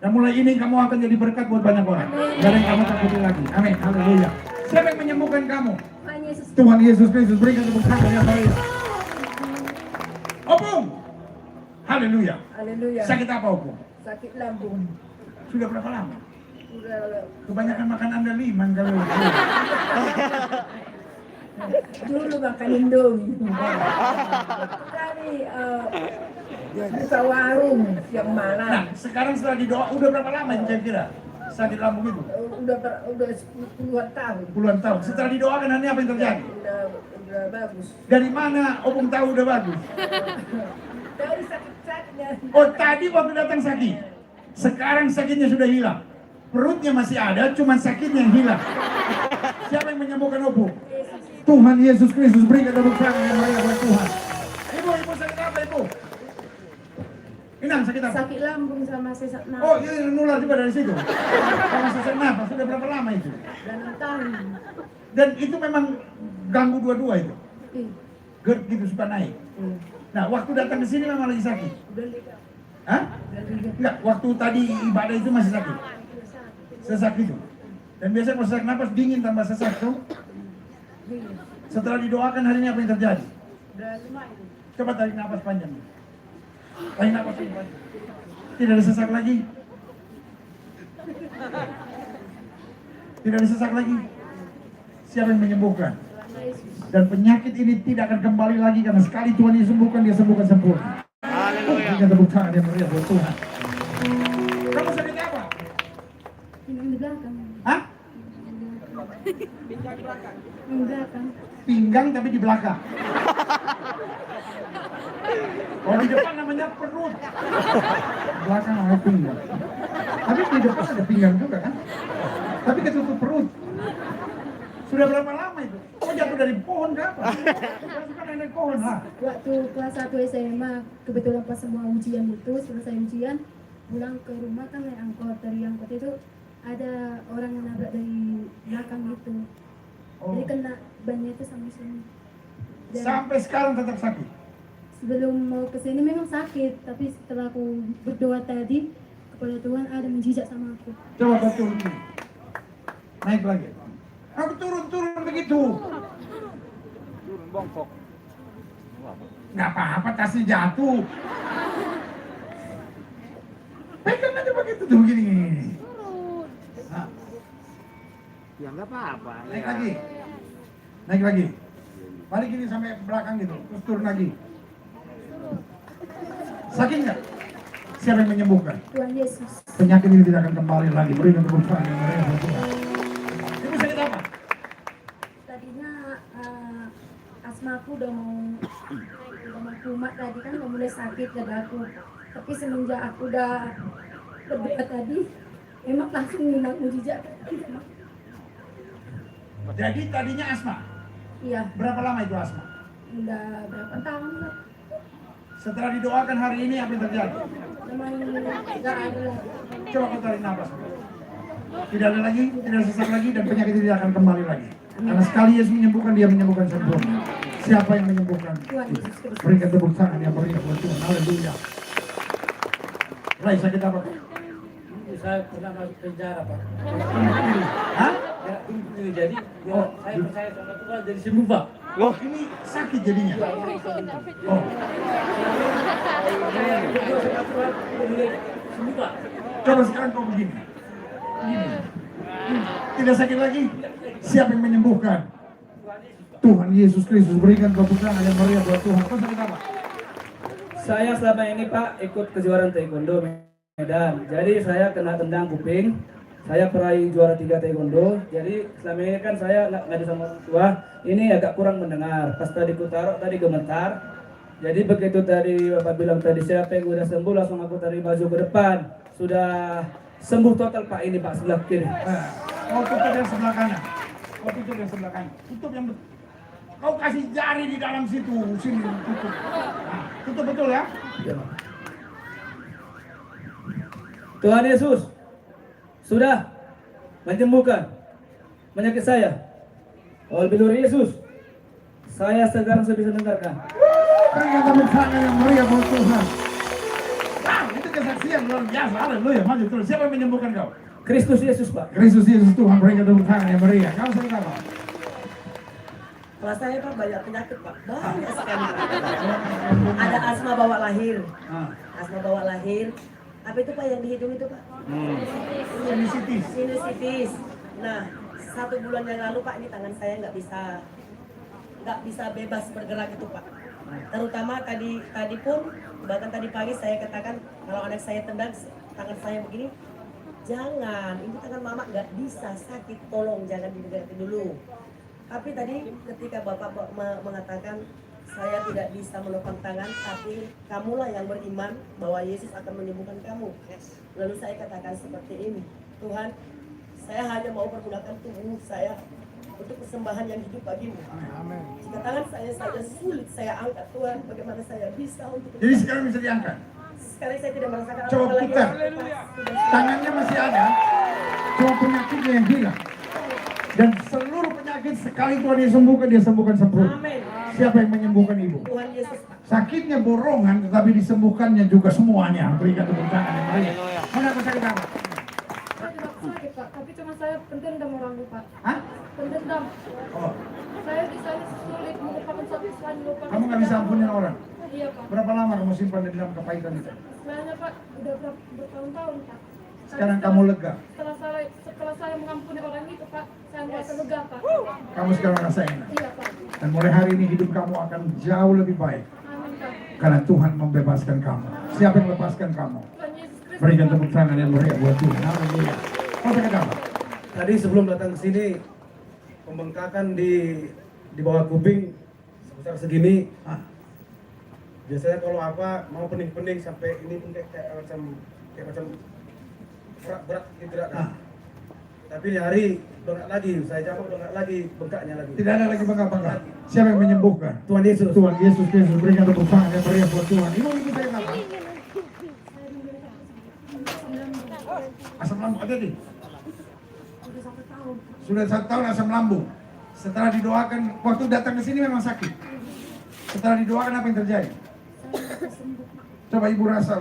Dan mulai ini kamu akan jadi berkat buat banyak orang. Gak ada yang kamu takuti lagi. Amin. Haleluya. Siapa yang menyembuhkan kamu? Tuhan Yesus. Tuhan Yesus Kristus, berikan tepuk tangan yang meriah. Opung. Haleluya. Haleluya. Sakit apa Opung? Sakit lambung. Sudah berapa lama? Udah Kebanyakan makan andaliman kalau dulu makan Indomie. Tadi buka warung siang Nah, malam. sekarang setelah didoa, udah berapa lama ini kira-kira sakit lambung itu? Udah puluhan tahun. Puluhan tahun. Setelah didoakan hari ini apa yang terjadi? Udah bagus. Dari mana Opung tahu udah bagus? Dari sakit-sakitnya. Oh tadi waktu datang sakit. Sekarang sakitnya sudah hilang. Perutnya masih ada, cuma sakitnya yang hilang. Siapa yang menyembuhkan Opung? Tuhan Yesus Kristus, berikan tepuk tangan yang meriah buat Tuhan. Ibu sakit apa ibu? Inang sakit apa? Sakit lambung sama sesak nafas. Oh iya nular juga dari situ. Sama sesak nafas, sudah berapa lama itu? Dan tahun. Dan itu memang ganggu dua-dua itu. GERD gitu suka naik. Nah waktu datang ke sini memang lagi sakit. Udah lihat. Hah? Enggak, waktu tadi ibadah itu masih sakit. Sesak itu. Dan biasanya kalau sesak napas dingin tambah sesak tuh. Setelah didoakan hari ini apa yang terjadi? Coba tarik napas panjang. Tarik napas panjang. Tidak ada sesak lagi. Tidak ada sesak lagi. Siapa yang menyembuhkan? Dan penyakit ini tidak akan kembali lagi karena sekali Tuhan disembuhkan, dia sembuhkan sempurna. Haleluya. Kita tepuk tangan yang meriah buat Tuhan. Kamu sakit apa? Pinggang di belakang. Hah? Di belakang. Pinggang tapi di belakang. Kalau di depan namanya perut. Belakang namanya pinggang. Tapi di depan ada pinggang juga kan? Tapi ketutup perut. Sudah berapa lama itu? Oh jatuh dari pohon kapan? Suka dari pohon lah. Waktu kelas 1 SMA, kebetulan pas semua ujian itu, selesai ujian, pulang ke rumah kan naik angkot. Dari angkot itu ada orang yang nabrak dari belakang gitu. Jadi kena bannya itu sampai sini. Dan Sampai sekarang tetap sakit. sebelum mau ke sini memang sakit, tapi setelah aku berdoa tadi kepada Tuhan ada mujizat sama aku. Coba kau turun dulu. Naik lagi. Aku turun begitu. Turun bongkok. Nggak apa-apa, tasnya jatuh. Pegang aja begitu tuh begini. Nah, Ya nggak apa-apa. naik ya. lagi. Naik lagi. Balik gini sampai belakang gitu. Terus turun lagi. Sakit nggak? Siapa yang menyembuhkan? Tuhan Yesus. Penyakit ini tidak akan kembali lagi. Berikan tepuk tangan yang meriah buat Tuhan. Ibu sakit apa? Tadinya asma aku udah mau kumat tadi kan udah mulai sakit dadaku. Tapi semenjak aku udah berdoa tadi, memang langsung minta mujizat. Jadi tadinya asma. Iya, Berapa lama itu asma? udah berapa tahun lah. Setelah didoakan hari ini apa yang terjadi? Memang nggak ada lagi. Coba kau tarik nafas. Tidak ada lagi, tidak sesak lagi, dan penyakit tidak akan kembali lagi. Karena sekali Yesus menyembuhkan, dia menyembuhkan sempurna. Siapa yang menyembuhkan? Tuhan Yesus Kristus. Berikan tepuk tangan yang meriah buat Tuhan. Haleluya. Rai, sakit apa? Saya pernah masuk penjara, Pak. Hah? Ya, ini jadi saya percaya sama Tuhan jadi sembuh, Pak. Oh, ini sakit jadinya. Oh, Sembuh, Pak. coba sekarang kau begini. Begini. Tidak sakit lagi. Siapa yang menyembuhkan? Tuhan Yesus Kristus. Berikan tepuk tangan yang meriah buat Tuhan. Kau sakit apa? Saya selama ini, Pak, ikut kejuaraan taekwondo Medan. Jadi saya kena tendang kuping. Saya peraih juara 3 taekwondo. Jadi selama ini kan saya ngadu sama orang tua. Ini agak kurang mendengar. Pas tadi ku taruh tadi gemetar. Jadi begitu tadi Bapak bilang tadi saya pengen udah sembuh, langsung aku tarik baju ke depan. Sudah sembuh total, Pak, ini, Pak, sebelah kiri. Nah, kau tutup yang sebelah kanan. Kau tutup yang sebelah kanan. Tutup yang betul. Kau kasih jari di dalam situ. Sini tutup. Nah, tutup betul ya. Ya, Pak. Tuhan Yesus sudah menyembuhkan penyakit saya. Oleh bilur Yesus, saya sekarang sudah bisa mendengarkan. Berikan tepuk tangan yang meriah buat Tuhan. Wah, itu kesaksian luar biasa. Haleluya, maju terus. Siapa yang menyembuhkan kau? Kristus Yesus, Pak. Kristus Yesus Tuhan. Berikan tepuk tangan yang meriah. Kau sakit apa? Kalau saya Pak banyak penyakit Pak, banyak sekali. Ada asma bawah lahir, Ah, asma bawah lahir. Apa itu Pak yang di hidung itu Pak? sinusitis. Sinusitis. Nah, 1 bulan yang lalu Pak, ini tangan saya nggak bisa bebas bergerak itu Pak. Terutama tadi pun, bahkan tadi pagi saya katakan kalau anak saya tendang tangan saya begini, jangan, ini tangan mama nggak bisa sakit, tolong jangan digerakkan dulu. Tapi tadi ketika Bapak mengatakan saya tidak bisa menopang tangan, tapi kamulah yang beriman bahwa Yesus akan menyembuhkan kamu. Lalu saya katakan seperti ini, Tuhan, saya hanya mau pergunakan tubuh saya untuk persembahan yang hidup bagimu. Jika tangan saya saja sulit saya angkat, Tuhan, bagaimana saya bisa untuk... Jadi sekarang bisa diangkat. Sekarang saya tidak merasakan Coba apa-apa lagi. putar. Tangannya masih ada. Cuma penyakitnya yang hilang. Dan seluruh penyakit sekali Tuhan disembuhkan, dia sembuhkan sempurna. Amin. Siapa yang menyembuhkan ibu? Tuhan Yesus. Sakitnya borongan, tetapi disembuhkannya juga semuanya. Berikan tepuk tangan yang meriah. Mana kau sakit apa? Saya juga sakit Pak, tapi cuma saya pendendam orangnya Pak. Hah? Pendendam. Oh, Saya di sana sulit melupakan satu selain lupakan. kamu nggak bisa ampunin orang. Iya Pak. Berapa lama kamu simpan dendam kepahitan itu? Sebenarnya Pak udah bertahun-tahun Pak. Sekarang kamu lega. Setelah saya mengampuni orang itu Pak, saya merasa lega Pak. Kamu sekarang rasa enak. Iya Pak. Dan mulai hari ini hidup kamu akan jauh lebih baik. Amin Pak. Karena Tuhan membebaskan kamu. Siapa yang lepaskan kamu? Tuhan Yesus Kristus. Berikan tepuk tangan yang meriah buat Tuhan. Haleluya. Kau sakit apa? Tadi sebelum datang ke sini, pembengkakan di bawah kuping sebesar segini. Ah, Biasanya kalau apa mau pening-pening sampai ini pun kayak macam berat gitu kan. ah. Tapi hari udah nggak lagi, saya jawab udah nggak lagi bengkaknya lagi. Tidak ada lagi bengkak-bengkak. Siapa yang menyembuhkan? Tuhan Yesus. Tuhan Yesus Kristus. Berikan tepuk tangan yang meriah buat Tuhan. Ibu sakit apa? Asam lambung ada nih. Udah 1 tahun. Sudah 1 tahun asam lambung. Setelah didoakan, waktu datang ke sini memang sakit. Setelah didoakan apa yang terjadi? Saya merasa sembuh Pak. Coba ibu rasa.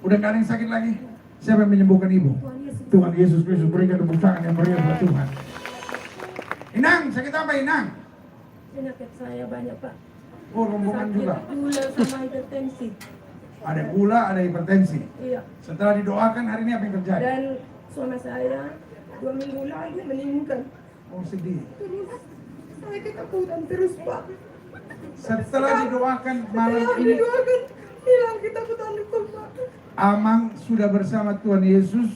Udah nggak ada yang sakit lagi. Siapa yang menyembuhkan ibu? Tuhan Yesus. Tuhan Yesus Kristus. Berikan tepuk tangan yang meriah buat Tuhan. Inang, sakit apa Inang? Penyakit saya banyak Pak. Oh, rombongan juga. Gula sama hipertensi. Ada gula, ada hipertensi. Iya. Setelah didoakan hari ini apa yang terjadi? Dan suami saya 2 minggu lagi meninggal. Oh, sedih. Terus saya ketakutan terus Pak. Setelah didoakan malam Setelah ini, didoakan hilang ketakutan itu Pak. Amang sudah bersama Tuhan Yesus.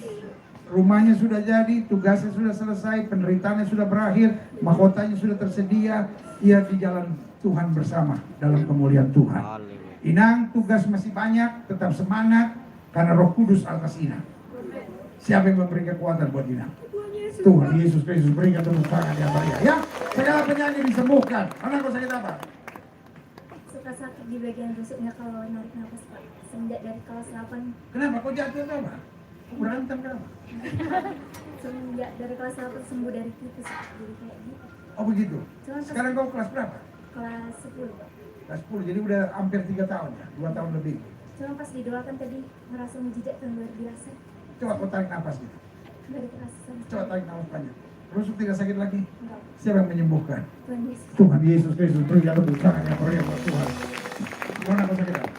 Rumahnya sudah jadi, tugasnya sudah selesai, penderitaannya sudah berakhir, mahkotanya sudah tersedia. Ia di jalan Tuhan bersama dalam kemuliaan Tuhan. Inang, tugas masih banyak, tetap semangat karena Roh Kudus atas Inang. Siapa yang memberi kekuatan buat Inang? Tuhan Yesus Kristus. Berikan tepuk tangan yang meriah. Ya, segala penyanyi disembuhkan. Anak kau sakit apa? Suka sakit di bagian rusuknya kalau narik nafas Pak. Semenjak dari kelas 8, Kenapa kau jatuh atau apa? Berantem kenapa? semenjak dari kelas 8 sembuh dari tipes Pak. Jadi kayak gitu. Oh begitu. Sekarang kau kelas berapa? Kelas 10 Pak. Kelas 10, jadi udah hampir 3 tahun ya, 2 tahun lebih. Cuma pas didoakan tadi merasa mujizat yang luar biasa. Coba kau tarik nafas gitu. Dari kelas sama Coba tarik nafas panjang. Rusuk tidak sakit lagi. enggak. Siapa yang menyembuhkan? Tuhan Yesus. Tuhan Yesus Kristus. Berikan tepuk tangan yang meriah buat Tuhan. Gimana kau sakit apa?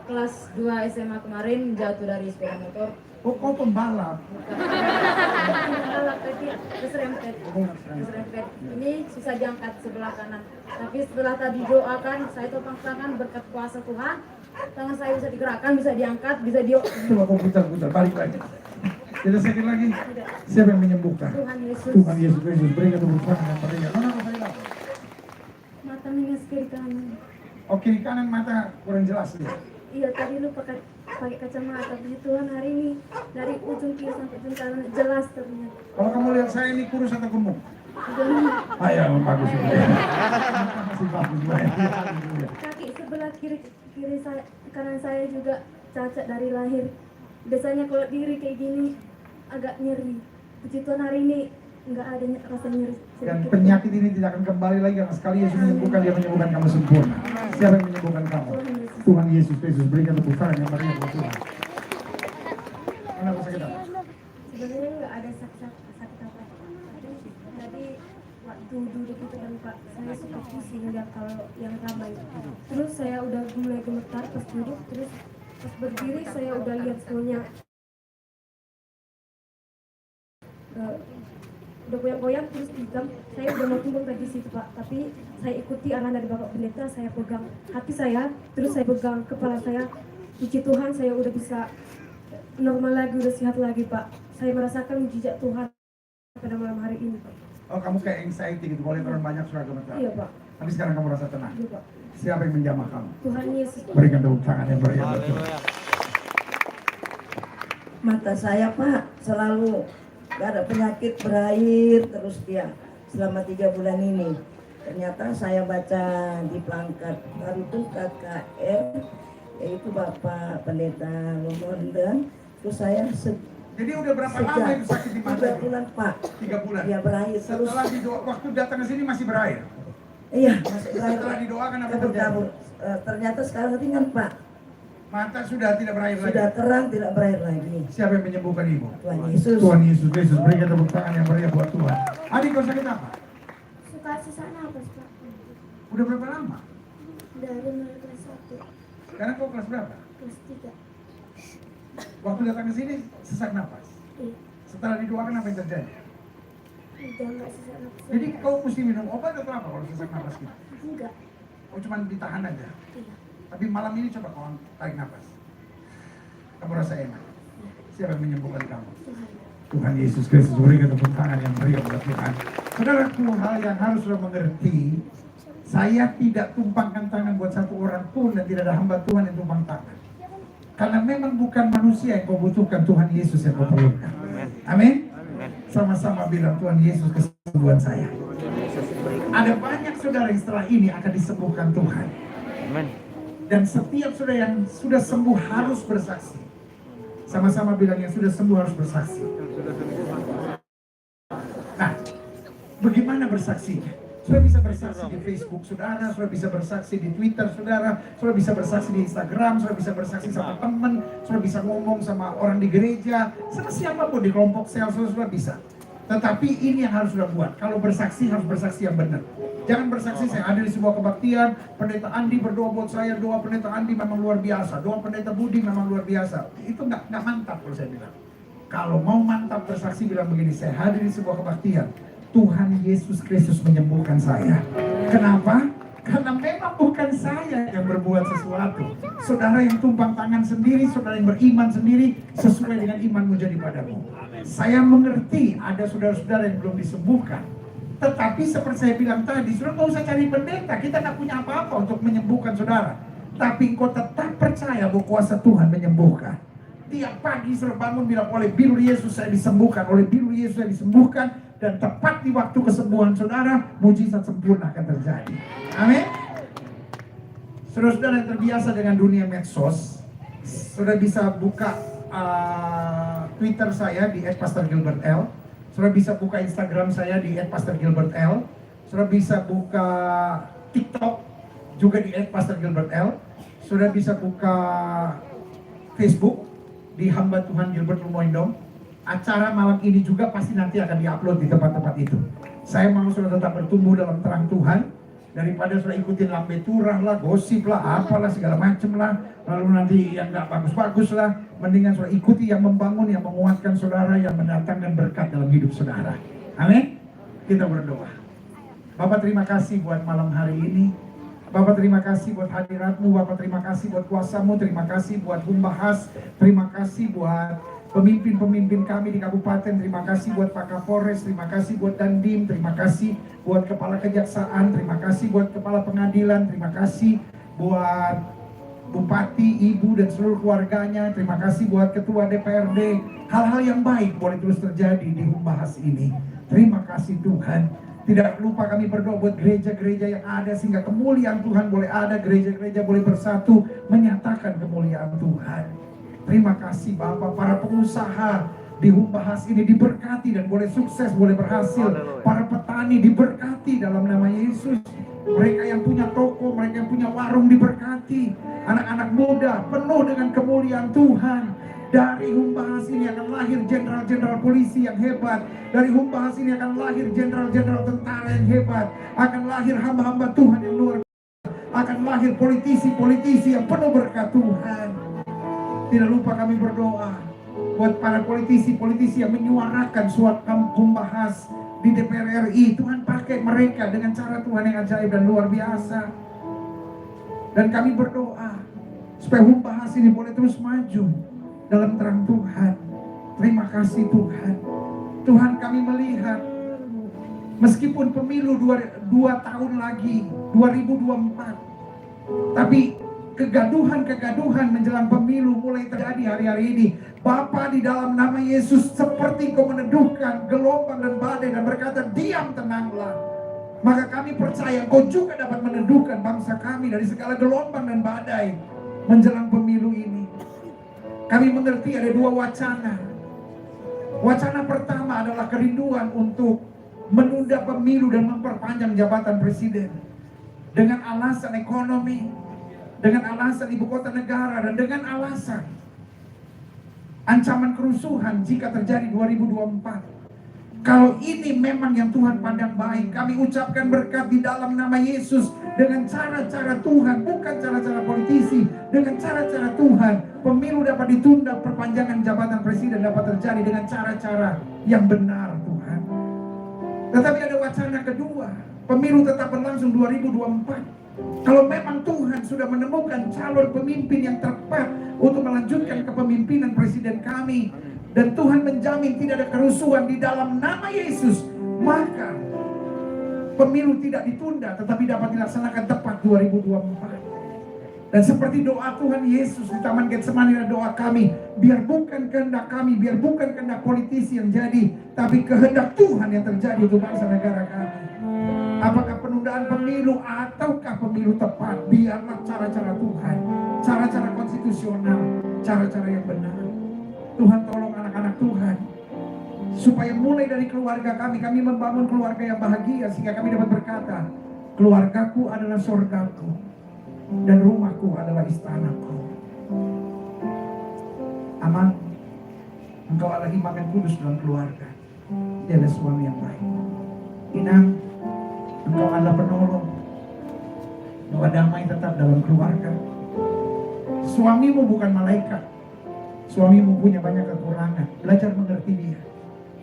Kelas 2 SMA kemarin jatuh dari sepeda motor. Oh, kau pembalap. Kalau tadi keserempet. Oh, Keserempet. Ini susah diangkat sebelah kanan. Tapi setelah tadi doakan, saya topang tangan berkat kuasa Tuhan. Tangan saya bisa digerakkan, bisa diangkat, bisa coba kau putar-putar, balik lagi. Tidak sakit lagi? Siapa yang menyembuhkan? Tuhan Yesus. Tuhan Yesus Kristus. Berikan tepuk tangan yang meriah. Nona, kau sakit apa? Mata minus kiri kanan. Oh, kiri kanan mata kurang jelas ya? Iya tadi lu pakai kacamata. Puji Tuhan hari ini dari ujung kiri sampai ujung kanan jelas terlihat. Kalau kamu lihat saya ini kurus atau gemuk? Dan Ayo, bagus. Masih bagus. Haleluya. kaki sebelah kiri saya, kanan saya juga cacat dari lahir. Biasanya kalau diri kayak gini agak nyeri. Puji Tuhan hari ini nggak ada rasa nyeri Dan sedikit. penyakit ini tidak akan kembali lagi karena sekali Yesus menyembuhkan, dia menyembuhkan kamu sempurna. Siapa yang menyembuhkan kamu? Tuhan Yesus Kristus. Berikan tepuk tangan yang meriah buat Tuhan. Mana kau sakit apa? Sebenarnya nggak ada sakit apa. Tadi waktu duduk itu kan Pak, saya suka pusing lihat kalau yang ramai. Terus saya udah mulai gemetar pas duduk, terus pas berdiri saya udah lihat semuanya udah goyang-goyang terus hitam. Saya udah mau tumbang tadi situ Pak, tapi saya ikuti arahan dari Bapak Pendeta. Saya pegang hati saya, terus saya pegang kepala saya. Puji Tuhan saya udah bisa normal lagi, udah sehat lagi Pak. Saya merasakan mujizat Tuhan pada malam hari ini Pak. Oh, kamu kayak anxiety gitu. Kalau lihat orang banyak suka gemetar. Iya Pak. Tapi sekarang kamu rasa tenang. Iya Pak. Siapa yang menjamah kamu? Tuhan Yesus. Berikan tepuk tangan yang meriah buat Tuhan. Mata saya Pak selalu gak ada penyakit, berair terus dia selama 3 bulan ini. Ternyata saya baca di pelangkat baru itu KKR, yaitu Bapak Pendeta Lomondan. Terus saya Jadi udah berapa lama itu sakit di mata? 3 bulan Pak. 3 bulan. Dia berair terus. Setelah waktu datang ke sini masih berair. Iya, masih berair. Setelah didoakan apa Kabur-kabur. terjadi? Ternyata sekarang ringan Pak. Mata sudah tidak berair lagi. Sudah terang, tidak berair lagi. Siapa yang menyembuhkan ibu? Tuhan Yesus. Tuhan Yesus Kristus. Berikan tepuk tangan yang meriah buat Tuhan. Adik, kau sakit apa? Suka sesak napas, Pak. Udah berapa lama? Dari mulai kelas 1, Sekarang kau kelas berapa? kelas 3. Waktu datang ke sini sesak napas. Iya. Setelah didoakan apa yang terjadi? Udah nggak sesak napas. Jadi kau mesti minum obat atau apa kalau sesak napas gitu? Enggak. Kau cuma ditahan aja. Iya. Tapi malam ini coba kau tarik napas. Kamu rasa enak. Siapa yang menyembuhkan kamu? Tuhan. Tuhan Yesus Kristus. Berikan tepuk tangan yang meriah buat Tuhan. Saudaraku, hal yang harus saudara mengerti, saya tidak tumpangkan tangan buat satu orang pun dan tidak ada hamba Tuhan yang tumpang tangan. Karena memang bukan manusia yang kau butuhkan, Tuhan Yesus yang kau perlukan. Amin. Sama-sama bilang, Tuhan Yesus kesembuhan saya. Ada banyak saudara yang setelah ini akan disembuhkan Tuhan. Dan setiap saudara yang sudah sembuh harus bersaksi. Sama-sama bilang yang sudah sembuh harus bersaksi. Nah, bagaimana bersaksinya? Saudara bisa bersaksi di Facebook saudara, saudara bisa bersaksi di Twitter saudara bisa bersaksi di Instagram, saudara bisa bersaksi sama teman, saudara bisa ngomong sama orang di gereja, sama siapapun di kelompok sel, saudara bisa. Tetapi ini yang harus saudara buat. Kalau bersaksi harus bersaksi yang benar. Jangan bersaksi saya ada di sebuah kebaktian, pendeta Andi berdoa buat saya, doa pendeta Andi memang luar biasa, doa pendeta Budi memang luar biasa. Itu nggak mantap kalau saya bilang. Kalau mau mantap bersaksi bilang begini, saya hadir di sebuah kebaktian, Tuhan Yesus Kristus menyembuhkan saya. Kenapa? Karena memang bukan saya yang berbuat sesuatu. Saudara yang tumpang tangan sendiri, saudara yang beriman sendiri, sesuai dengan imanmu jadi padamu. Saya mengerti ada saudara-saudara yang belum disembuhkan. Tetapi seperti saya bilang tadi, saudara nggak usah cari pendeta. Kita nggak punya apa-apa untuk menyembuhkan saudara. Tapi engkau tetap percaya bahwa kuasa Tuhan menyembuhkan. Tiap pagi saudara bangun bilang, oleh biru Yesus saya disembuhkan, oleh biru Yesus saya disembuhkan. Dan tepat di waktu kesembuhan saudara, mujizat sempurna akan terjadi. Amin. Saudara-saudara yang terbiasa dengan dunia medsos, saudara bisa buka Twitter saya di @pastorgilbertl. Saudara bisa buka Instagram saya di @pastorgilbertl. Saudara bisa buka TikTok juga di @pastorgilbertl. Saudara bisa buka Facebook di Hamba Tuhan Gilbert Lumoindong. Acara malam ini juga pasti nanti akan diupload di tempat-tempat itu. Saya mau saudara tetap bertumbuh dalam terang Tuhan, daripada saudara ikutin lambe turah lah, gosip lah, apalah segala macem lah, lalu nanti yang nggak bagus-bagus lah. Mendingan saudara ikuti yang membangun, yang menguatkan saudara, yang mendatangkan berkat dalam hidup saudara. Amin. Kita berdoa. Bapak terima kasih buat malam hari ini. Bapak terima kasih buat hadiratmu, Bapak terima kasih buat kuasamu, terima kasih buat Humbahas, terima kasih buat pemimpin-pemimpin kami di kabupaten, terima kasih buat Pak Kapolres, terima kasih buat Dandim, terima kasih buat Kepala Kejaksaan, terima kasih buat Kepala Pengadilan, terima kasih buat Bupati, Ibu dan seluruh keluarganya, terima kasih buat Ketua DPRD. Hal-hal yang baik boleh terus terjadi di Humbahas ini. Terima kasih Tuhan. Tidak lupa kami berdoa buat gereja-gereja yang ada sehingga kemuliaan Tuhan boleh ada, gereja-gereja boleh bersatu menyatakan kemuliaan Tuhan. Terima kasih Bapak, para pengusaha di Humbahas ini diberkati dan boleh sukses, boleh berhasil. Para petani diberkati dalam nama Yesus. Mereka yang punya toko, mereka yang punya warung diberkati. Anak-anak muda penuh dengan kemuliaan Tuhan. Dari Humbahas ini akan lahir jenderal-jenderal polisi yang hebat. Dari Humbahas ini akan lahir jenderal-jenderal tentara yang hebat. Akan lahir hamba-hamba Tuhan yang luar biasa. Akan lahir politisi-politisi yang penuh berkat Tuhan. Tidak lupa kami berdoa buat para politisi-politisi yang menyuarakan suara Humbahas di DPR RI. Tuhan pakai mereka dengan cara Tuhan yang ajaib dan luar biasa. Dan kami berdoa supaya Humbahas ini boleh terus maju dalam terang Tuhan. Terima kasih Tuhan. Tuhan kami melihat meskipun pemilu 2 tahun lagi 2024, tapi kegaduhan menjelang pemilu mulai terjadi hari-hari ini. Bapa, di dalam nama Yesus, seperti Kau meneduhkan gelombang dan badai dan berkata, diam, tenanglah. Maka kami percaya Kau juga dapat meneduhkan bangsa kami dari segala gelombang dan badai menjelang pemilu ini. Kami mengerti ada 2 wacana. Wacana pertama adalah kerinduan untuk menunda pemilu dan memperpanjang jabatan presiden dengan alasan ekonomi. dengan alasan ibu kota negara, dan dengan alasan ancaman kerusuhan jika terjadi 2024. Kalau ini memang yang Tuhan pandang baik, kami ucapkan berkat di dalam nama Yesus. Dengan cara-cara Tuhan, bukan cara-cara politisi. Dengan cara-cara Tuhan, pemilu dapat ditunda, perpanjangan jabatan presiden dapat terjadi dengan cara-cara yang benar Tuhan. Tetapi ada wacana kedua, pemilu tetap berlangsung 2024. Kalau memang Tuhan sudah menemukan calon pemimpin yang tepat untuk melanjutkan kepemimpinan presiden kami, dan Tuhan menjamin tidak ada kerusuhan di dalam nama Yesus, maka pemilu tidak ditunda tetapi dapat dilaksanakan tepat 2024. Dan seperti doa Tuhan Yesus di Taman Getsemani, doa kami, biar bukan kehendak kami, biar bukan kehendak politisi yang jadi, tapi kehendak Tuhan yang terjadi untuk bangsa negara kami. Apakah penundaan pemilu ataukah pemilu tepat, biarlah cara-cara Tuhan, cara-cara konstitusional, cara-cara yang benar. Tuhan tolong anak-anak Tuhan, supaya mulai dari keluarga kami membangun keluarga yang bahagia, sehingga kami dapat berkata, keluargaku adalah surgaku, dan rumahku adalah istanaku. Aman, engkau adalah imam yang kudus dalam keluarga. Dia adalah suami yang baik. Inang, engkau adalah penolong. Doa damai tetap dalam keluarga. Suamimu bukan malaikat. Suamimu punya banyak kekurangan, belajar mengerti dia.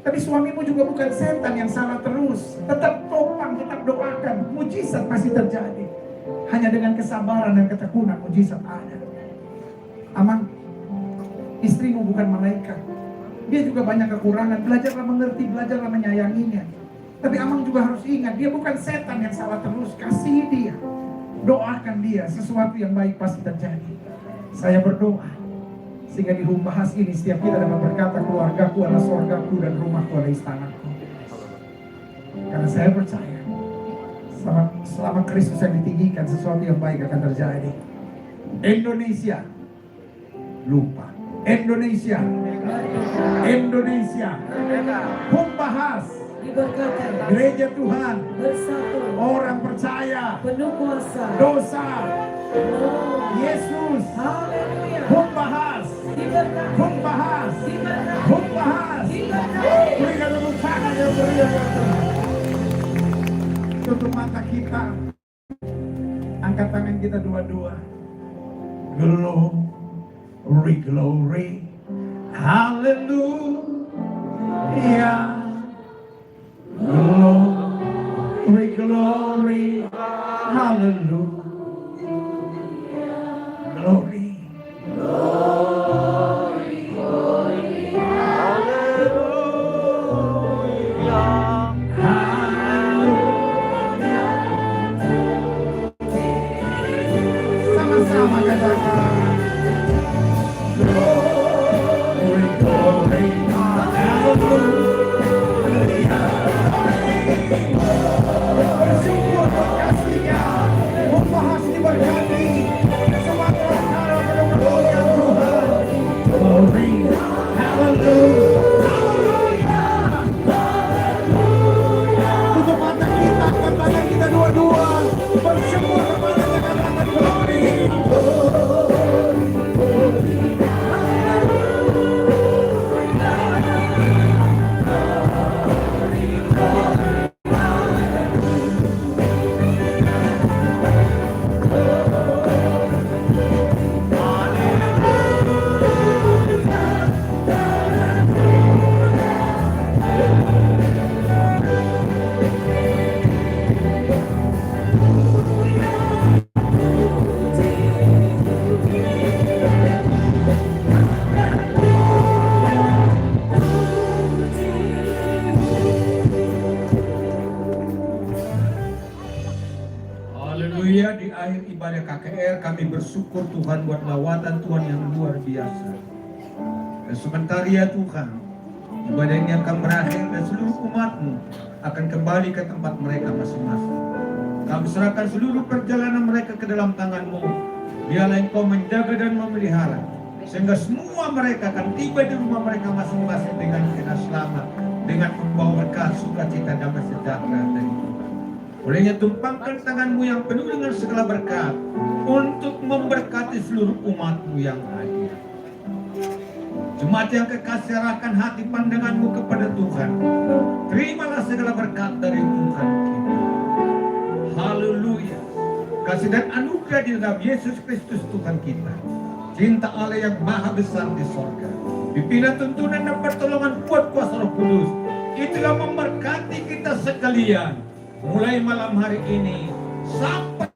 Tapi suamimu juga bukan setan yang salah terus. Tetap topang, tetap doakan, mujizat pasti terjadi. Hanya dengan kesabaran dan ketekunan mujizat ada. Aman, istrimu bukan malaikat. Dia juga banyak kekurangan, belajarlah mengerti, belajarlah menyayanginya. Tapi Amang juga harus ingat, dia bukan setan yang salah terus. Kasihi dia, doakan dia, sesuatu yang baik pasti terjadi. Saya berdoa sehingga di rumah bahas ini setiap kita dapat berkata, keluargaku adalah surgaku dan rumahku adalah istanaku. Karena saya percaya selama Kristus yang ditinggikan, sesuatu yang baik akan terjadi. Indonesia lupa, Indonesia Humbahas, gereja Tuhan bersatu, orang percaya, penuh kuasa, dosa, Yesus, Humbahas, Humbahas, Humbahas. Berikan tepuk tangan yang meriah. Tutup mata kita, angkat tangan kita dua-dua. Glory, glory, hallelujah. Glory, glory, hallelujah. Glory, glory, glory, hallelujah, hallelujah. Sama-sama katakan. Glory, glory, hallelujah. Bersyukur kasihnya, membahas diberkati, semua perkara penuh-penuhnya Tuhan. Glory, hallelujah, tutup mata kita, angkat tangan kita dua-dua, bersyukur kepada kata-kata glory. Haleluya, di akhir ibadah KKR kami bersyukur Tuhan buat lawatan Tuhan yang luar biasa. Dan sementara ya Tuhan, ibadah ini akan berakhir dan seluruh umat-Mu akan kembali ke tempat mereka masing-masing. Kami serahkan seluruh perjalanan mereka ke dalam tangan-Mu. Biarlah Engkau menjaga dan memelihara, sehingga semua mereka akan tiba di rumah mereka masing-masing dengan selamat, dengan membawa berkah, sukacita, damai sejahtera dari Tuhan. Olehnya tumpangkan tangan-Mu yang penuh dengan segala berkat untuk memberkati seluruh umat-Mu yang hadir. Jemaat yang kekasih, serahkan hati pandanganmu kepada Tuhan. Terimalah segala berkat dari Tuhan kita. Haleluya. Kasih dan anugerah di dalam Yesus Kristus Tuhan kita. Cinta Allah yang maha besar di sorga. Pimpinan tuntunan dan pertolongan kuat kuasa Roh Kudus. Itulah memberkati kita sekalian. Mulai malam hari ini sampai